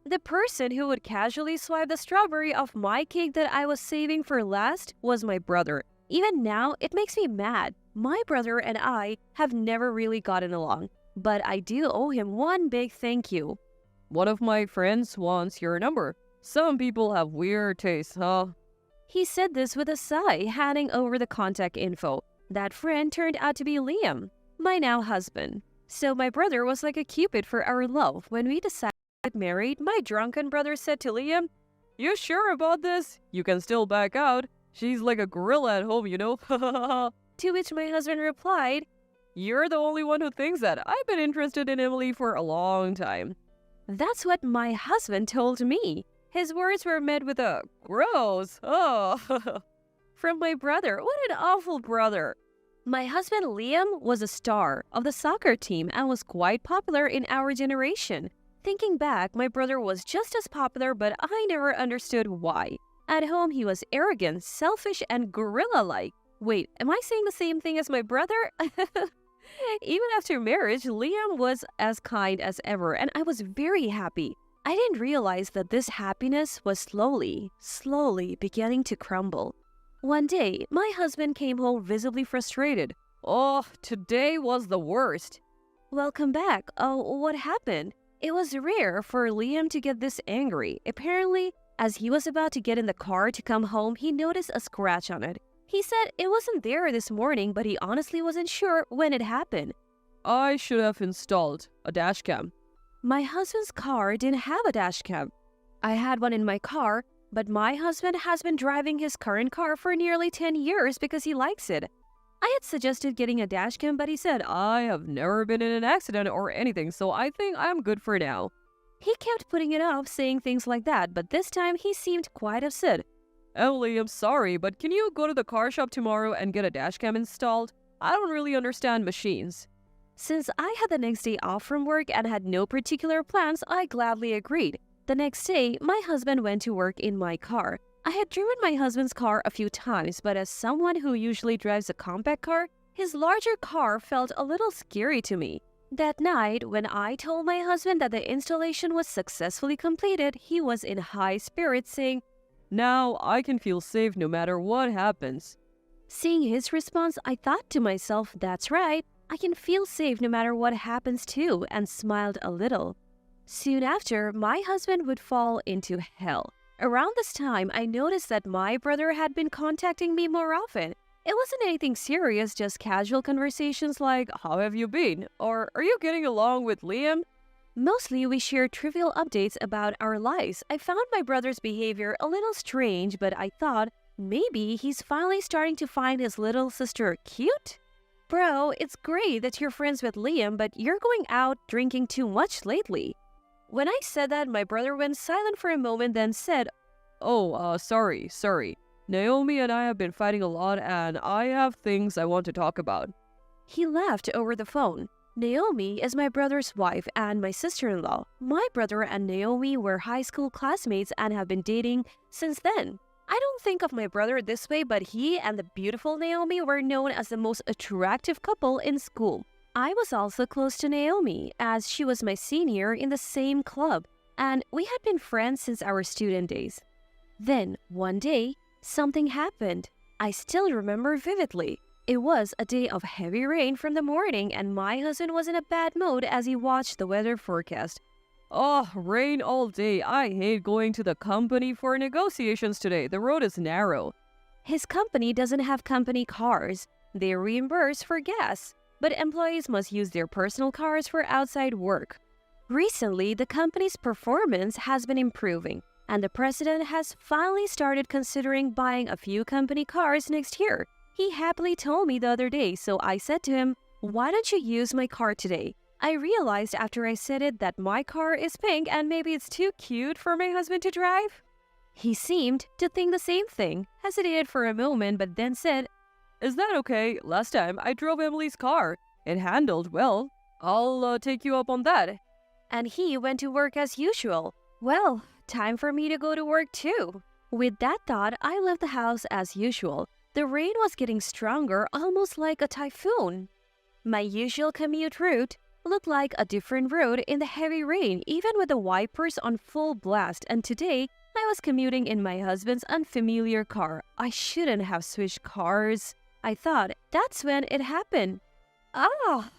The person who would casually swipe the strawberry off my cake that I was saving for last was my brother. Even now, it makes me mad. My brother and I have never really gotten along, but I do owe him one big thank you. One of my friends wants your number. Some people have weird tastes, huh? He said this with a sigh, handing over the contact info. That friend turned out to be Liam, my now husband. So my brother was like a cupid for our love. When we decided to get married, my drunken brother said to Liam, "You sure about this? You can still back out. She's like a gorilla at home, you know." To which my husband replied, You're the only one who thinks that. I've been interested in Emily for a long time. That's what my husband told me. His words were met with a gross. Oh, from my brother. What an awful brother. My husband Liam was a star of the soccer team and was quite popular in our generation. Thinking back, my brother was just as popular, but I never understood why. At home, he was arrogant, selfish, and gorilla-like. Wait, am I saying the same thing as my brother? Even after marriage, Liam was as kind as ever, and I was very happy. I didn't realize that this happiness was slowly beginning to crumble. One day, my husband came home visibly frustrated. Oh, today was the worst. Welcome back. Oh, what happened? It was rare for Liam to get this angry. Apparently, as he was about to get in the car to come home, he noticed a scratch on it. He said it wasn't there this morning, but he honestly wasn't sure when it happened. I should have installed a dash cam. My husband's car didn't have a dash cam. I had one in my car, but my husband has been driving his current car for nearly 10 years because he likes it. I had suggested getting a dash cam, but he said, I have never been in an accident or anything, so I think I'm good for now. He kept putting it off, saying things like that, but this time he seemed quite upset. Emily, I'm sorry, but can you go to the car shop tomorrow and get a dash cam installed? I don't really understand machines. Since I had the next day off from work and had no particular plans, I gladly agreed. The next day, my husband went to work in my car. I had driven my husband's car a few times, but as someone who usually drives a compact car, his larger car felt a little scary to me. That night, when I told my husband that the installation was successfully completed, he was in high spirits, saying, now I can feel safe no matter what happens. Seeing his response, I thought to myself, that's right, I can feel safe no matter what happens too, and smiled a little. Soon after, my husband would fall into hell. Around this time, I noticed that my brother had been contacting me more often. It wasn't anything serious, just casual conversations like, how have you been? Or, are you getting along with Liam? Mostly, we shared trivial updates about our lives. I found my brother's behavior a little strange, but I thought maybe he's finally starting to find his little sister cute? Bro, it's great that you're friends with Liam, but you're going out drinking too much lately. When I said that, my brother went silent for a moment, then said, sorry. Naomi and I have been fighting a lot, and I have things I want to talk about. He laughed over the phone. Naomi is my brother's wife and my sister-in-law. My brother and Naomi were high school classmates and have been dating since then. I don't think of my brother this way, but he and the beautiful Naomi were known as the most attractive couple in school. I was also close to Naomi, as she was my senior in the same club, and we had been friends since our student days. Then, one day, something happened. I still remember vividly. It was a day of heavy rain from the morning, and my husband was in a bad mood as he watched the weather forecast. Oh, rain all day. I hate going to the company for negotiations today. The road is narrow. His company doesn't have company cars. They reimburse for gas, but employees must use their personal cars for outside work. Recently, the company's performance has been improving, and the president has finally started considering buying a few company cars next year. He happily told me the other day, so I said to him, why don't you use my car today? I realized after I said it that my car is pink and maybe it's too cute for my husband to drive. He seemed to think the same thing, hesitated for a moment, but then said, is that okay? Last time I drove Emily's car. It handled well. I'll take you up on that. And he went to work as usual. Well, time for me to go to work too. With that thought, I left the house as usual. The rain was getting stronger, almost like a typhoon. My usual commute route looked like a different road in the heavy rain, even with the wipers on full blast, and today I was commuting in my husband's unfamiliar car. I shouldn't have switched cars, I thought. That's when it happened. Ah!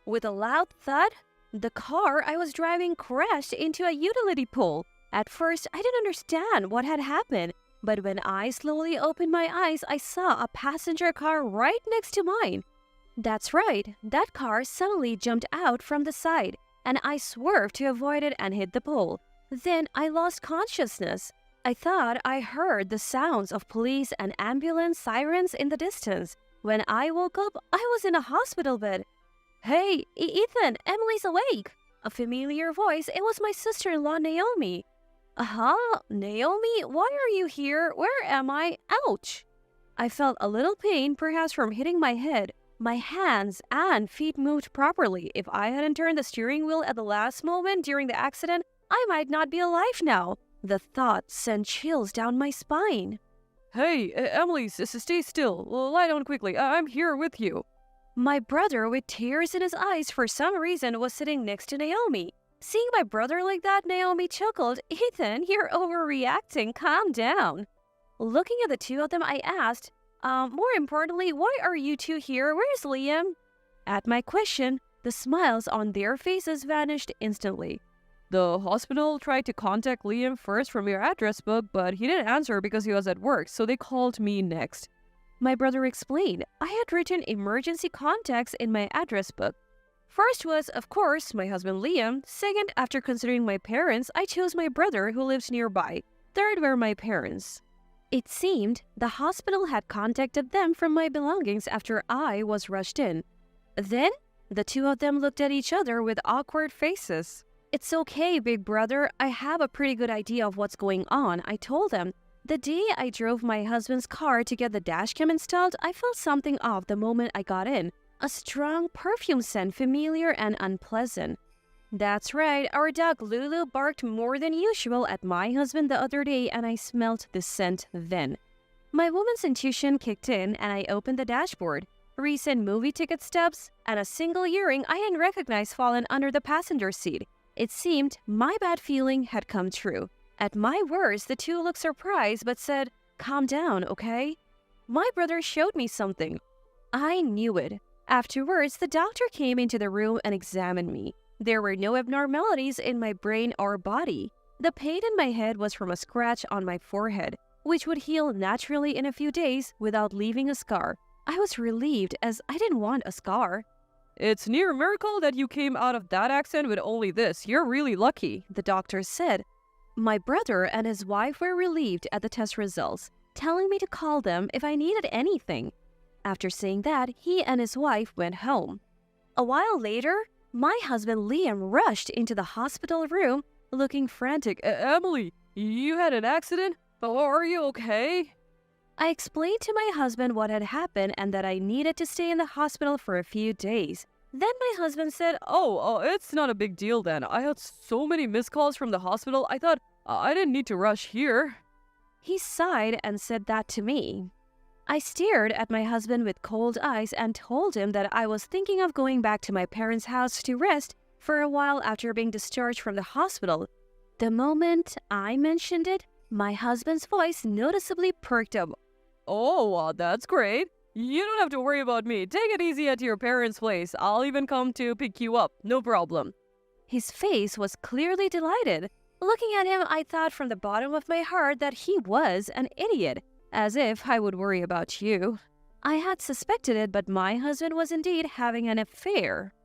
With a loud thud, the car I was driving crashed into a utility pole. At first, I didn't understand what had happened. But when I slowly opened my eyes, I saw a passenger car right next to mine. That's right, that car suddenly jumped out from the side, and I swerved to avoid it and hit the pole. Then I lost consciousness. I thought I heard the sounds of police and ambulance sirens in the distance. When I woke up, I was in a hospital bed. Hey, Ethan, Emily's awake. A familiar voice. It was my sister-in-law, Naomi. Naomi, why are you here? Where am I? Ouch! I felt a little pain, perhaps from hitting my head. My hands and feet moved properly. If I hadn't turned the steering wheel at the last moment during the accident, I might not be alive now. The thought sent chills down my spine. Hey, Emily, stay still. Lie down quickly. I'm here with you. My brother, with tears in his eyes for some reason, was sitting next to Naomi. Seeing my brother like that, Naomi chuckled. Ethan, you're overreacting. Calm down. Looking at the two of them, I asked, more importantly, why are you two here? Where's Liam? At my question, the smiles on their faces vanished instantly. The hospital tried to contact Liam first from your address book, but he didn't answer because he was at work, so they called me next. My brother explained. I had written emergency contacts in my address book. First was, of course, my husband Liam. Second, after considering my parents, I chose my brother who lives nearby. Third were my parents. It seemed the hospital had contacted them from my belongings after I was rushed in. Then, the two of them looked at each other with awkward faces. It's okay, big brother. I have a pretty good idea of what's going on, I told them. The day I drove my husband's car to get the dashcam installed, I felt something off the moment I got in. A strong perfume scent, familiar and unpleasant. That's right, our dog Lulu barked more than usual at my husband the other day and I smelled the scent then. My woman's intuition kicked in and I opened the dashboard. Recent movie ticket stubs and a single earring I hadn't recognized fallen under the passenger seat. It seemed my bad feeling had come true. At my words, the two looked surprised but said, "Calm down, okay?" My brother showed me something. I knew it. Afterwards, the doctor came into the room and examined me. There were no abnormalities in my brain or body. The pain in my head was from a scratch on my forehead, which would heal naturally in a few days without leaving a scar. I was relieved as I didn't want a scar. It's near a miracle that you came out of that accident with only this. You're really lucky, the doctor said. My brother and his wife were relieved at the test results, telling me to call them if I needed anything. After saying that, he and his wife went home. A while later, my husband Liam rushed into the hospital room looking frantic. Emily, you had an accident? Oh, are you okay? I explained to my husband what had happened and that I needed to stay in the hospital for a few days. Then my husband said, Oh, it's not a big deal then. I had so many missed calls from the hospital, I thought I didn't need to rush here. He sighed and said that to me. I stared at my husband with cold eyes and told him that I was thinking of going back to my parents' house to rest for a while after being discharged from the hospital. The moment I mentioned it, my husband's voice noticeably perked up. Oh, that's great. You don't have to worry about me. Take it easy at your parents' place. I'll even come to pick you up. No problem. His face was clearly delighted. Looking at him, I thought from the bottom of my heart that he was an idiot. As if I would worry about you. I had suspected it, but my husband was indeed having an affair.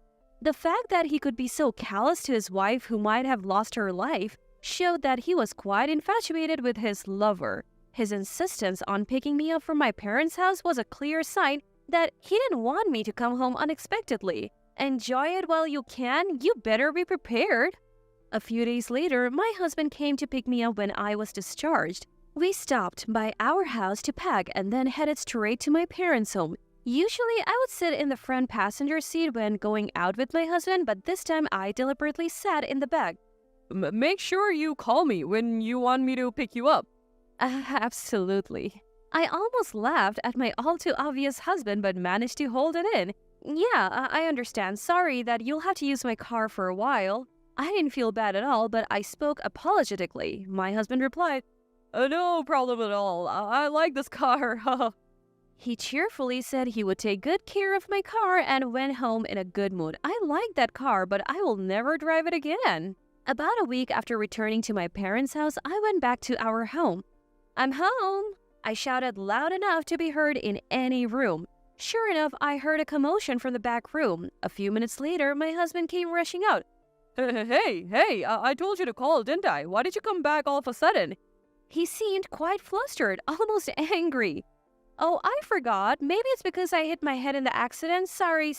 The fact that he could be so callous to his wife who might have lost her life showed that he was quite infatuated with his lover. His insistence on picking me up from my parents' house was a clear sign that he didn't want me to come home unexpectedly. Enjoy it while you can, you better be prepared. A few days later, my husband came to pick me up when I was discharged. We stopped by our house to pack and then headed straight to my parents' home. Usually, I would sit in the front passenger seat when going out with my husband, but this time I deliberately sat in the back. Make sure you call me when you want me to pick you up. Absolutely. I almost laughed at my all-too-obvious husband, but managed to hold it in. Yeah, I understand. Sorry that you'll have to use my car for a while. I didn't feel bad at all, but I spoke apologetically. My husband replied, No problem at all. I like this car. He cheerfully said he would take good care of my car and went home in a good mood. I like that car, but I will never drive it again. About a week after returning to my parents' house, I went back to our home. I'm home! I shouted loud enough to be heard in any room. Sure enough, I heard a commotion from the back room. A few minutes later, my husband came rushing out. Hey, I told you to call, didn't I? Why did you come back all of a sudden? He seemed quite flustered, almost angry. Oh, I forgot. Maybe it's because I hit my head in the accident. Sorry.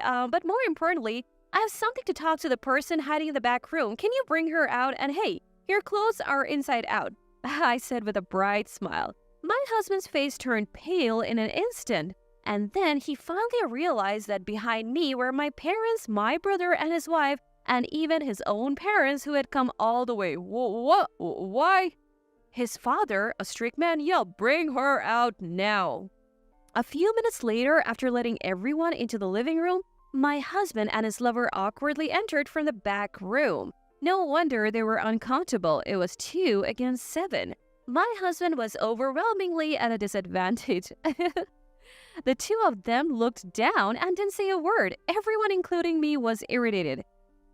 But more importantly, I have something to talk to the person hiding in the back room. Can you bring her out? And hey, your clothes are inside out, I said with a bright smile. My husband's face turned pale in an instant, and then he finally realized that behind me were my parents, my brother and his wife, and even his own parents who had come all the way. What? Why? His father, a strict man, yelled, "Bring her out now." A few minutes later, after letting everyone into the living room, my husband and his lover awkwardly entered from the back room. No wonder they were uncomfortable. It was 2 against 7. My husband was overwhelmingly at a disadvantage. The two of them looked down and didn't say a word. Everyone, including me, was irritated.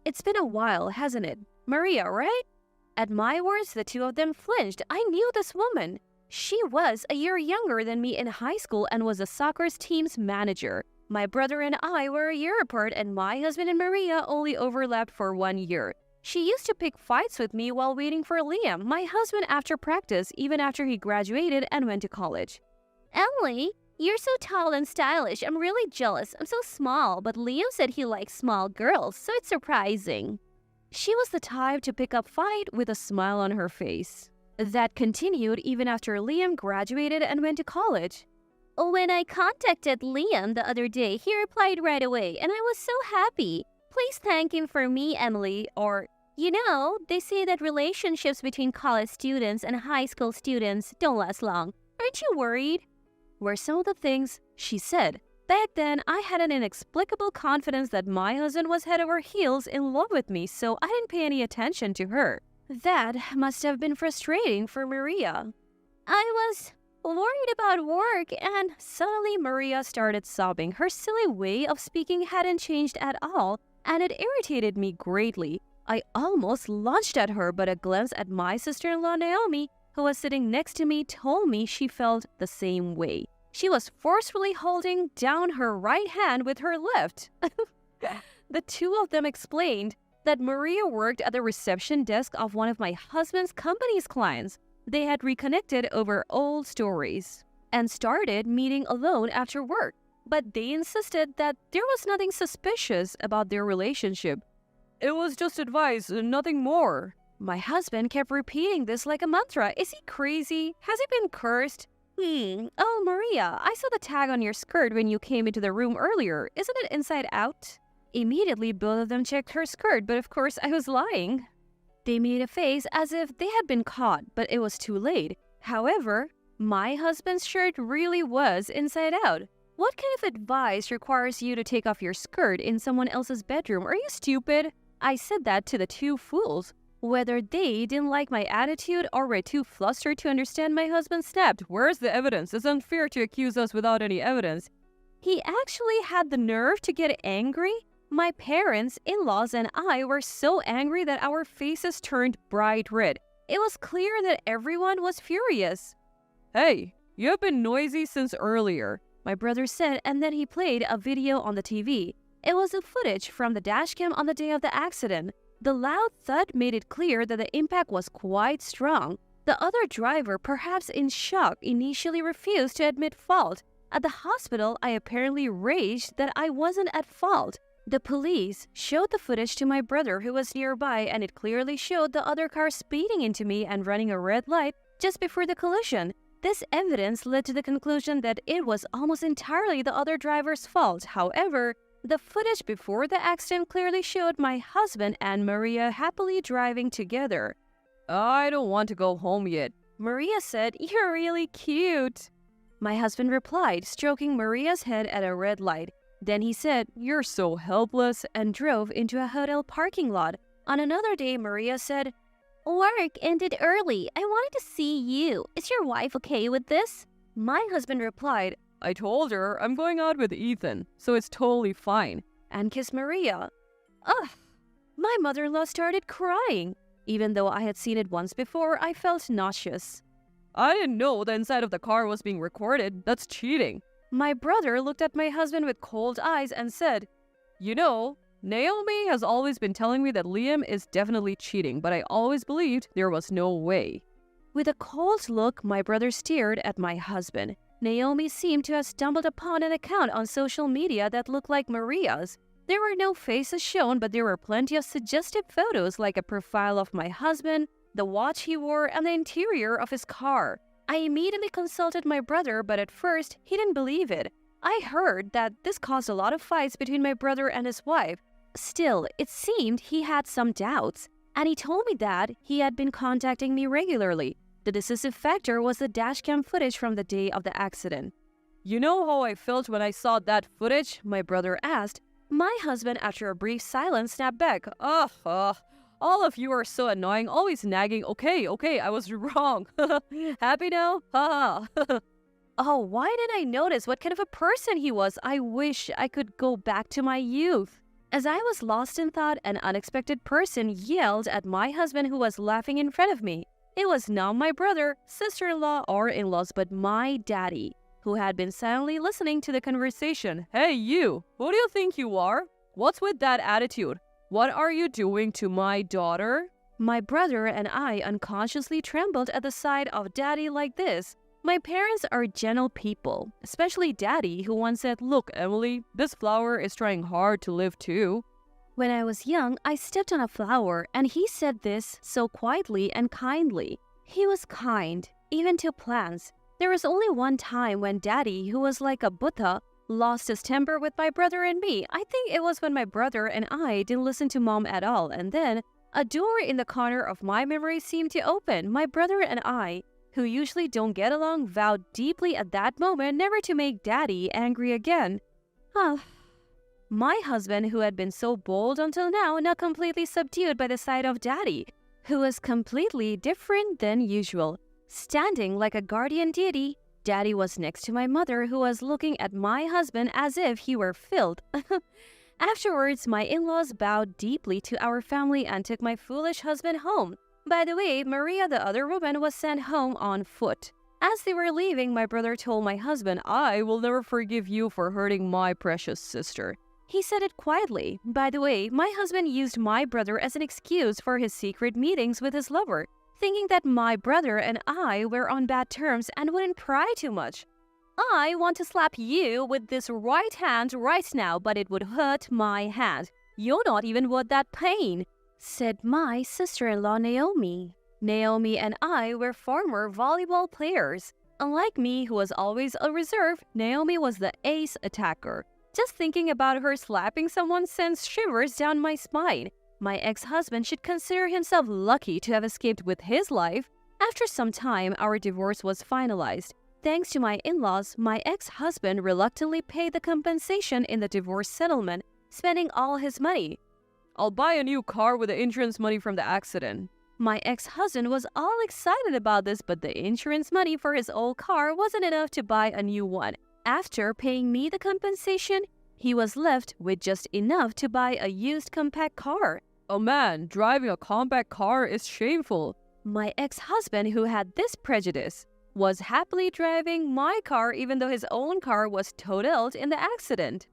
It's been a while, hasn't it? Maria, right? At my words, the two of them flinched. I knew this woman. She was a year younger than me in high school and was the soccer team's manager. My brother and I were a year apart, and my husband and Maria only overlapped for 1 year. She used to pick fights with me while waiting for Liam, my husband, after practice, even after he graduated and went to college. Emily, you're so tall and stylish. I'm really jealous. I'm so small, but Liam said he likes small girls, so it's surprising. She was the type to pick up fight with a smile on her face. That continued even after Liam graduated and went to college. When I contacted Liam the other day, he replied right away, and I was so happy. Please thank him for me, Emily. Or, they say that relationships between college students and high school students don't last long. Aren't you worried? Were some of the things she said. Back then, I had an inexplicable confidence that my husband was head over heels in love with me, so I didn't pay any attention to her. That must have been frustrating for Maria. I was worried about work, and suddenly Maria started sobbing. Her silly way of speaking hadn't changed at all, and it irritated me greatly. I almost lunged at her, but a glance at my sister-in-law Naomi, who was sitting next to me, told me she felt the same way. She was forcefully holding down her right hand with her left. The two of them explained that Maria worked at the reception desk of one of my husband's company's clients. They had reconnected over old stories and started meeting alone after work, but they insisted that there was nothing suspicious about their relationship. It was just advice, nothing more. My husband kept repeating this like a mantra. Is he crazy? Has he been cursed? Oh, Maria, I saw the tag on your skirt when you came into the room earlier. Isn't it inside out? Immediately, both of them checked her skirt, but of course I was lying. They made a face as if they had been caught, but it was too late. However, my husband's shirt really was inside out. What kind of advice requires you to take off your skirt in someone else's bedroom? Are you stupid? I said that to the two fools. Whether they didn't like my attitude or were too flustered to understand, my husband snapped, "Where's the evidence? It's unfair to accuse us without any evidence." He actually had the nerve to get angry. My parents, in-laws, and I were so angry that our faces turned bright red. It was clear that everyone was furious. "Hey, you've been noisy since earlier," my brother said, and then he played a video on the TV. It was the footage from the dashcam on the day of the accident. The loud thud made it clear that the impact was quite strong. The other driver, perhaps in shock, initially refused to admit fault. At the hospital, I apparently raged that I wasn't at fault. The police showed the footage to my brother, who was nearby, and it clearly showed the other car speeding into me and running a red light just before the collision. This evidence led to the conclusion that it was almost entirely the other driver's fault. However, the footage before the accident clearly showed my husband and Maria happily driving together. "I don't want to go home yet," Maria said. "You're really cute." My husband replied, stroking Maria's head at a red light. Then he said, "You're so helpless," and drove into a hotel parking lot. On another day, Maria said, "Work ended early. I wanted to see you. Is your wife okay with this?" My husband replied, "I told her I'm going out with Ethan, so it's totally fine," and kissed Maria. Ugh! My mother-in-law started crying. Even though I had seen it once before, I felt nauseous. "I didn't know the inside of the car was being recorded. That's cheating." My brother looked at my husband with cold eyes and said, "Naomi has always been telling me that Liam is definitely cheating, but I always believed there was no way." With a cold look, my brother stared at my husband. Naomi seemed to have stumbled upon an account on social media that looked like Maria's. There were no faces shown, but there were plenty of suggestive photos like a profile of my husband, the watch he wore, and the interior of his car. I immediately consulted my brother, but at first, he didn't believe it. I heard that this caused a lot of fights between my brother and his wife. Still, it seemed he had some doubts, and he told me that he had been contacting me regularly. The decisive factor was the dashcam footage from the day of the accident. "You know how I felt when I saw that footage?" my brother asked. My husband, after a brief silence, snapped back. All of you are so annoying, always nagging. Okay, I was wrong. Happy now? Ha. Oh, why didn't I notice what kind of a person he was? I wish I could go back to my youth. As I was lost in thought, an unexpected person yelled at my husband who was laughing in front of me. It was not my brother, sister-in-law, or in-laws, but my daddy, who had been silently listening to the conversation. "Hey you, who do you think you are? What's with that attitude? What are you doing to my daughter?" My brother and I unconsciously trembled at the sight of daddy like this. My parents are gentle people, especially daddy, who once said, "Look, Emily, this flower is trying hard to live too." When I was young, I stepped on a flower, and he said this so quietly and kindly. He was kind, even to plants. There was only one time when Daddy, who was like a Buddha, lost his temper with my brother and me. I think it was when my brother and I didn't listen to Mom at all, and then a door in the corner of my memory seemed to open. My brother and I, who usually don't get along, vowed deeply at that moment never to make Daddy angry again. My husband, who had been so bold until now completely subdued by the sight of Daddy, who was completely different than usual. Standing like a guardian deity, Daddy was next to my mother, who was looking at my husband as if he were filth. Afterwards, my in-laws bowed deeply to our family and took my foolish husband home. By the way, Maria, the other woman, was sent home on foot. As they were leaving, my brother told my husband, "I will never forgive you for hurting my precious sister." He said it quietly. By the way, my husband used my brother as an excuse for his secret meetings with his lover, thinking that my brother and I were on bad terms and wouldn't pry too much. "I want to slap you with this right hand right now, but it would hurt my hand. You're not even worth that pain," said my sister-in-law Naomi. Naomi and I were former volleyball players. Unlike me, who was always a reserve, Naomi was the ace attacker. Just thinking about her slapping someone sends shivers down my spine. My ex-husband should consider himself lucky to have escaped with his life. After some time, our divorce was finalized. Thanks to my in-laws, my ex-husband reluctantly paid the compensation in the divorce settlement, spending all his money. "I'll buy a new car with the insurance money from the accident." My ex-husband was all excited about this, but the insurance money for his old car wasn't enough to buy a new one. After paying me the compensation, he was left with just enough to buy a used compact car. "Oh man, driving a compact car is shameful." My ex-husband, who had this prejudice, was happily driving my car even though his own car was totaled in the accident.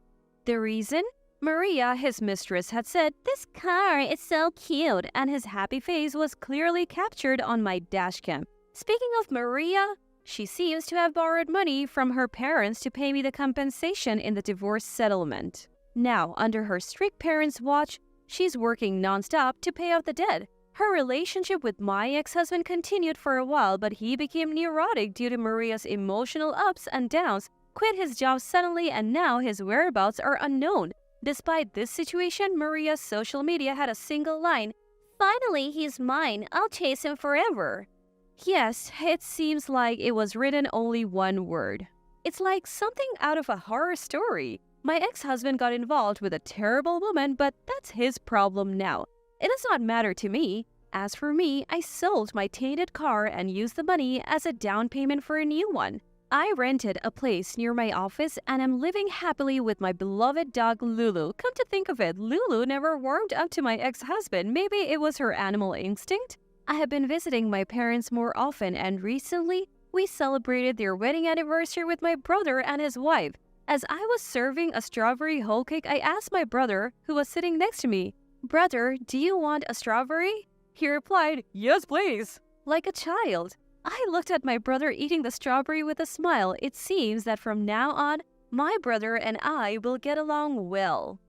The reason? Maria, his mistress, had said, "This car is so cute," and his happy face was clearly captured on my dashcam. Speaking of Maria, she seems to have borrowed money from her parents to pay me the compensation in the divorce settlement. Now, under her strict parents' watch, she's working non-stop to pay off the debt. Her relationship with my ex-husband continued for a while, but he became neurotic due to Maria's emotional ups and downs, quit his job suddenly, and now his whereabouts are unknown. Despite this situation, Maria's social media had a single line, "Finally, he's mine. I'll chase him forever." Yes, it seems like it was written only one word. It's like something out of a horror story. My ex-husband got involved with a terrible woman, but that's his problem now. It does not matter to me. As for me, I sold my tainted car and used the money as a down payment for a new one. I rented a place near my office and am living happily with my beloved dog Lulu. Come to think of it, Lulu never warmed up to my ex-husband. Maybe it was her animal instinct? I have been visiting my parents more often, and recently, we celebrated their wedding anniversary with my brother and his wife. As I was serving a strawberry whole cake, I asked my brother, who was sitting next to me, "Brother, do you want a strawberry?" He replied, "Yes, please," like a child. I looked at my brother eating the strawberry with a smile. It seems that from now on, my brother and I will get along well.